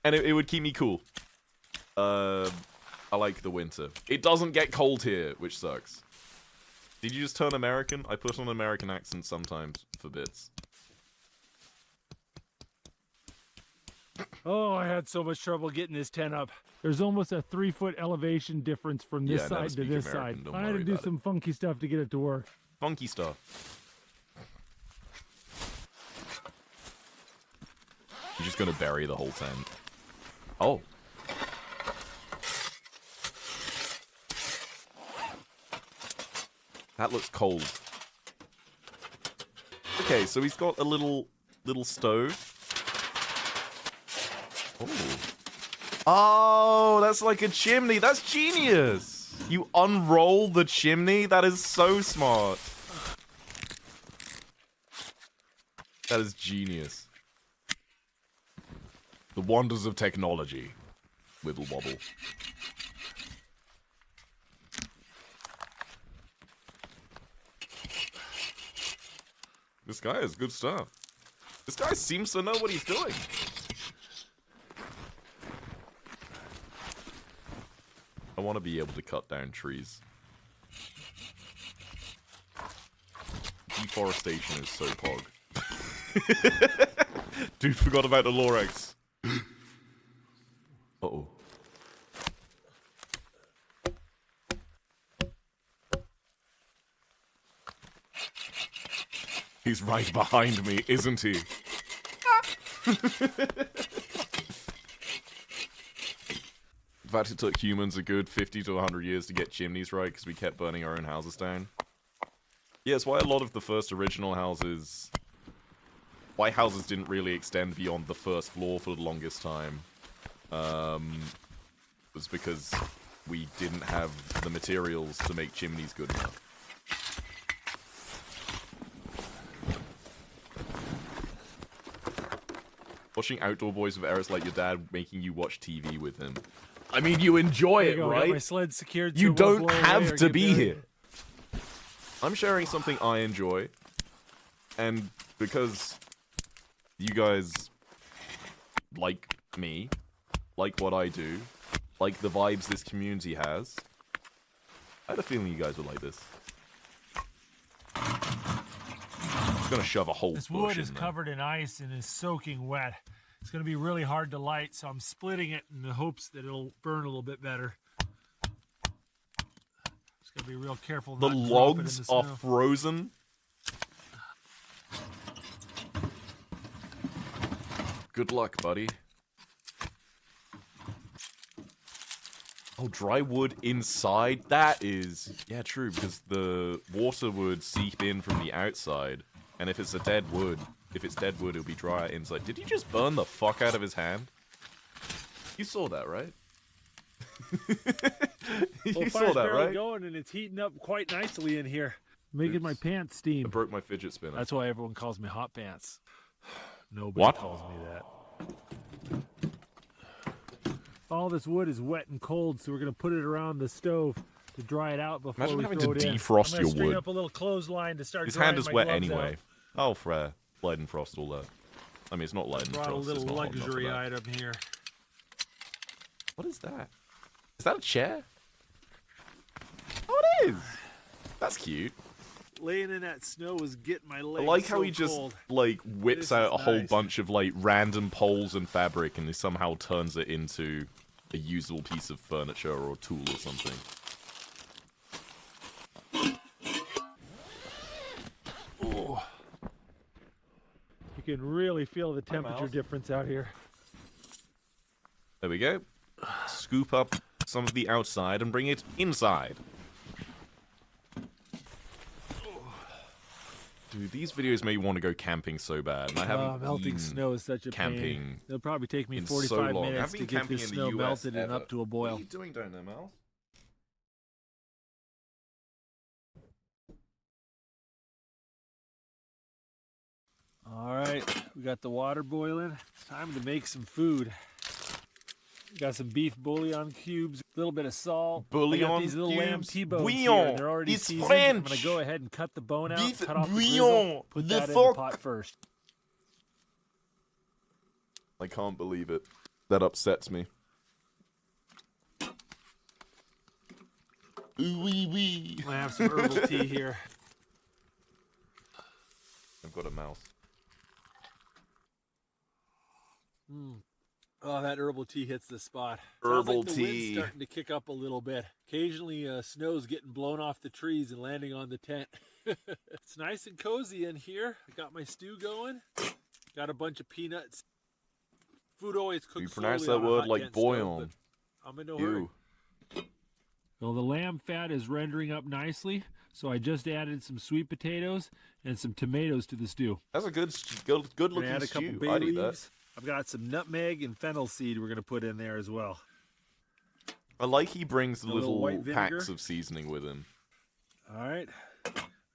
And it would keep me cool. I like the winter. It doesn't get cold here, which sucks. Did you just turn American? I put on an American accent sometimes for bits. Oh, I had so much trouble getting this tent up. There's almost a 3-foot elevation difference from this Yeah, I never side to speak this American, side. don't I had to worry do about some funky stuff to get it to work. Funky stuff. You're just gonna bury the whole tent. Oh. That looks cold. Okay, so he's got a little stove. Oh. Oh, that's like a chimney. That's genius. You unroll the chimney? That is so smart. That is genius. The wonders of technology. Wibble wobble. This guy has good stuff. This guy seems to know what he's doing. I want to be able to cut down trees. Deforestation is so pog. Dude, forgot about the Lorax. Uh-oh. He's right behind me, isn't he? In fact, it took humans a good 50 to 100 years to get chimneys right because we kept burning our own houses down. Yeah, it's why a lot of the first original houses... Why houses didn't really extend beyond the first floor for the longest time. Was because we didn't have the materials to make chimneys good enough. Watching Outdoor Boys with Eris like your dad making you watch TV with him. I mean, you enjoy it, There you go, got right? my sled secured. You so it won't don't blow away have or to get be buried. here. I'm sharing something I enjoy. And because you guys like me, like what I do, like the vibes this community has, I had a feeling you guys would like this. I'm just gonna shove a whole This bush wood in is there. covered in ice and is soaking wet. It's going to be really hard to light, so I'm splitting it in the hopes that it'll burn a little bit better. Just got to be real careful. The not to drop it in logs the are snow. frozen. Good luck, buddy. Oh Oh, dry wood inside? That is... Yeah, true, because the water would seep in from the outside. And if it's a dead wood, it'll be dry inside. Did he just burn the fuck out of his hand? You saw that, right? You saw that, right? Going and it's heating up quite nicely in here. Making my pants I steam. broke my fidget spinner. That's why everyone calls me Hot Pants. Nobody What? calls me that. All this wood is wet and cold, so we're gonna put it around the stove to dry it out before Imagine we having throw to it in. defrost I'm gonna your string wood. up a little clothesline to start His drying hand is my wet gloves anyway. out. Oh, fair. Leidenfrost all that. I mean, it's not Leidenfrost. Brought a it's little not hot enough for luxury that. item here. What is that? Is that a chair? Oh, it is! That's cute. Laying in that snow was getting my I legs like how so he just, cold. like, whips This out a is whole nice. bunch of, like, random poles and fabric and he somehow turns it into a usable piece of furniture or tool or something. You can really feel the temperature Mouse. difference out here. There we go. Scoop up some of the outside and bring it inside. Dude, these videos make me want to go camping so bad, and I haven't Melting been snow is such a camping pain. It'll probably take me in so 45 long. I minutes haven't to been get camping this in the snow US melted and ever. up to a What boil. are you doing down there, Mouse? All right, we got the water boiling. It's time to make some food. Got some beef bouillon cubes, a little bit of salt. I got Bouillon these little lamb cubes? T-bones here, Bouillon. and they're already It's seasoned. I'm gonna French. go ahead and cut the bone out, Beef cut off the bouillon. grizzle, put The that in the fuck? pot first. I can't believe it. That upsets me. Ooh wee wee. I have some herbal tea here. I've got a mouse. Oh, that herbal tea hits the spot. Herbal Sounds like the wind's tea. starting to kick up a little bit. Occasionally, snow's getting blown off the trees and landing on the tent. It's nice and cozy in here. I got my stew going. Got a bunch of peanuts. Food always cooks You pronounce slowly that on a word hot like tent stove, bouillon. but I'm in no hurry. Ew. Well, the lamb fat is rendering up nicely, so I just added some sweet potatoes and some tomatoes to the stew. That's a good We're looking gonna add a couple stew. bay I'd eat that. leaves. I've got some nutmeg and fennel seed we're gonna put in there as well. I like he brings the A little little white vinegar. packs of seasoning with him. All right,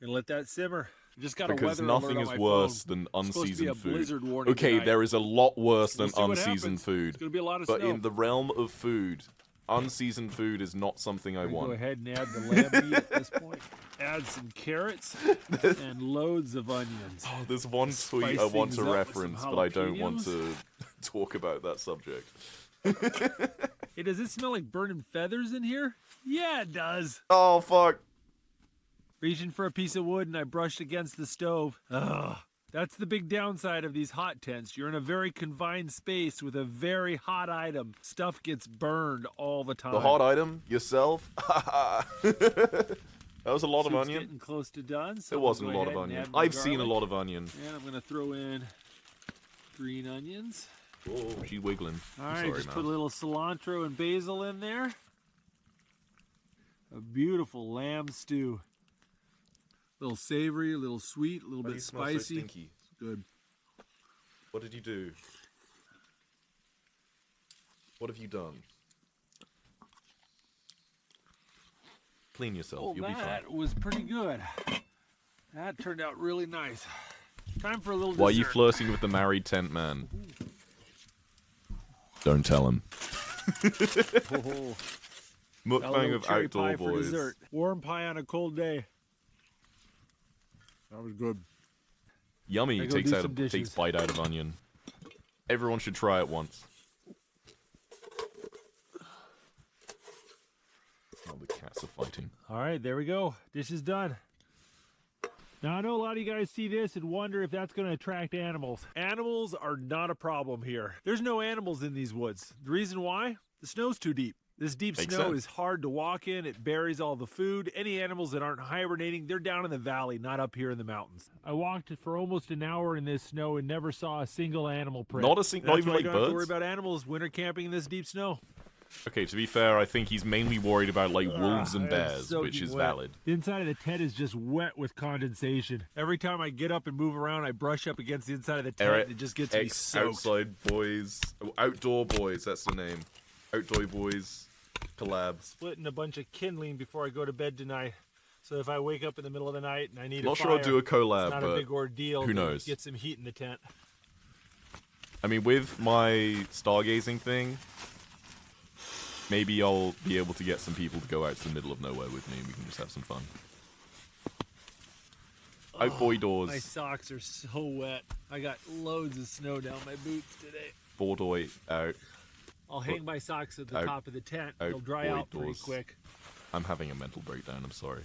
gonna let that simmer. Just got a Because weather nothing alert is on my worse phone. than It's supposed to be a unseasoned food. blizzard warning Okay, tonight. there is a lot worse We'll than see what unseasoned happens. food. It's gonna be a lot of But snow. in the realm of food, unseasoned food is not something I We're gonna want. go ahead and add the lamb meat at this point. Add some carrots and loads of onions. Oh, there's one tweet I Spice want things to up with reference, some but I don't want jalapenos. to talk about that subject. Hey, does it smell like burning feathers in here? Yeah, it does. Oh, fuck. Reaching for a piece of wood and I brushed against the stove. Ugh. That's the big downside of these hot tents. You're in a very confined space with a very hot item. Stuff gets burned all the time. The hot item, yourself. That was a lot of Soup's onion. getting close to done. So It I'm wasn't a gonna lot go of ahead and onion. add my I've seen a garlic. lot of onion. And I'm gonna throw in green onions. Oh, she's wiggling. All I'm right, sorry, just man. put a little cilantro and basil in there. A beautiful lamb stew. A little savory, a little sweet, a little Why do bit you smell so spicy. stinky? Good. What did you do? What have you done? Clean yourself. Oh, You'll be fine. that was pretty good. That turned out really nice. Time for a little Why are you dessert. flirting with the married tent man? Don't tell him. Oh, got a Mukbang little of cherry outdoor pie for boys. dessert. Warm pie on a cold day. That was good. Yummy. I go Takes do out some takes dishes. bite out of onion. Everyone should try it once. Oh, the cats are fighting. All right, there we go. Dish is done. Now, I know a lot of you guys see this and wonder if that's going to attract animals. Animals are not a problem here. There's no animals in these woods. The reason why? The snow's too deep. This deep Makes snow sense. is hard to walk in. It buries all the food. Any animals that aren't hibernating, they're down in the valley, not up here in the mountains. I walked for almost an hour in this snow and never saw a single animal print. Not That's even why like you don't have to worry birds. about animals winter camping in this deep snow. Okay, to be fair, I think he's mainly worried about like wolves and It's bears, which soaking is wet. valid. The inside of the tent is just wet with condensation. Every time I get up and move around, I brush up against the inside of the tent. Eric, It just gets me soaked. Outside Boys, Outdoor Boys, that's the name. Outdoor Boys collab. Splitting a bunch of kindling before I go to bed tonight. So if I wake up in the middle of the night and I need Not a sure fire, I'll do a collab, it's not but a big ordeal. who to knows? Get some heat in the tent. I mean, with my stargazing thing, maybe I'll be able to get some people to go out to the middle of nowhere with me and we can just have some fun. Out boy doors. My socks are so wet. I got loads of snow down my boots today. Boy doy out. I'll hang my socks at the Out- top of the tent. out They'll dry boy out pretty doors. quick. I'm having a mental breakdown, I'm sorry.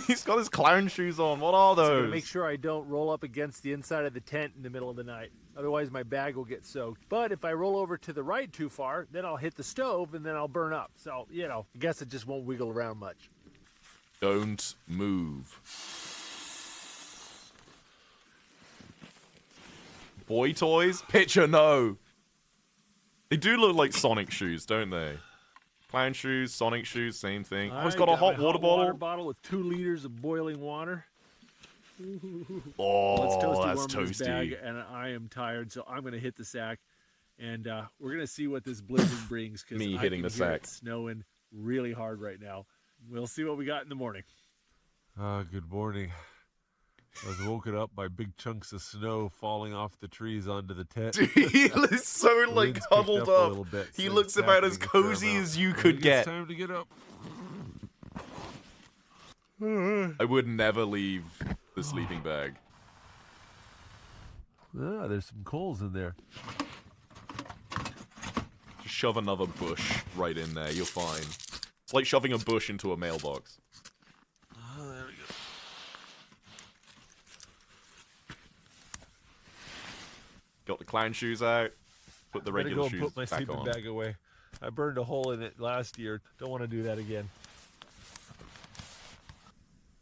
He's got his clown shoes on. What are So I'm those? gonna make sure I don't roll up against the inside of the tent in the middle of the night. Otherwise, my bag will get soaked. But if I roll over to the right too far, then I'll hit the stove and then I'll burn up. So, you know, I guess it just won't wiggle around much. Don't move. Boy toys? Picture no. They do look like Sonic shoes, don't they? Clown shoes, Sonic shoes, same thing. Oh, he's got a hot my water water bottle. bottle with 2 liters of boiling water. Oh, It's toasty that's warm in this bag, toasty. and I am tired, so I'm gonna hit the sack, and we're gonna see what this blizzard brings. Cause Me I hitting can the hear sack. it snowing really hard right now. We'll see what we got in the morning. Good morning. I was woken up by big chunks of snow falling off the trees onto the tent. He is so like Wind's picked huddled a up. little bit, He so looks it's about as happening a fair cozy amount. as you I could think get. It's time to get up. I would never leave the sleeping bag. Ah, there's some coals in there. Just shove another bush right in there. You're fine. It's like shoving a bush into a mailbox. Oh, there we go. Got the clown shoes out. Put the Better regular go and shoes put my back sleeping on. bag away. I burned a hole in it last year. Don't want to do that again.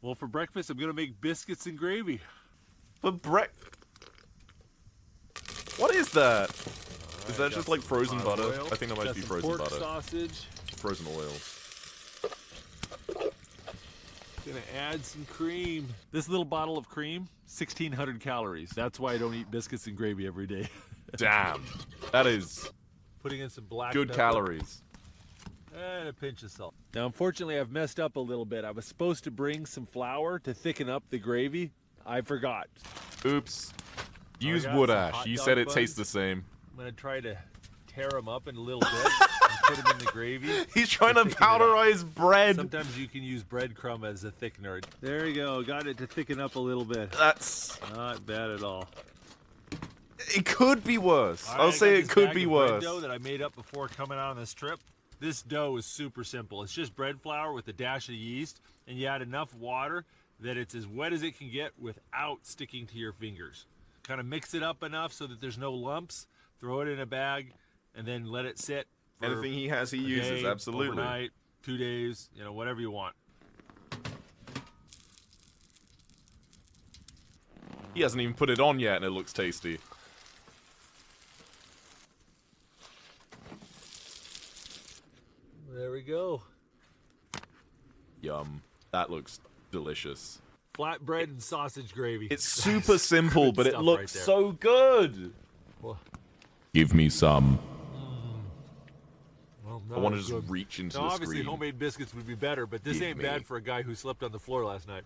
Well, for breakfast, I'm going to make biscuits and gravy. For What is that? Is that got just like some frozen olive butter? oil. I think that might Got be some frozen pork butter. sausage. Frozen oil. Gonna add some cream. This little bottle of cream, 1,600 calories. That's why I don't eat biscuits and gravy every day. Damn. That is Putting in some black good pepper. calories. And a pinch of salt. Now, unfortunately, I've messed up a little bit. I was supposed to bring some flour to thicken up the gravy. I forgot. Oops. Use got wood some ash. hot You dog said it buns. tastes the same. I'm going to try to tear them up in a little bit and put them in the gravy. He's trying to Thicken it up. powderize bread. Sometimes you can use breadcrumb as a thickener. There you go. Got it to thicken up a little bit. That's. Not bad at all. It could be worse. All right, I'll I say got it this could bag be of bread worse. dough that I made up before coming out on this trip. This dough is super simple. It's just bread flour with a dash of yeast, and you add enough water that it's as wet as it can get without sticking to your fingers. Kind of mix it up enough so that there's no lumps. Throw it in a bag, and then let it sit. For Anything he has, he a uses. day, Absolutely. Overnight, 2 days, whatever you want. He hasn't even put it on yet, and it looks tasty. There we go. Yum. That looks delicious. Flatbread and sausage gravy. It's super simple, but it stuff looks right there. so good. Well, Give me some. well, I want to not just good. reach into Now, the obviously, screen. homemade biscuits would be better, but this Give ain't me. bad for a guy who slept on the floor last night.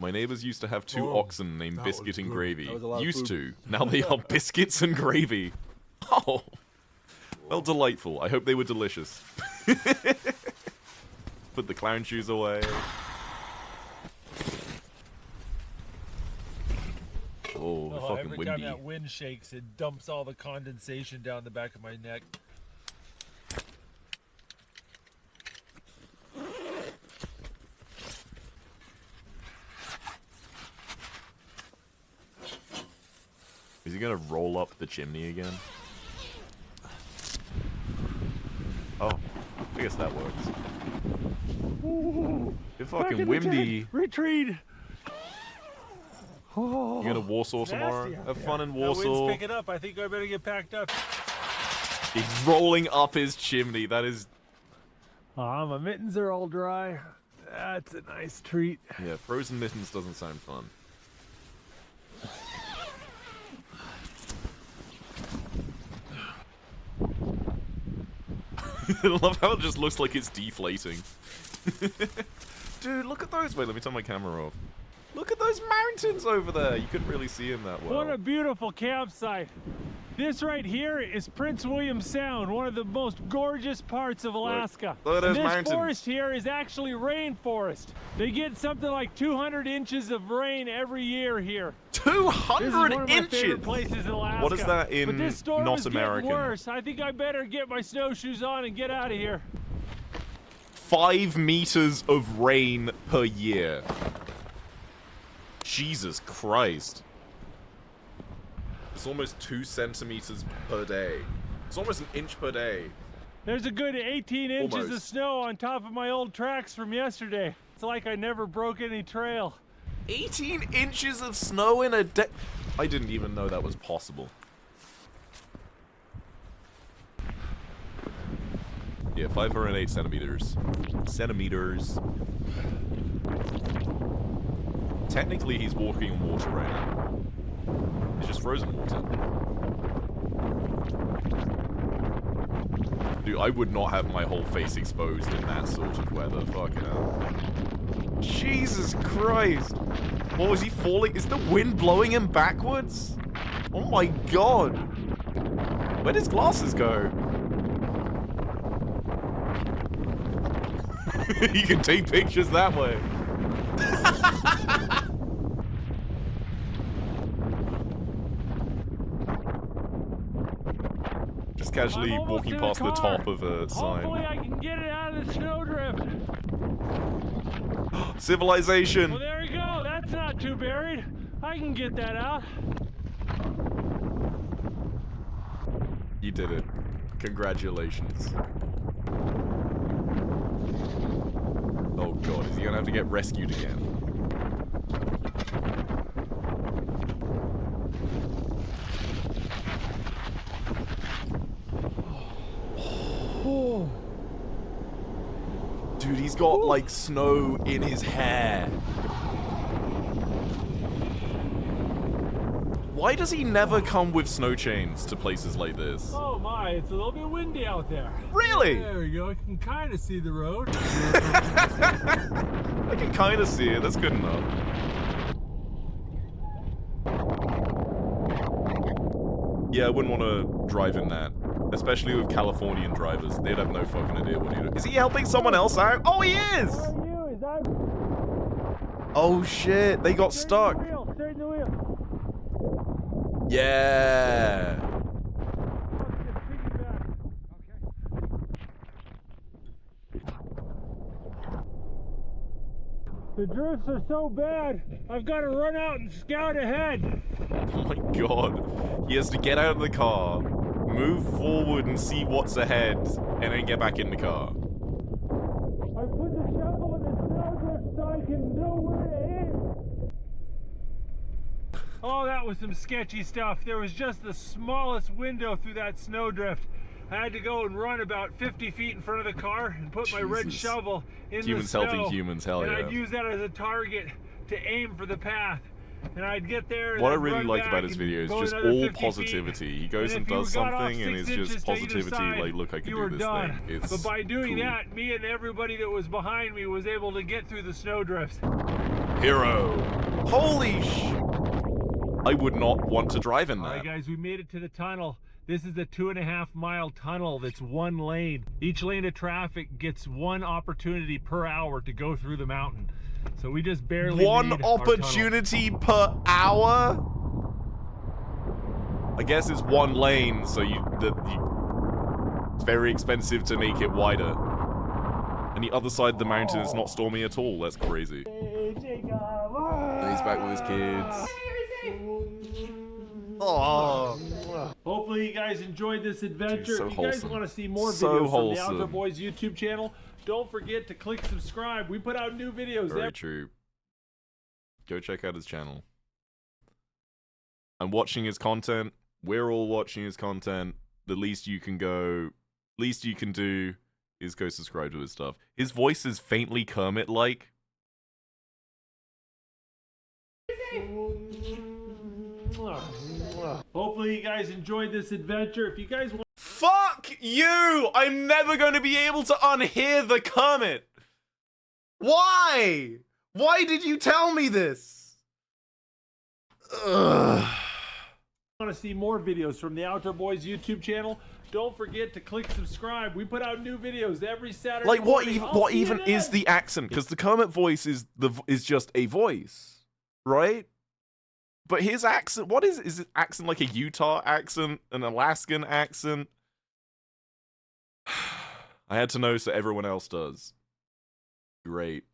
My neighbors used to have 2 Oh, oxen named that Biscuit was and good. Gravy. That was a lot of Used food. to. Now they are Biscuits and Gravy. Oh. Well, delightful. I hope they were delicious. Put the clown shoes away. Oh, fucking every time windy. that wind shakes, it dumps all the condensation down the back of my neck. Is he gonna roll up the chimney again? Oh, I guess that works. It's fucking windy. Retreat! Oh, You going to Warsaw it's tomorrow? nasty out Have there. fun in That Warsaw. wind's picking up. I think I better get packed up. He's rolling up his chimney. That is... Ah, my mittens are all dry. That's a nice treat. Yeah, frozen mittens doesn't sound fun. I love how it just looks like it's deflating. Dude, look at those. Wait, let me turn my camera off. Look at those mountains over there. You couldn't really see them that well. What a beautiful campsite. This right here is Prince William Sound, one of the most gorgeous parts of Alaska. Look at those And this mountains. forest here is actually rainforest. They get something like 200 inches of rain every year here. This is 200 one of my inches! favorite places in Alaska. What is that in but this storm not is American? getting worse. I think I better get my snowshoes on and get out of here. 5 meters of rain per year. Jesus Christ. It's almost 2 centimeters per day. It's almost an inch per day. There's a good 18 inches of Almost. snow on top of my old tracks from yesterday. It's like I never broke any trail. 18 inches of snow in a day. I didn't even know that was possible. Yeah, 508 centimeters. Centimeters. Technically, he's walking on water right now. It's just frozen water. Dude, I would not have my whole face exposed in that sort of weather. Fucking hell. Jesus Christ. What was he falling? Is the wind blowing him backwards? Oh my god. Where does glasses go? You can take pictures that way. Just casually I'm almost walking in past the car. top of a sign. Hopefully I can get it out of the snowdrift. Civilization. Well, there you go. That's not too buried. I can get that out. You did it. Congratulations. Oh god, is he gonna have to get rescued again? Dude, he's got like snow in his hair. Why does he never come with snow chains to places like this? Oh my, it's a little bit windy out there. Really? There we go. I can kind of see the road. I can kind of see it. That's good enough. Yeah, I wouldn't want to drive in that. Especially with Californian drivers. They'd have no fucking idea what you're doing. Is he helping someone else out? Oh, he is! Where are you? Is that... Oh, shit. They got stuck. Steering the wheel. Yeah. The drifts are so bad, I've got to run out and scout ahead. Oh my god. He has to get out of the car, move forward and see what's ahead, and then get back in the car. I put the shovel in the snowdrift so I can know where to aim. Oh, that was some sketchy stuff. There was just the smallest window through that snowdrift. I had to go and run about 50 feet in front of the car and put my red Jesus. shovel in Humans the snow. helping humans, hell and yeah. I'd use that as a target to aim for the path. And I'd get there and What I I'd really run like back about his and video is go just another all 50 feet. positivity. He goes and if you does got off something and 6 it's just inches to either positivity, side, like, look, I can you do were this done. thing. It's But by doing cool. that, me and everybody that was behind me was able to get through the snowdrifts. Hero. Holy sh... I would not want to drive in All right, that. guys, we made it to the tunnel. This is a 2.5 mile tunnel that's one lane. Each lane of traffic gets one opportunity per hour to go through the mountain. So we just barely One made our tunnel. opportunity per hour? I guess it's one lane, so it's very expensive to make it wider. And the other side of the mountain is not stormy at all. That's crazy. Hey, Jacob. And he's back with his kids. Oh. Hopefully you guys enjoyed this adventure. so if you guys wholesome. want to see more So videos from the wholesome. Outdoor Boys YouTube channel, don't forget to click subscribe. We put out new videos Very every true. Go check out his channel. I'm watching his content. We're all watching his content. The least you can do is go subscribe to his stuff. His voice is faintly Kermit-like. Hopefully you guys enjoyed this adventure. If you guys want Fuck you! I'm never going to be able to unhear the Kermit. Why? Why did you tell me this? Ugh. to see more videos from the Outdoor Boys YouTube channel, don't forget to click subscribe. We put out new videos every Saturday. Like what morning. even I'll what see you even is then. the accent? Because the Kermit voice is just a voice, right? But his accent, what is it accent like a Utah accent, an Alaskan accent? I had to know so everyone else does. Great.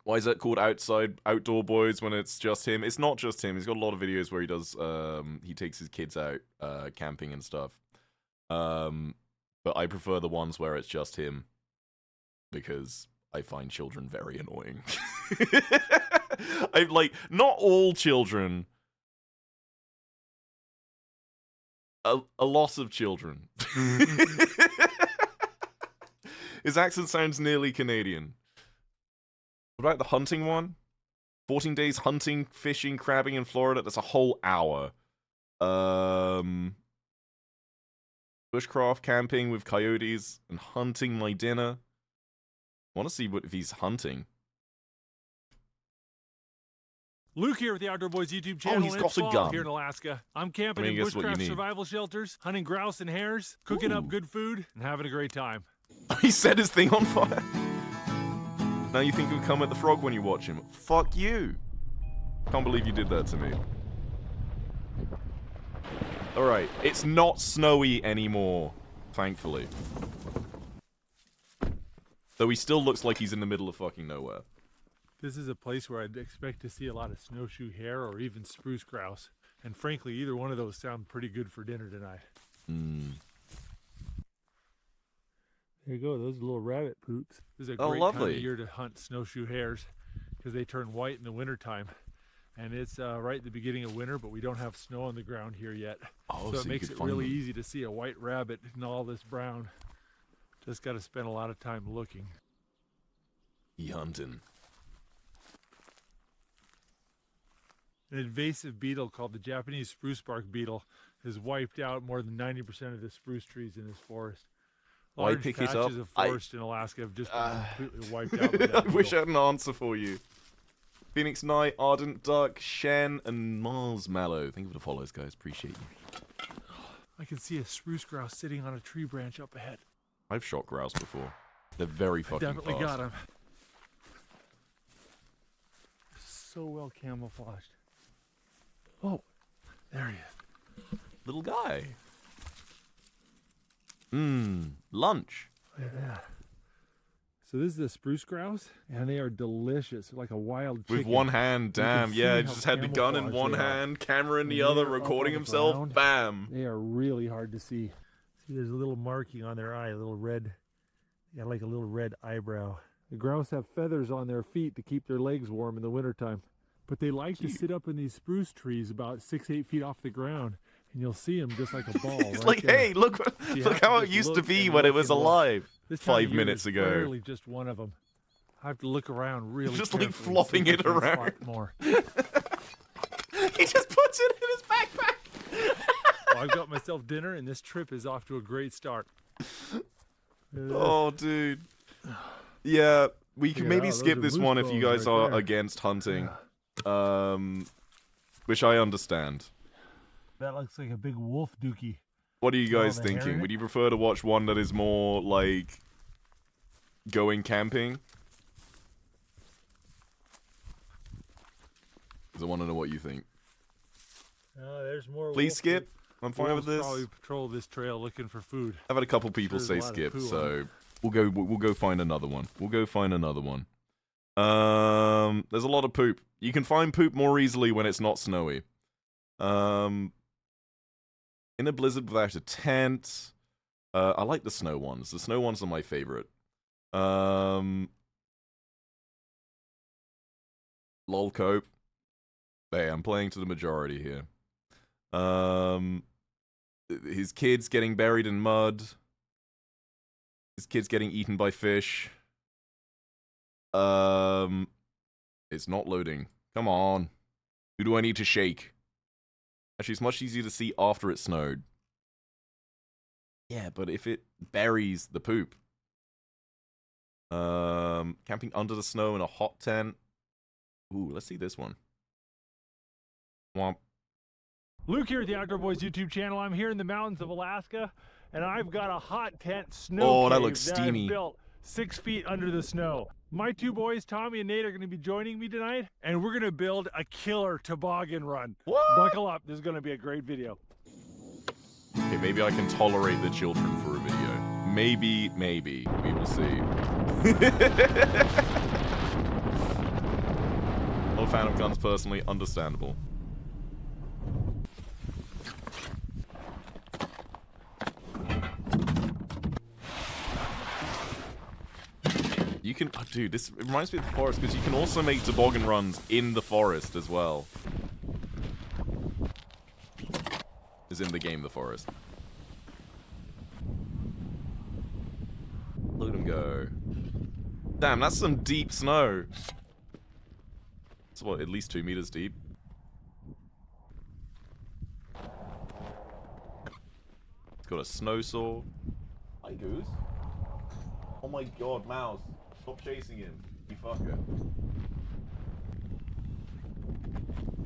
Why is that called Outdoor Boys when it's just him? It's not just him. He's got a lot of videos where he does he takes his kids out camping and stuff. But I prefer the ones where it's just him because I find children very annoying. I like not all children. A lot of children. His accent sounds nearly Canadian. What about the hunting one? 14 days hunting, fishing, crabbing in Florida. That's a whole hour. Bushcraft camping with coyotes and hunting my dinner. I want to see if he's hunting. Luke here with the Outdoor Boys YouTube channel. he's and got it's a fall gun. here in Alaska. I'm camping I mean, in guess what you bushcraft need. survival shelters, hunting grouse and hares, cooking up Ooh. good food, and having a great time. He set his thing on fire. Now you think you'll come at the frog when you watch him. Fuck you. Can't believe you did that to me. Alright, it's not snowy anymore, thankfully. Though he still looks like he's in the middle of fucking nowhere. This is a place where I'd expect to see a lot of snowshoe hare or even spruce grouse. And frankly, either one of those sound pretty good for dinner tonight. Mm. There you go, those little rabbit poops. This is a Oh, great time lovely. of year to hunt snowshoe hares because they turn white in the wintertime. And it's right at the beginning of winter, but we don't have snow on the ground here yet. Oh, so it you makes could it find really them. easy to see a white rabbit in all this brown. Just got to spend a lot of time looking. He hunting. An invasive beetle called the Japanese spruce bark beetle has wiped out more than 90% of the spruce trees in this forest. Why Large pick it patches up? of forest in Alaska have just been completely wiped out. By I that wish I beetle. had an answer for you. Phoenix Knight, Ardent Duck, Shen, and Marshmallow. Thank you for the follows, guys. Appreciate you. I can see a spruce grouse sitting on a tree branch up ahead. I've shot grouse before. They're very fucking Definitely fast. got him. So well camouflaged. Oh, there he is. Little guy. Lunch. Look at that. So this is the spruce grouse, and they are delicious. They're like a wild chicken. With one hand, You can damn. Yeah, see he how just had the gun in camouflaged one they are. hand, camera in the And other, they're up recording on the himself. ground. Bam. They are really hard to see. See, there's a little marking on their eye, a little red. Yeah, like a little red eyebrow. The grouse have feathers on their feet to keep their legs warm in the wintertime. But they like to sit up in these spruce trees about 6-8 feet off the ground, and you'll see them just like a ball. It's right like, there. hey, look, You look have to how it just used to look be and when it look was and look. alive This time of 5 year, minutes there's ago. Barely just one of them. I have to look around really Just, like, carefully, flopping see if it I can around. spot more. He just puts it in his backpack. Well, I've got myself dinner, and this trip is off to a great start. Oh, dude. Yeah, we can Yeah, maybe those skip are this moose one if you bones guys right are there. against hunting. Which I understand. That looks like a big wolf dookie. What are you Oh, guys the hair thinking? in it? Would you prefer to watch one that is more like going camping? Because I want to know what you think. There's more. Please wolf skip. I'm fine with Wolves this. probably patrol this trail looking for food. I've had a couple people Sure say there's a lot of skip, poo on so it. we'll go find another one. We'll go find another one. There's a lot of poop. You can find poop more easily when it's not snowy. In a blizzard without a tent. I like the snow ones. The snow ones are my favorite. Lol cope. Hey, I'm playing to the majority here. His kids getting buried in mud. His kids getting eaten by fish. It's not loading. Come on. Who do I need to shake? Actually, it's much easier to see after it snowed. Yeah, but if it buries the poop. Camping under the snow in a hot tent. Ooh, let's see this one. Womp. Luke here at the Outdoor Boys YouTube channel. I'm here in the mountains of Alaska, and I've got a hot tent snow that cave looks steamy. I've built 6 feet under the snow. My 2 boys, Tommy and Nate, are going to be joining me tonight, and we're going to build a killer toboggan run. What? Buckle up. This is going to be a great video. Okay, maybe I can tolerate the children for a video. Maybe. We will see. Not a fan of guns personally, understandable. You can, oh, dude, this reminds me of the forest, because you can also make toboggan runs in the forest as well. Is in the game, the forest. Look at him go. Damn, that's some deep snow. It's what, at least 2 meters deep? It's got a snow saw. Hi, Goose. Oh my god, Mouse. Stop chasing him, you fucker.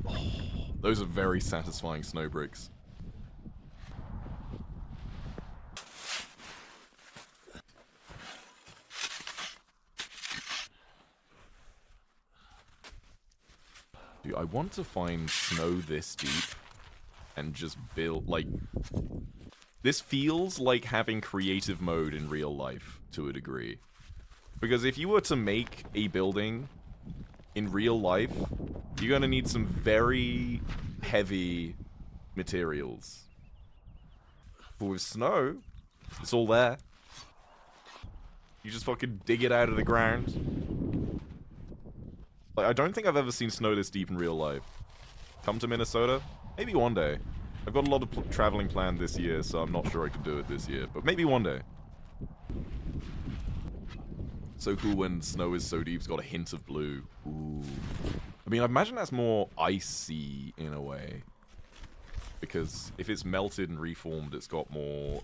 Oh, those are very satisfying snow bricks. Dude, I want to find snow this deep and just build, like... This feels like having creative mode in real life, to a degree. Because if you were to make a building in real life, you're gonna need some very heavy materials. But with snow, it's all there. You just fucking dig it out of the ground. Like, I don't think I've ever seen snow this deep in real life. Come to Minnesota? Maybe one day. I've got a lot of traveling planned this year, so I'm not sure I could do it this year. But maybe one day. So cool when snow is so deep, it's got a hint of blue. Ooh. I mean, I imagine that's more icy in a way. Because if it's melted and reformed, it's got more,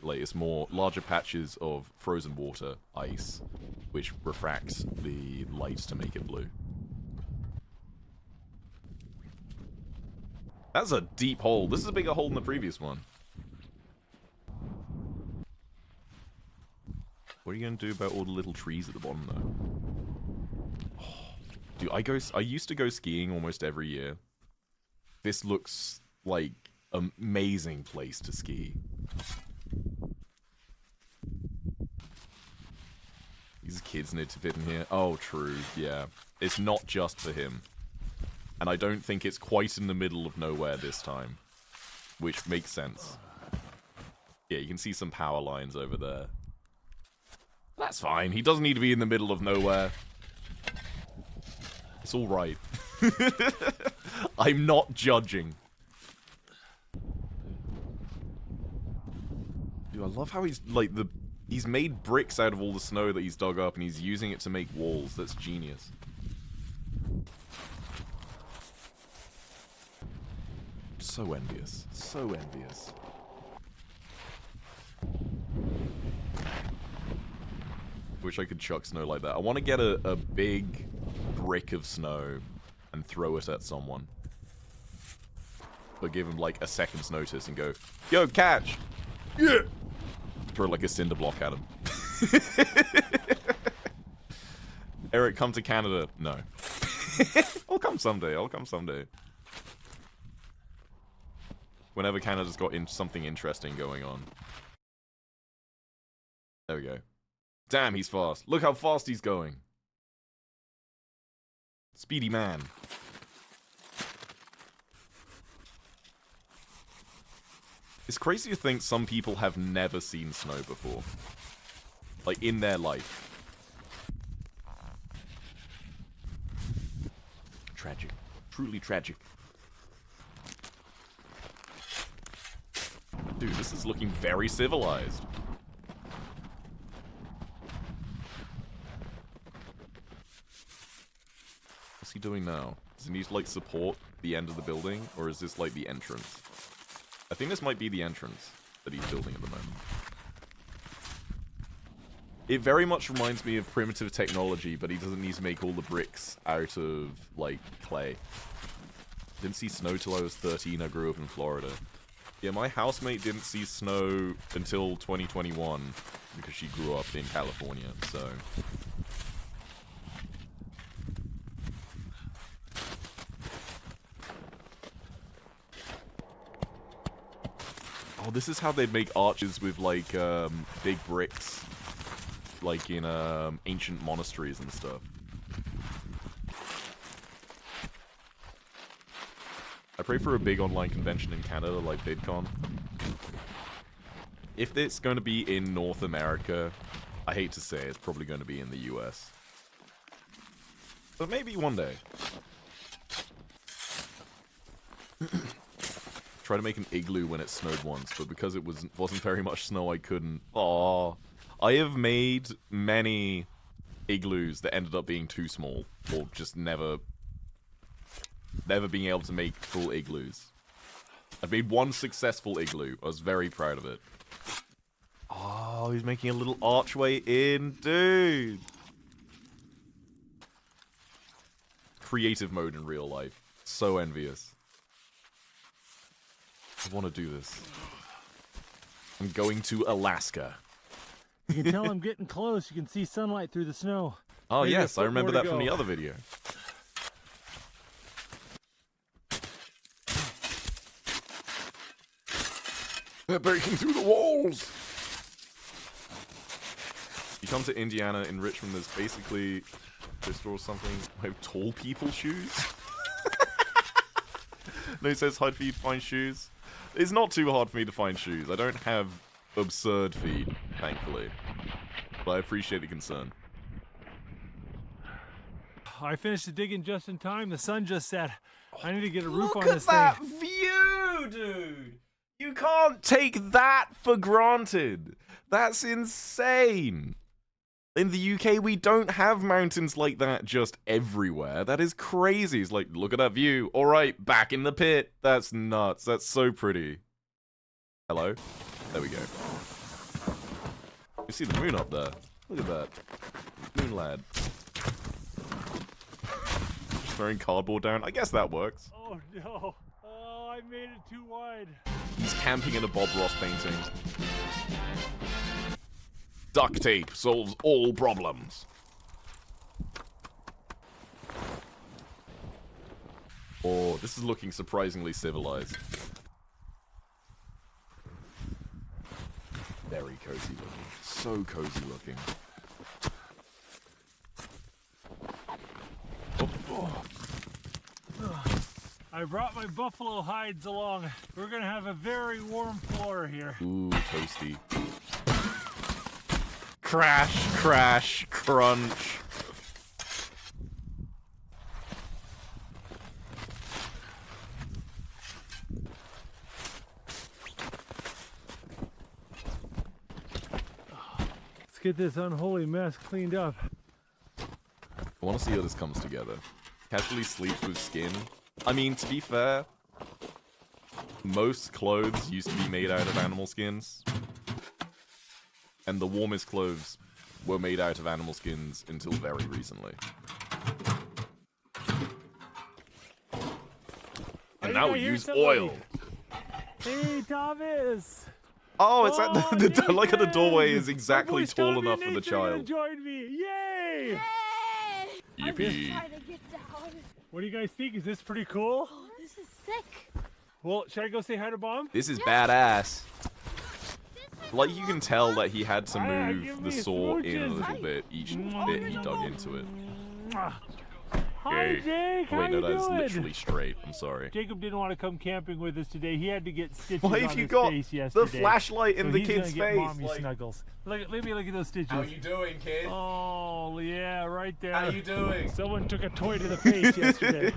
like, it's more larger patches of frozen water, ice, which refracts the light to make it blue. That's a deep hole. This is a bigger hole than the previous one. What are you going to do about all the little trees at the bottom, though? Oh, dude, I used to go skiing almost every year. This looks like an amazing place to ski. These kids need to fit in here. Oh, true. Yeah. It's not just for him. And I don't think it's quite in the middle of nowhere this time. Which makes sense. Yeah, you can see some power lines over there. That's fine. He doesn't need to be in the middle of nowhere. It's alright. I'm not judging. Dude, I love how he's, like, he's made bricks out of all the snow that he's dug up and he's using it to make walls. That's genius. So envious. So envious. Wish I could chuck snow like that. I want to get a big brick of snow and throw it at someone. But give him like a second's notice and go, yo, catch! Yeah! Throw like a cinder block at him. Eric, come to Canada. No. I'll come someday. I'll come someday. Whenever Canada's got something interesting going on. There we go. Damn, he's fast. Look how fast he's going. Speedy man. It's crazy to think some people have never seen snow before. Like, in their life. Tragic. Truly tragic. Dude, this is looking very civilized. What's he doing now? Does he need to, like, support the end of the building? Or is this, like, the entrance? I think this might be the entrance that he's building at the moment. It very much reminds me of primitive technology, but he doesn't need to make all the bricks out of, like, clay. Didn't see snow till I was 13. I grew up in Florida. Yeah, my housemate didn't see snow until 2021 because she grew up in California, so... Oh, this is how they'd make arches with, like, big bricks. Like in, ancient monasteries and stuff. I pray for a big online convention in Canada, like VidCon. If it's going to be in North America, I hate to say it's probably going to be in the US. But maybe one day. Try to make an igloo when it snowed once, but because it wasn't very much snow, I couldn't. Aww. I have made many igloos that ended up being too small, or just never being able to make full igloos. I've made one successful igloo. I was very proud of it. Oh, he's making a little archway in, dude. Creative mode in real life. So envious. I want to do this. I'm going to Alaska. You can tell I'm getting close. You can see sunlight through the snow. Oh, Maybe yes, a I foot remember more that to from the go. other video. They're breaking through the walls! You come to Indiana in Richmond, there's basically this store or something. I have tall people shoes? No, it says hard for you to find shoes. It's not too hard for me to find shoes. I don't have absurd feet, thankfully. But I appreciate the concern. I finished the digging just in time. The sun just set. I need to get a roof on Look this at that thing. view, dude! You can't take that for granted. That's insane. In the UK, we don't have mountains like that just everywhere. That is crazy. It's like, look at that view. All right, back in the pit. That's nuts. That's so pretty. Hello? There we go. You see the moon up there. Look at that. Moon lad. Just throwing cardboard down. I guess that works. Oh no. Oh, I made it too wide. He's camping in a Bob Ross painting. Duct tape solves all problems. Oh, this is looking surprisingly civilized. Very cozy looking. So cozy looking. I brought my buffalo hides along. We're gonna have a very warm floor here. Ooh, toasty. Crash, crash, crunch. Let's get this unholy mess cleaned up. I want to see how this comes together. Casually sleeps with skin. I mean, to be fair, most clothes used to be made out of animal skins. And the warmest clothes were made out of animal skins until very recently. And now we use oil. Hey, Thomas! Oh, it's at the like at the doorway is My exactly boys tall Tommy enough and for the Nathan are gonna child. join me! Yay! Yippee. What do you guys think? Is this pretty cool? Oh, this is sick. Well, should I go say hi to Mom? This is badass. Like, you can tell that he had to Ah, give move me the saw in a smooches. little bit each bit he dug into it. Mwah. Hi, Yay. Jake. How Wait, no, you that's doing? literally straight. I'm sorry. Jacob didn't want to come camping with us today. He had to get stitches Why on have you his got face the yesterday. flashlight in So the he's kid's gonna get face? Mommy Like, snuggles. Let me look at those stitches. doing, kid? Oh, yeah, right there. doing? Someone took a toy to the face yesterday.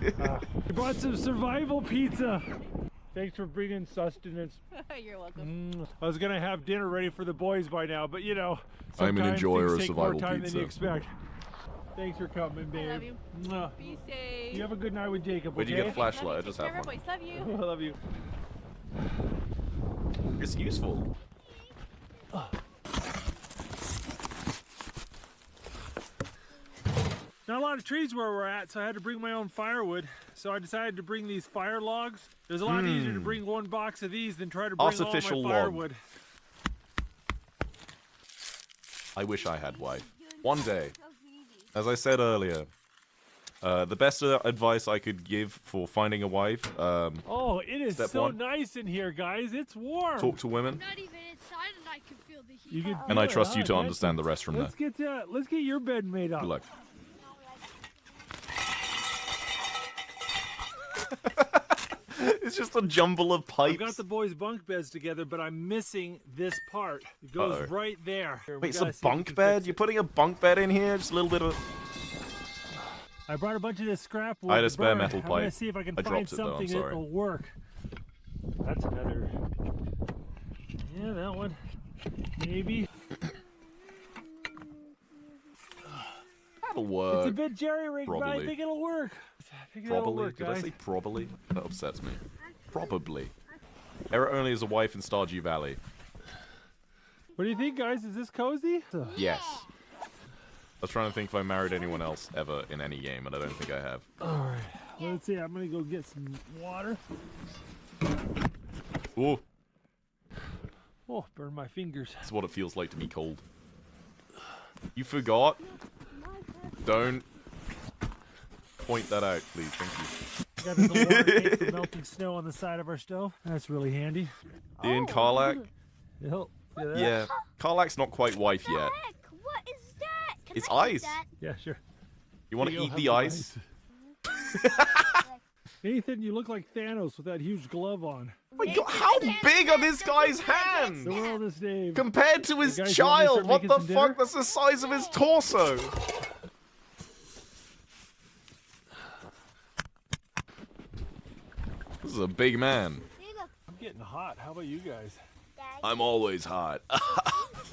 We brought some survival pizza. Thanks for bringing sustenance. You're welcome. I was gonna have dinner ready for the boys by now, but you know, I'm an sometimes enjoyer things of take more survival time pizza. than you expect. Thanks for coming, babe. I love you. Mwah. Be safe. You have a good night with Jacob. Where'd you okay? get a flashlight? I Love you. just Take have care, one. boys. Love you. I love you. It's useful. Not a lot of trees where we're at, so I had to bring my own firewood. So I decided to bring these fire logs. It was a lot easier to bring one box of these than try to bring Artificial all my log. firewood. I wish I had wife. One day. As I said earlier, the best advice I could give for finding a wife, Oh, it is Step so one. nice in here, guys. It's warm. talk to women, Not even inside, and I can feel the heat. You can and I feel it, trust you huh? to That's- understand the rest from there. Let's get your bed made up. Good luck. It's just a jumble of I've pipes. got the boys' bunk beds together, but I'm missing this part. It goes Uh-oh. right there. Here, we Wait, it's gotta a see if we bunk can bed? fix You're it. putting a bunk bed in here? Just a little bit of... I brought a bunch of this scrap wood. I had a to spare burn. metal I'm gonna pipe. see if I can I find dropped it, though, I'm something sorry. that'll work. That's another. Yeah, that one. Maybe. That'll It's a work. bit jerry-rigged, but I probably. think it'll work. I think it'll Probably. work, Did I guys. say probably? That upsets me. Probably. Era only has a wife in Stardew Valley. What do you think, guys? Is this cozy? Yes. I was trying to think if I married anyone else ever in any game, and I don't think I have. All right. Let's see. I'm gonna go get some water. Ooh, Oh, burn my fingers. that's what it feels like to be cold. You forgot? Don't point that out, please. Thank you. Got this little water tank for melting snow on the side of our stove. That's really handy. Ian Karlak? Yep. See that? Yeah. Karlak's not quite wife yet. Heck, what is that? Can It's I eat ice. that? Yeah, sure. You want to Here you eat go, the have ice? Nathan, you look like Thanos with that huge glove on. Oh my God, how big are this guy's hands? The world is Dave. Compared to his guys, you want me to child, start what making the some dinner? fuck? That's the size of his torso. This is a big man. I'm getting hot. How about you guys? I'm always hot.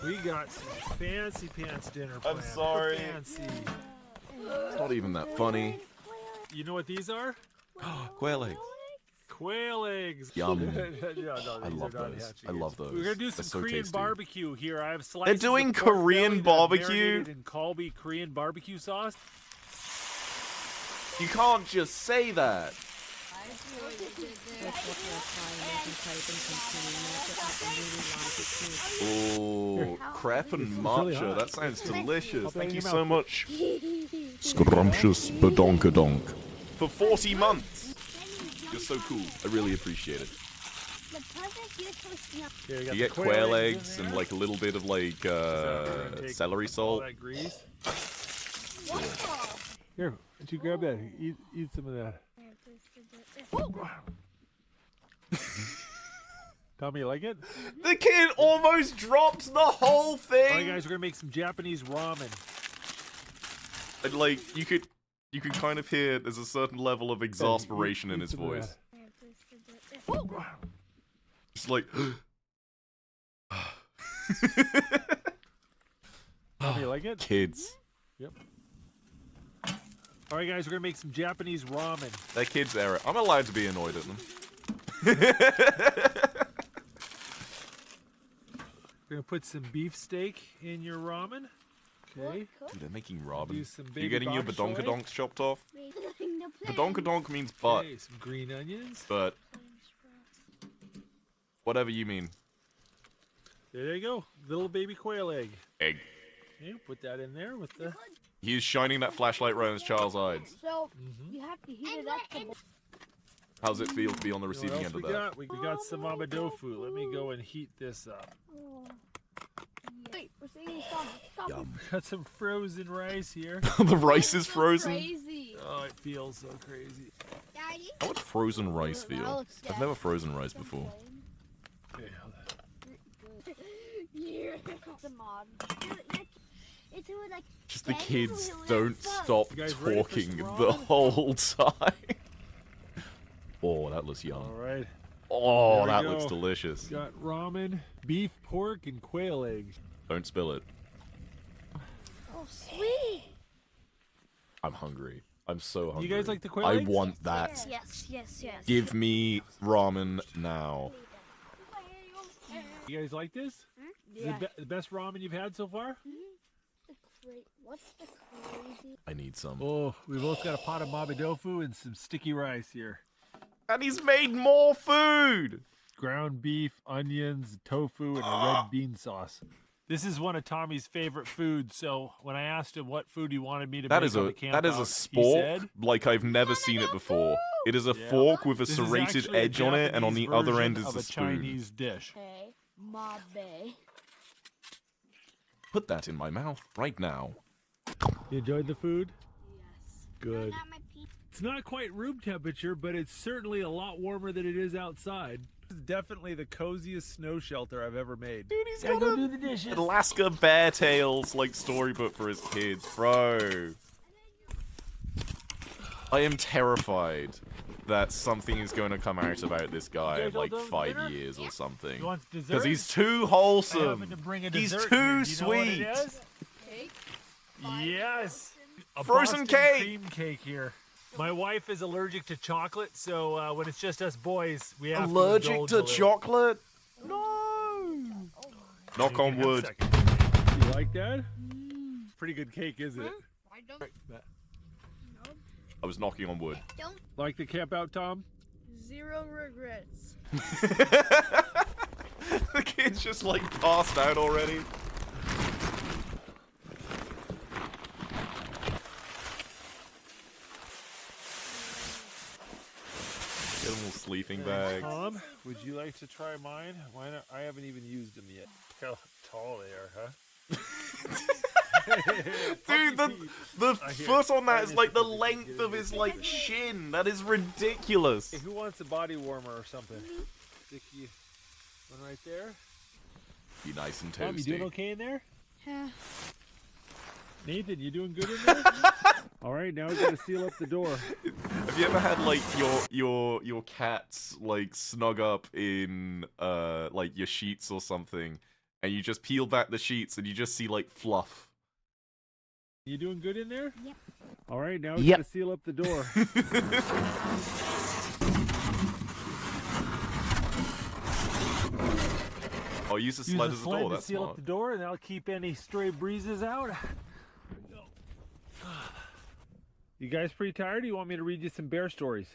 We got some fancy pants dinner I'm planned. sorry. Fancy. It's not even that funny. You know what these are? Quail eggs. Quail eggs. Yum. Yeah, no, I these are love not those. hatching I eggs. love those. We're gonna do They're some so Korean tasty. barbecue here. I have slices. doing of pork Korean belly that I've barbecue? marinated in Colby Korean barbecue sauce. You can't just say that. That's what we'll try and continue. Oh, crepe and really matcha. hot. That sounds delicious. I'll Thank bang you him so out. much. Scrumptious badonkadonk. For 40 months. You're so cool. I really appreciate it. The perfect use for snow. Here, You got get the quail in eggs there. and like a little bit of like So we're gonna take celery all salt. that grease. Here, why don't you grab that? Eat some of that. Tommy, you like it? The kid almost dropped the whole All thing. right, guys, we're gonna make some Japanese ramen. And like you could kind of hear there's a certain level of exasperation in eat his some of voice. that. It's like Tommy, you like it? kids. All right, guys, we're gonna make some Japanese ramen. They're kids era. I'm allowed to be annoyed at them. We're gonna put some beef steak in your ramen. Okay. Dude, they're making Do ramen. some You baby getting your bok choy. badonkadonks chopped off? The Badonkadonk means butt, Okay, some green onions. but whatever you mean. There you go. Little baby quail egg. Egg. Okay, put that in there with the. He is shining that flashlight right in his child's eyes. So you have to heat it up. How's it feel to be on the You know what receiving else end we of that? got? We got some mabadofu. Let me go and heat this up. Wait, we're singing a song. Stop. Yum. Got some frozen rice here. The rice is frozen. Crazy. Oh, it feels so crazy. Daddy. How would frozen rice That feel? looks I've never frozen rice before. Okay, hold on. Yeah. It's a mod. It's like Just the Thank kids you, don't Lisa. stop You guys ready for talking some the ramen? whole time. Oh, that looks yum. All right. Oh, There we that go. looks delicious. Got ramen, beef, pork, and quail eggs. Don't spill it. Oh, sweet. I'm hungry. I'm so hungry. You guys like the quail I eggs? want that. Yes. Give me ramen now. You guys like this? Yeah. The best ramen you've had so far? What's the crazy? I need some. Oh, we've both got a pot of mabe tofu and some sticky rice here. And he's made more food! Ground beef, onions, tofu, and a red bean sauce. This is one of Tommy's favorite foods, so when I asked him what food he wanted me to That make is on a the camp that is out, a he spork said, like I've never seen it before. It is a Yeah. fork with a This is serrated actually a edge on it, and on the Japanese other end version is of a spoon. Chinese dish. Okay, mabe. Put that in my mouth right now. You enjoyed the food? Yes. Good. Not my pizza. It's not quite room temperature, but it's certainly a lot warmer than it is outside. This is definitely the coziest snow shelter I've ever made. Dude, he's Gotta got go a do the dishes. Alaska Bear Tales like storybook for his kids, bro. I am terrified that something is going to come out about this guy You in guys all like done with 5 dinner? years or something. You want dessert? Because he's too I wholesome. happened to bring a He's dessert too here. Do you know what sweet. it is? Cake. Yes. A Frozen Boston cake. cream cake here. My wife is allergic to chocolate, so when it's just us boys, we have Allergic indulge to a little. chocolate? No. Knock on Have a wood. second. You like that? Pretty good cake, isn't it? I don't. I was knocking on wood. Don't. Like the camp out, Tom? Zero regrets. The kid's just like passed out already. Get a little sleeping bag. Tom, would you like to try mine? Why not? I haven't even used them yet. How tall they are, huh? Dude, the foot on that is like the length of his like shin. That is ridiculous. Hey, who wants a body warmer or something? Sticky one right there. Be nice and Tom, you doing toasty. okay in there? Yeah. Nathan, you doing good in there? All right, now we gotta seal up the door. Have you ever had like your cats like snug up in like your sheets or something, and you just peel back the sheets and you just see like fluff? You doing good in there? Yep. All right, now we Yep. gotta seal up the door. Oh, use the Use sled the as a sled door. to That's seal smart. up the door, and that'll keep any stray breezes out. There we go. You guys pretty tired? Or you want me to read you some bear stories?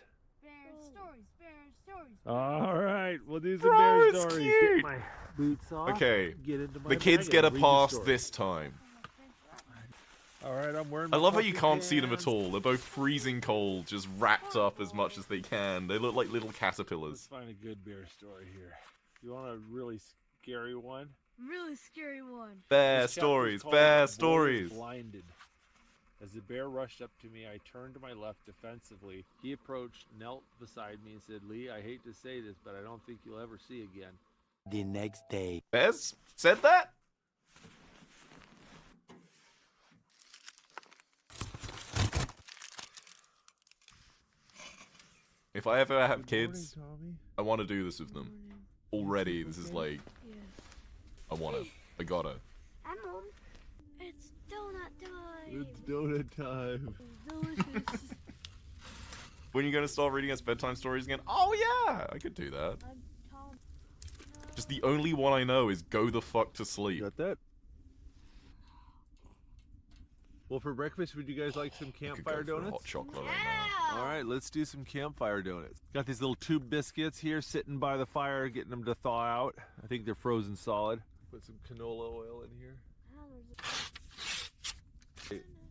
Bear stories. All right, we'll do some Bro, bear it's stories. cute. Get my boots off. Okay, Get into my the kids bag get a and read the pass story. this time. All right, I'm wearing. I my love how you puffy can't see them pants. at all. They're both freezing cold, just wrapped up as much as they can. They look like little Let's caterpillars. find a good bear story here. You want a really scary one? Really scary one. Bear This chapter is stories, called bear "A Boy is stories. Blinded. As the bear rushed up to me, I turned to my left defensively. He approached, knelt beside me, and said, "Lee, I hate to say this, but I don't think you'll ever see again." The next day. Bears said that? If I ever have kids, I want to do this with them. Already, this is like, Yes. I want to. I gotta. I'm home. It's donut time. donut time. Delicious. When are you gonna start reading us bedtime stories again? Oh yeah, I could do that. I'm Tom. Just the only one I know is go the fuck to sleep. Got that? Well, for breakfast, would you guys like some I could campfire go for donuts? hot chocolate right now. All right, let's do some campfire donuts. Got these little tube biscuits here sitting by the fire, getting them to thaw out. I think they're frozen solid. Put some canola oil in here.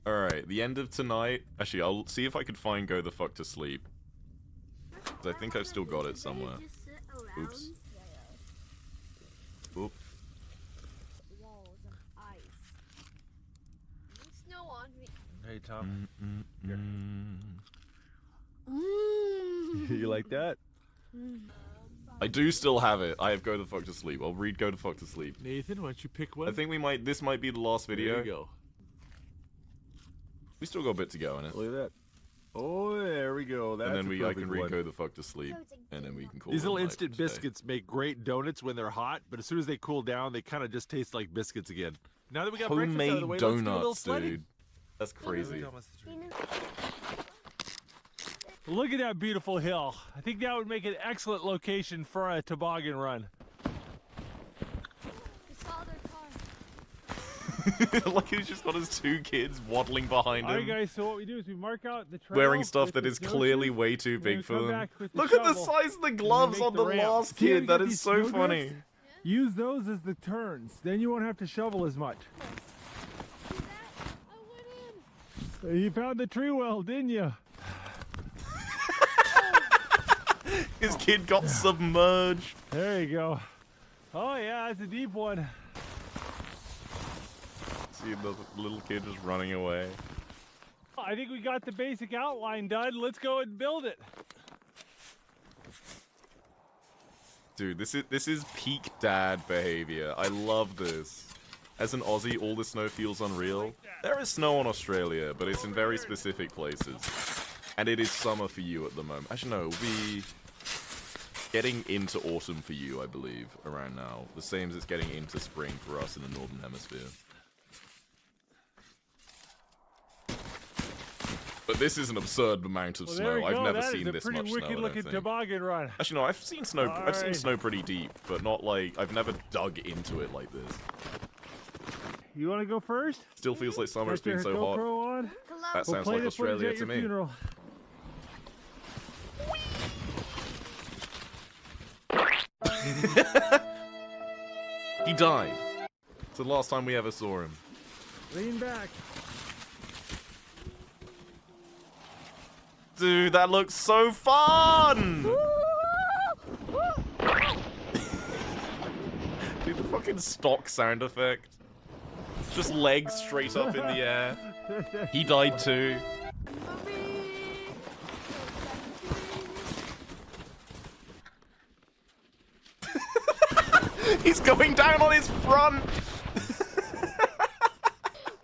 Alright, the end of tonight. Actually, I'll see if I could find go the fuck to sleep. 'Cause I think I've still got it somewhere. Oops. Oop. Walls of ice. Snow on me. Hey, Tom. Mm. You like that? I do still have it. I have go the fuck to sleep. I'll read go the fuck to sleep. Nathan, why don't you pick one? I think this might be the last video. There you go. We still got a bit to go in it. Look at that. Oh, there we go. That's and then a I can perfect one. Rico the fuck to sleep, and then we can call These it a little night for instant today. biscuits make great donuts when they're hot, but as soon as they cool down, they kind of just taste like biscuits again. Now that we got breakfast out of the Homemade way, let's do a little donuts, sledding. dude. That's crazy. Look at that beautiful hill. I think that would make an excellent location for a toboggan run. We saw their car. Like he's just got his 2 kids waddling behind All right, him, guys, so what we do is we mark out the trail wearing stuff with that the is clearly snowshoes, way too and then big for come them. back with the Look at the shovel, size of the and then gloves make on the ramp. last See how you kid. got That is these so snow funny. drifts? Use those as the turns. Then you won't have to shovel as much. You found the tree well, didn't you? His kid got submerged. There you go. Oh yeah, that's a deep one. See the little kid just running away. I think we got the basic outline done. Let's go and build it. Dude, this is peak dad behavior. I love this. As an Aussie, all the snow feels unreal. There is snow in Australia, but it's in very specific places. And it is summer for you at the moment. Actually, no, it'll be getting into autumn for you, I believe, around now. The same as it's getting into spring for us in the Northern Hemisphere. But this is an absurd amount of Well, there snow. we I've go. never That seen is a this pretty much snow, I wicked don't looking think. toboggan run. Actually, no, I've seen snow. I've seen Alright. snow pretty deep, but not like I've never dug into it like this. You want to go first? Still feels like summer. It's Got your been so hot. GoPro on? That We'll sounds play like the footage Australia at to your me. funeral. He died. It's the last time we ever saw him. Lean back. Dude, that looks so fun! Dude, the fucking stock sound effect. Just legs straight up in the air. He died too. He's going down on his front!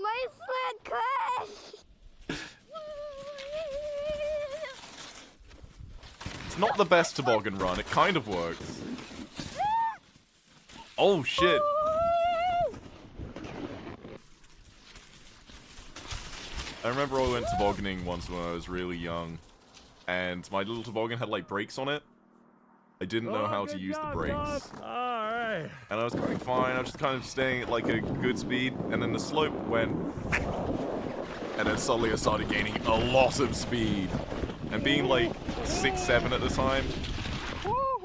My sled crashed. It's not the best toboggan run, it kind of works. Oh shit. I remember I went tobogganing once when I was really young, and my little toboggan had like brakes on it. I didn't know how to use the brakes. Alright. And I was going fine, I was just kind of staying at like a good speed, and then the slope went, and then suddenly I started gaining a lot of speed. And being like 6'7" at the time,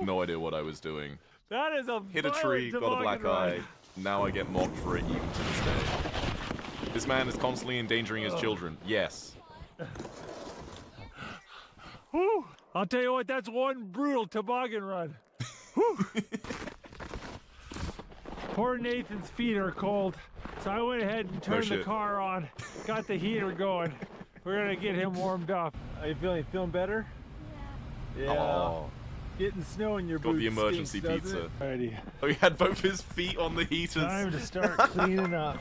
no idea what I was doing. That is a Hit a tree, got a black toboggan eye. run. Now I get mocked for it even to this day. This man is constantly endangering his children. Yes. Whew. I'll tell you what, that's one brutal toboggan run. Whew. Poor Nathan's feet are cold, so I went ahead and turned the shit. car on, got the heater going. We're gonna get him warmed up. How you feeling? Feeling better? Yeah. Aw. Getting snow in your Got boots the emergency stinks, doesn't pizza. it? Alrighty. Oh, he had both his feet on the heaters. Time to start cleaning up.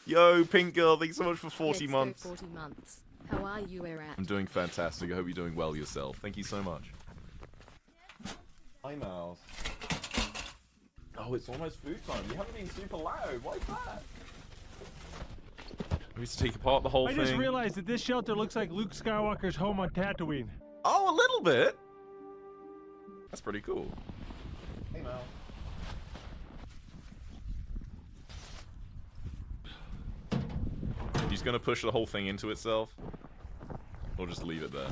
Yo, Pink Girl, thanks so much for 40 Let's months. Go 40 months. How are you, Erat? I'm doing fantastic. I hope you're doing well yourself. Thank you so much. Hi, Mouse. Oh, it's almost food time. You haven't been super loud. Why is that? We used to take apart the whole I thing. just realized that this shelter looks like Luke Skywalker's home on Tatooine. Oh, a little bit. That's pretty cool. Hey, Mouse. He's gonna push the whole thing into itself, or just leave it there.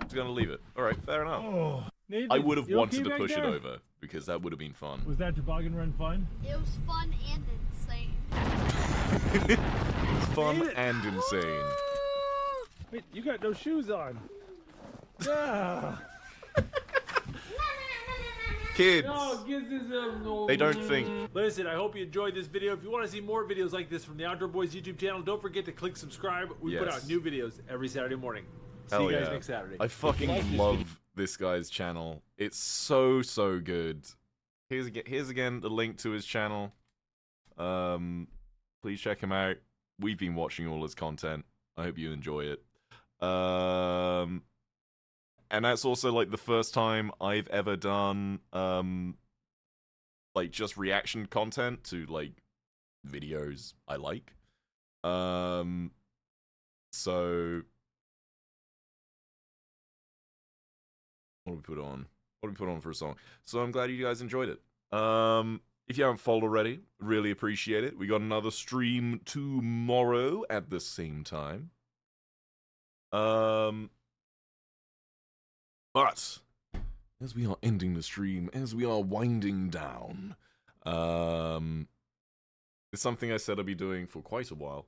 He's gonna leave it. All right, fair enough. Oh, Nathan, I would have you wanted okay to back push there? it over because that would have been fun. Was that toboggan run fun? It was fun and insane. It's fun Made it. and insane. Wait, you got no shoes on. Yeah. Kids, No, give this a... they don't think. Listen, I hope you enjoyed this video. If you want to see more videos like this from the Outdoor Boys YouTube channel, don't forget to click subscribe. We put Yes. out new videos every Saturday morning. See Hell you guys yeah. next Saturday. I fucking Like this love this guy's channel. It's so good. Here's again the link to his channel. Please check him out. We've been watching all his content. I hope you enjoy it. And that's also like the first time I've ever done like just reaction content to like videos I like. So what do we put on? What do we put on for a song? So I'm glad you guys enjoyed it. If you haven't followed already, really appreciate it. We got another stream tomorrow at the same time. But as we are ending the stream, as we are winding down, it's something I said I'd be doing for quite a while,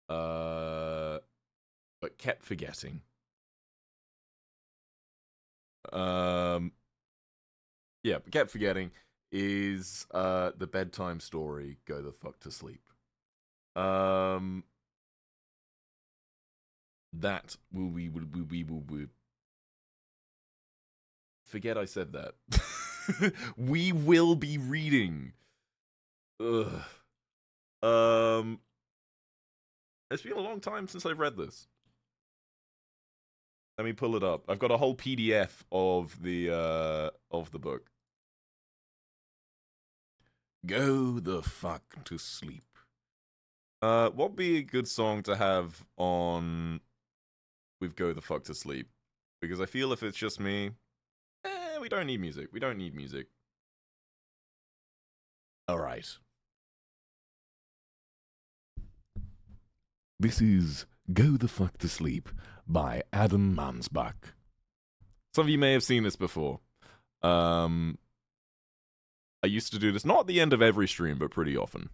but kept forgetting. Yeah, but kept forgetting is the bedtime story, Go the Fuck to Sleep. That will we forget I said that. We will be reading. Ugh. It's been a long time since I've read this. Let me pull it up. I've got a whole PDF of the book. Go the fuck to sleep. What'd be a good song to have on with Go the Fuck to Sleep? Because I feel if it's just me, we don't need music. We don't need music. Alright. This is Go the Fuck to Sleep by Adam Mansbach. Some of you may have seen this before. I used to do this, not at the end of every stream, but pretty often.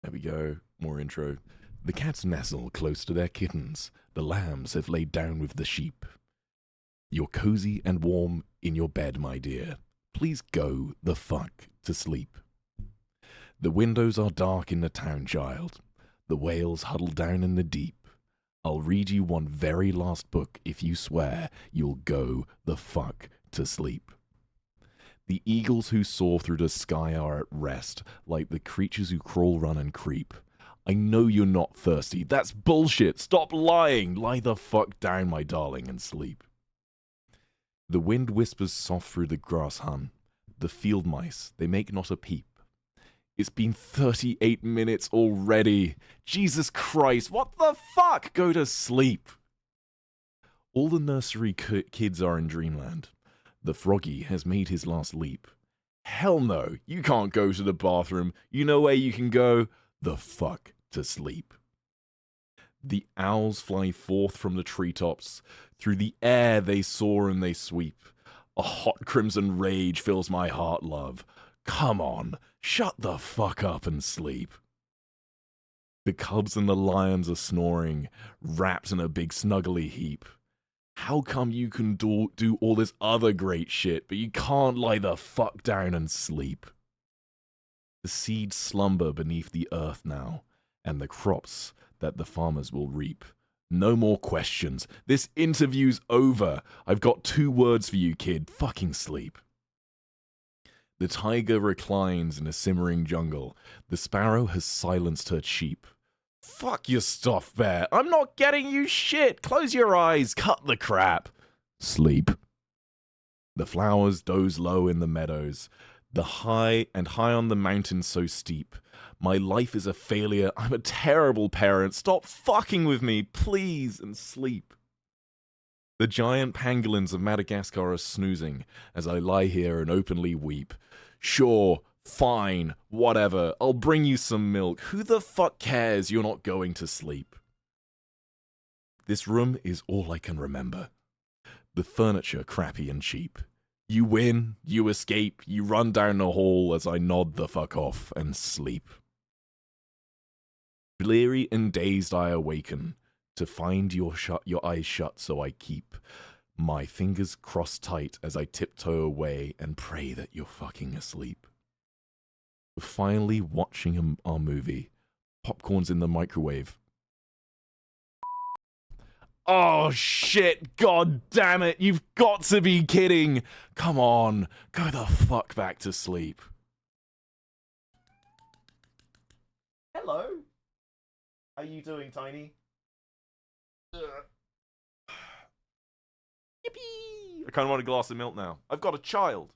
There we go. More intro. The cats nestle close to their kittens. The lambs have laid down with the sheep. You're cozy and warm in your bed, my dear. Please go the fuck to sleep. The windows are dark in the town, child. The whales huddle down in the deep. I'll read you one very last book if you swear you'll go the fuck to sleep. The eagles who soar through the sky are at rest, like the creatures who crawl, run, and creep. I know you're not thirsty. That's bullshit. Stop lying. Lie the fuck down, my darling, and sleep. The wind whispers soft through the grass, hun. The field mice, they make not a peep. It's been 38 minutes already. Jesus Christ, what the fuck? Go to sleep. All the nursery kids are in dreamland. The froggy has made his last leap. Hell no, you can't go to the bathroom. You know where you can go? The fuck to sleep. The owls fly forth from the treetops. Through the air they soar and they sweep. A hot crimson rage fills my heart, love. Come on, shut the fuck up and sleep. The cubs and the lions are snoring, wrapped in a big snuggly heap. How come you can do all this other great shit, but you can't lie the fuck down and sleep? The seeds slumber beneath the earth now, and the crops that the farmers will reap. No more questions. This interview's over. I've got 2 words for you, kid. Fucking sleep. The tiger reclines in a simmering jungle. The sparrow has silenced her sheep. Fuck your stuff, bear. I'm not getting you shit. Close your eyes. Cut the crap. Sleep. The flowers doze low in the meadows. High on the mountain so steep. My life is a failure. I'm a terrible parent. Stop fucking with me, please, and sleep. The giant pangolins of Madagascar are snoozing as I lie here and openly weep. Sure, fine, whatever. I'll bring you some milk. Who the fuck cares? You're not going to sleep. This room is all I can remember. The furniture crappy and cheap. You win, you escape, you run down the hall as I nod the fuck off and sleep. Bleary and dazed I awaken to find your eyes shut, so I keep my fingers crossed tight as I tiptoe away and pray that you're fucking asleep. Finally watching our movie. Popcorn's in the microwave. Oh shit, god damn it, you've got to be kidding! Come on, go the fuck back to sleep. Hello? How you doing, Tiny? Yippee! I kind of want a glass of milk now. I've got a child.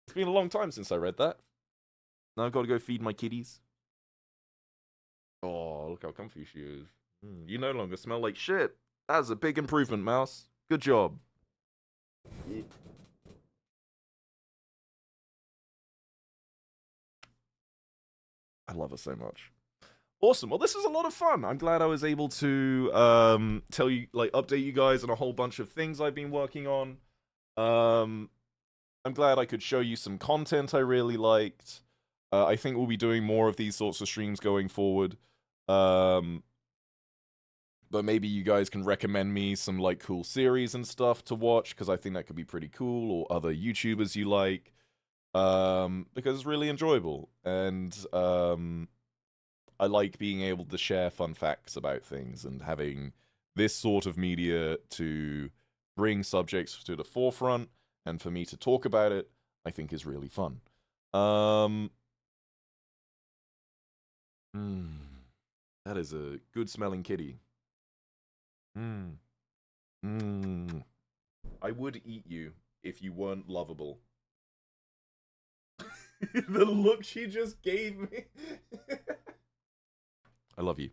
It's been a long time since I read that. Now I've got to go feed my kitties. Oh, look how comfy she is. You no longer smell like shit. That's a big improvement, Mouse. Good job. Yeah. I love her so much. Awesome. Well, this was a lot of fun. I'm glad I was able to tell you, update you guys on a whole bunch of things I've been working on. I'm glad I could show you some content I really liked. I think we'll be doing more of these sorts of streams going forward. But maybe you guys can recommend me some cool series and stuff to watch, because I think that could be pretty cool, or other YouTubers you like. Because it's really enjoyable, and I like being able to share fun facts about things, and having this sort of media to bring subjects to the forefront and for me to talk about it, I think is really fun. That is a good smelling kitty. I would eat you if you weren't lovable. The look she just gave me. I love you.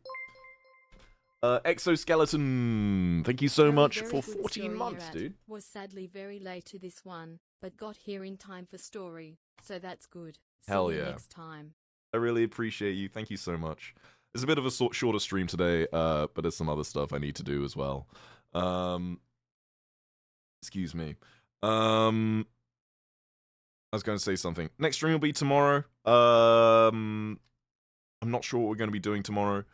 Exoskeleton, thank you so much for 14 months, dude. Was sadly very late to this one, but got here in time for story, so that's good. Hell See you yeah. next time. I really appreciate you. Thank you so much. It's a bit of a shorter stream today, but there's some other stuff I need to do as well. Excuse me. I was going to say something. Next stream will be tomorrow. I'm not sure what we're going to be doing tomorrow.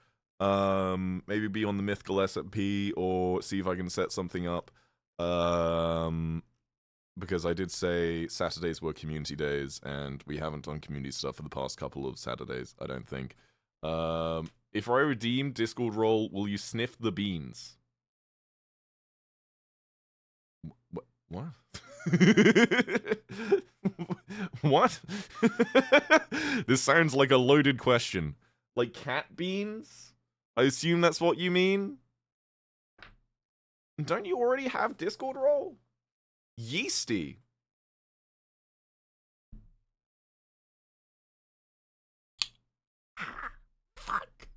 Maybe be on the Mythical SMP, or see if I can set something up. Because I did say Saturdays were community days, and we haven't done community stuff for the past couple of Saturdays, I don't think. If I redeem Discord role, will you sniff the beans? What? What? This sounds like a loaded question. Like cat beans? I assume that's what you mean? Don't you already have Discord role? Yeasty. Fuck.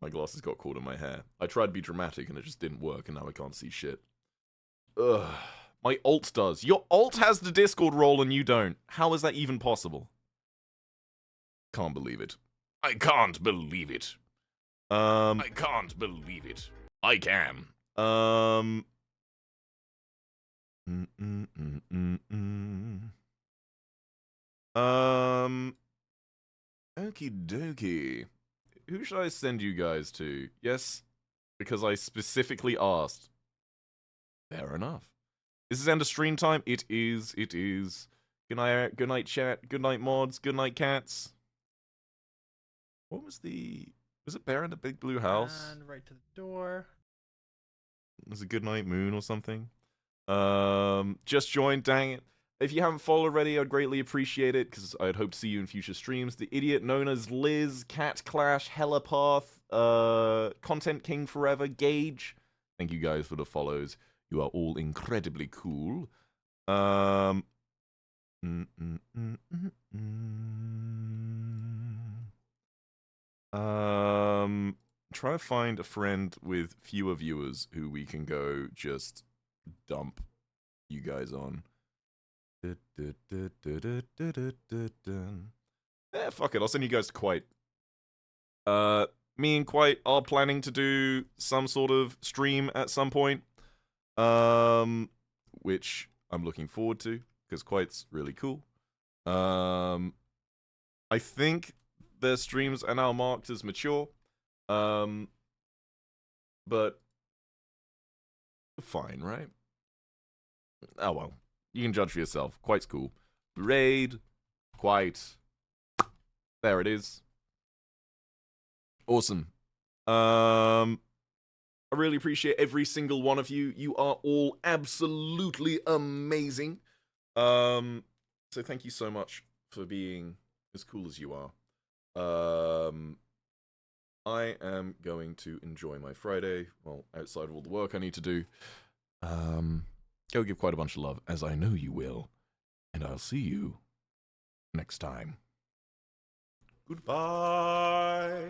My glasses got caught in my hair. I tried to be dramatic and it just didn't work, and now I can't see shit. Ugh. My alt does. Your alt has the Discord role and you don't. How is that even possible? Can't believe it. I can't believe it. I can't believe it. I can. Okie dokie. Who should I send you guys to? Yes, because I specifically asked. Fair enough. Is this end of stream time? It is. It is. Good night, chat. Good night, mods. Good night, cats. What was the... Was it Bear in the Big Blue House? And right to the door. Was it Good Night Moon or something? Just joined, dang it. If you haven't followed already, I'd greatly appreciate it, because I'd hope to see you in future streams. The idiot known as Liz, Cat Clash, Helapath, Content King Forever, Gage. Thank you guys for the follows. You are all incredibly cool. Try to find a friend with fewer viewers who we can go just dump you guys on. Eh, fuck it, I'll send you guys to Quite. Me and Quite are planning to do some sort of stream at some point. Which I'm looking forward to, because Quite's really cool. I think their streams are now marked as mature. But fine, right? Oh well. You can judge for yourself. Quite's cool. Raid. Quite. There it is. Awesome. I really appreciate every single one of you. You are all absolutely amazing. So thank you so much for being as cool as you are. I am going to enjoy my Friday. Well, outside of all the work I need to do. Go give quite a bunch of love, as I know you will. And I'll see you next time. Goodbye.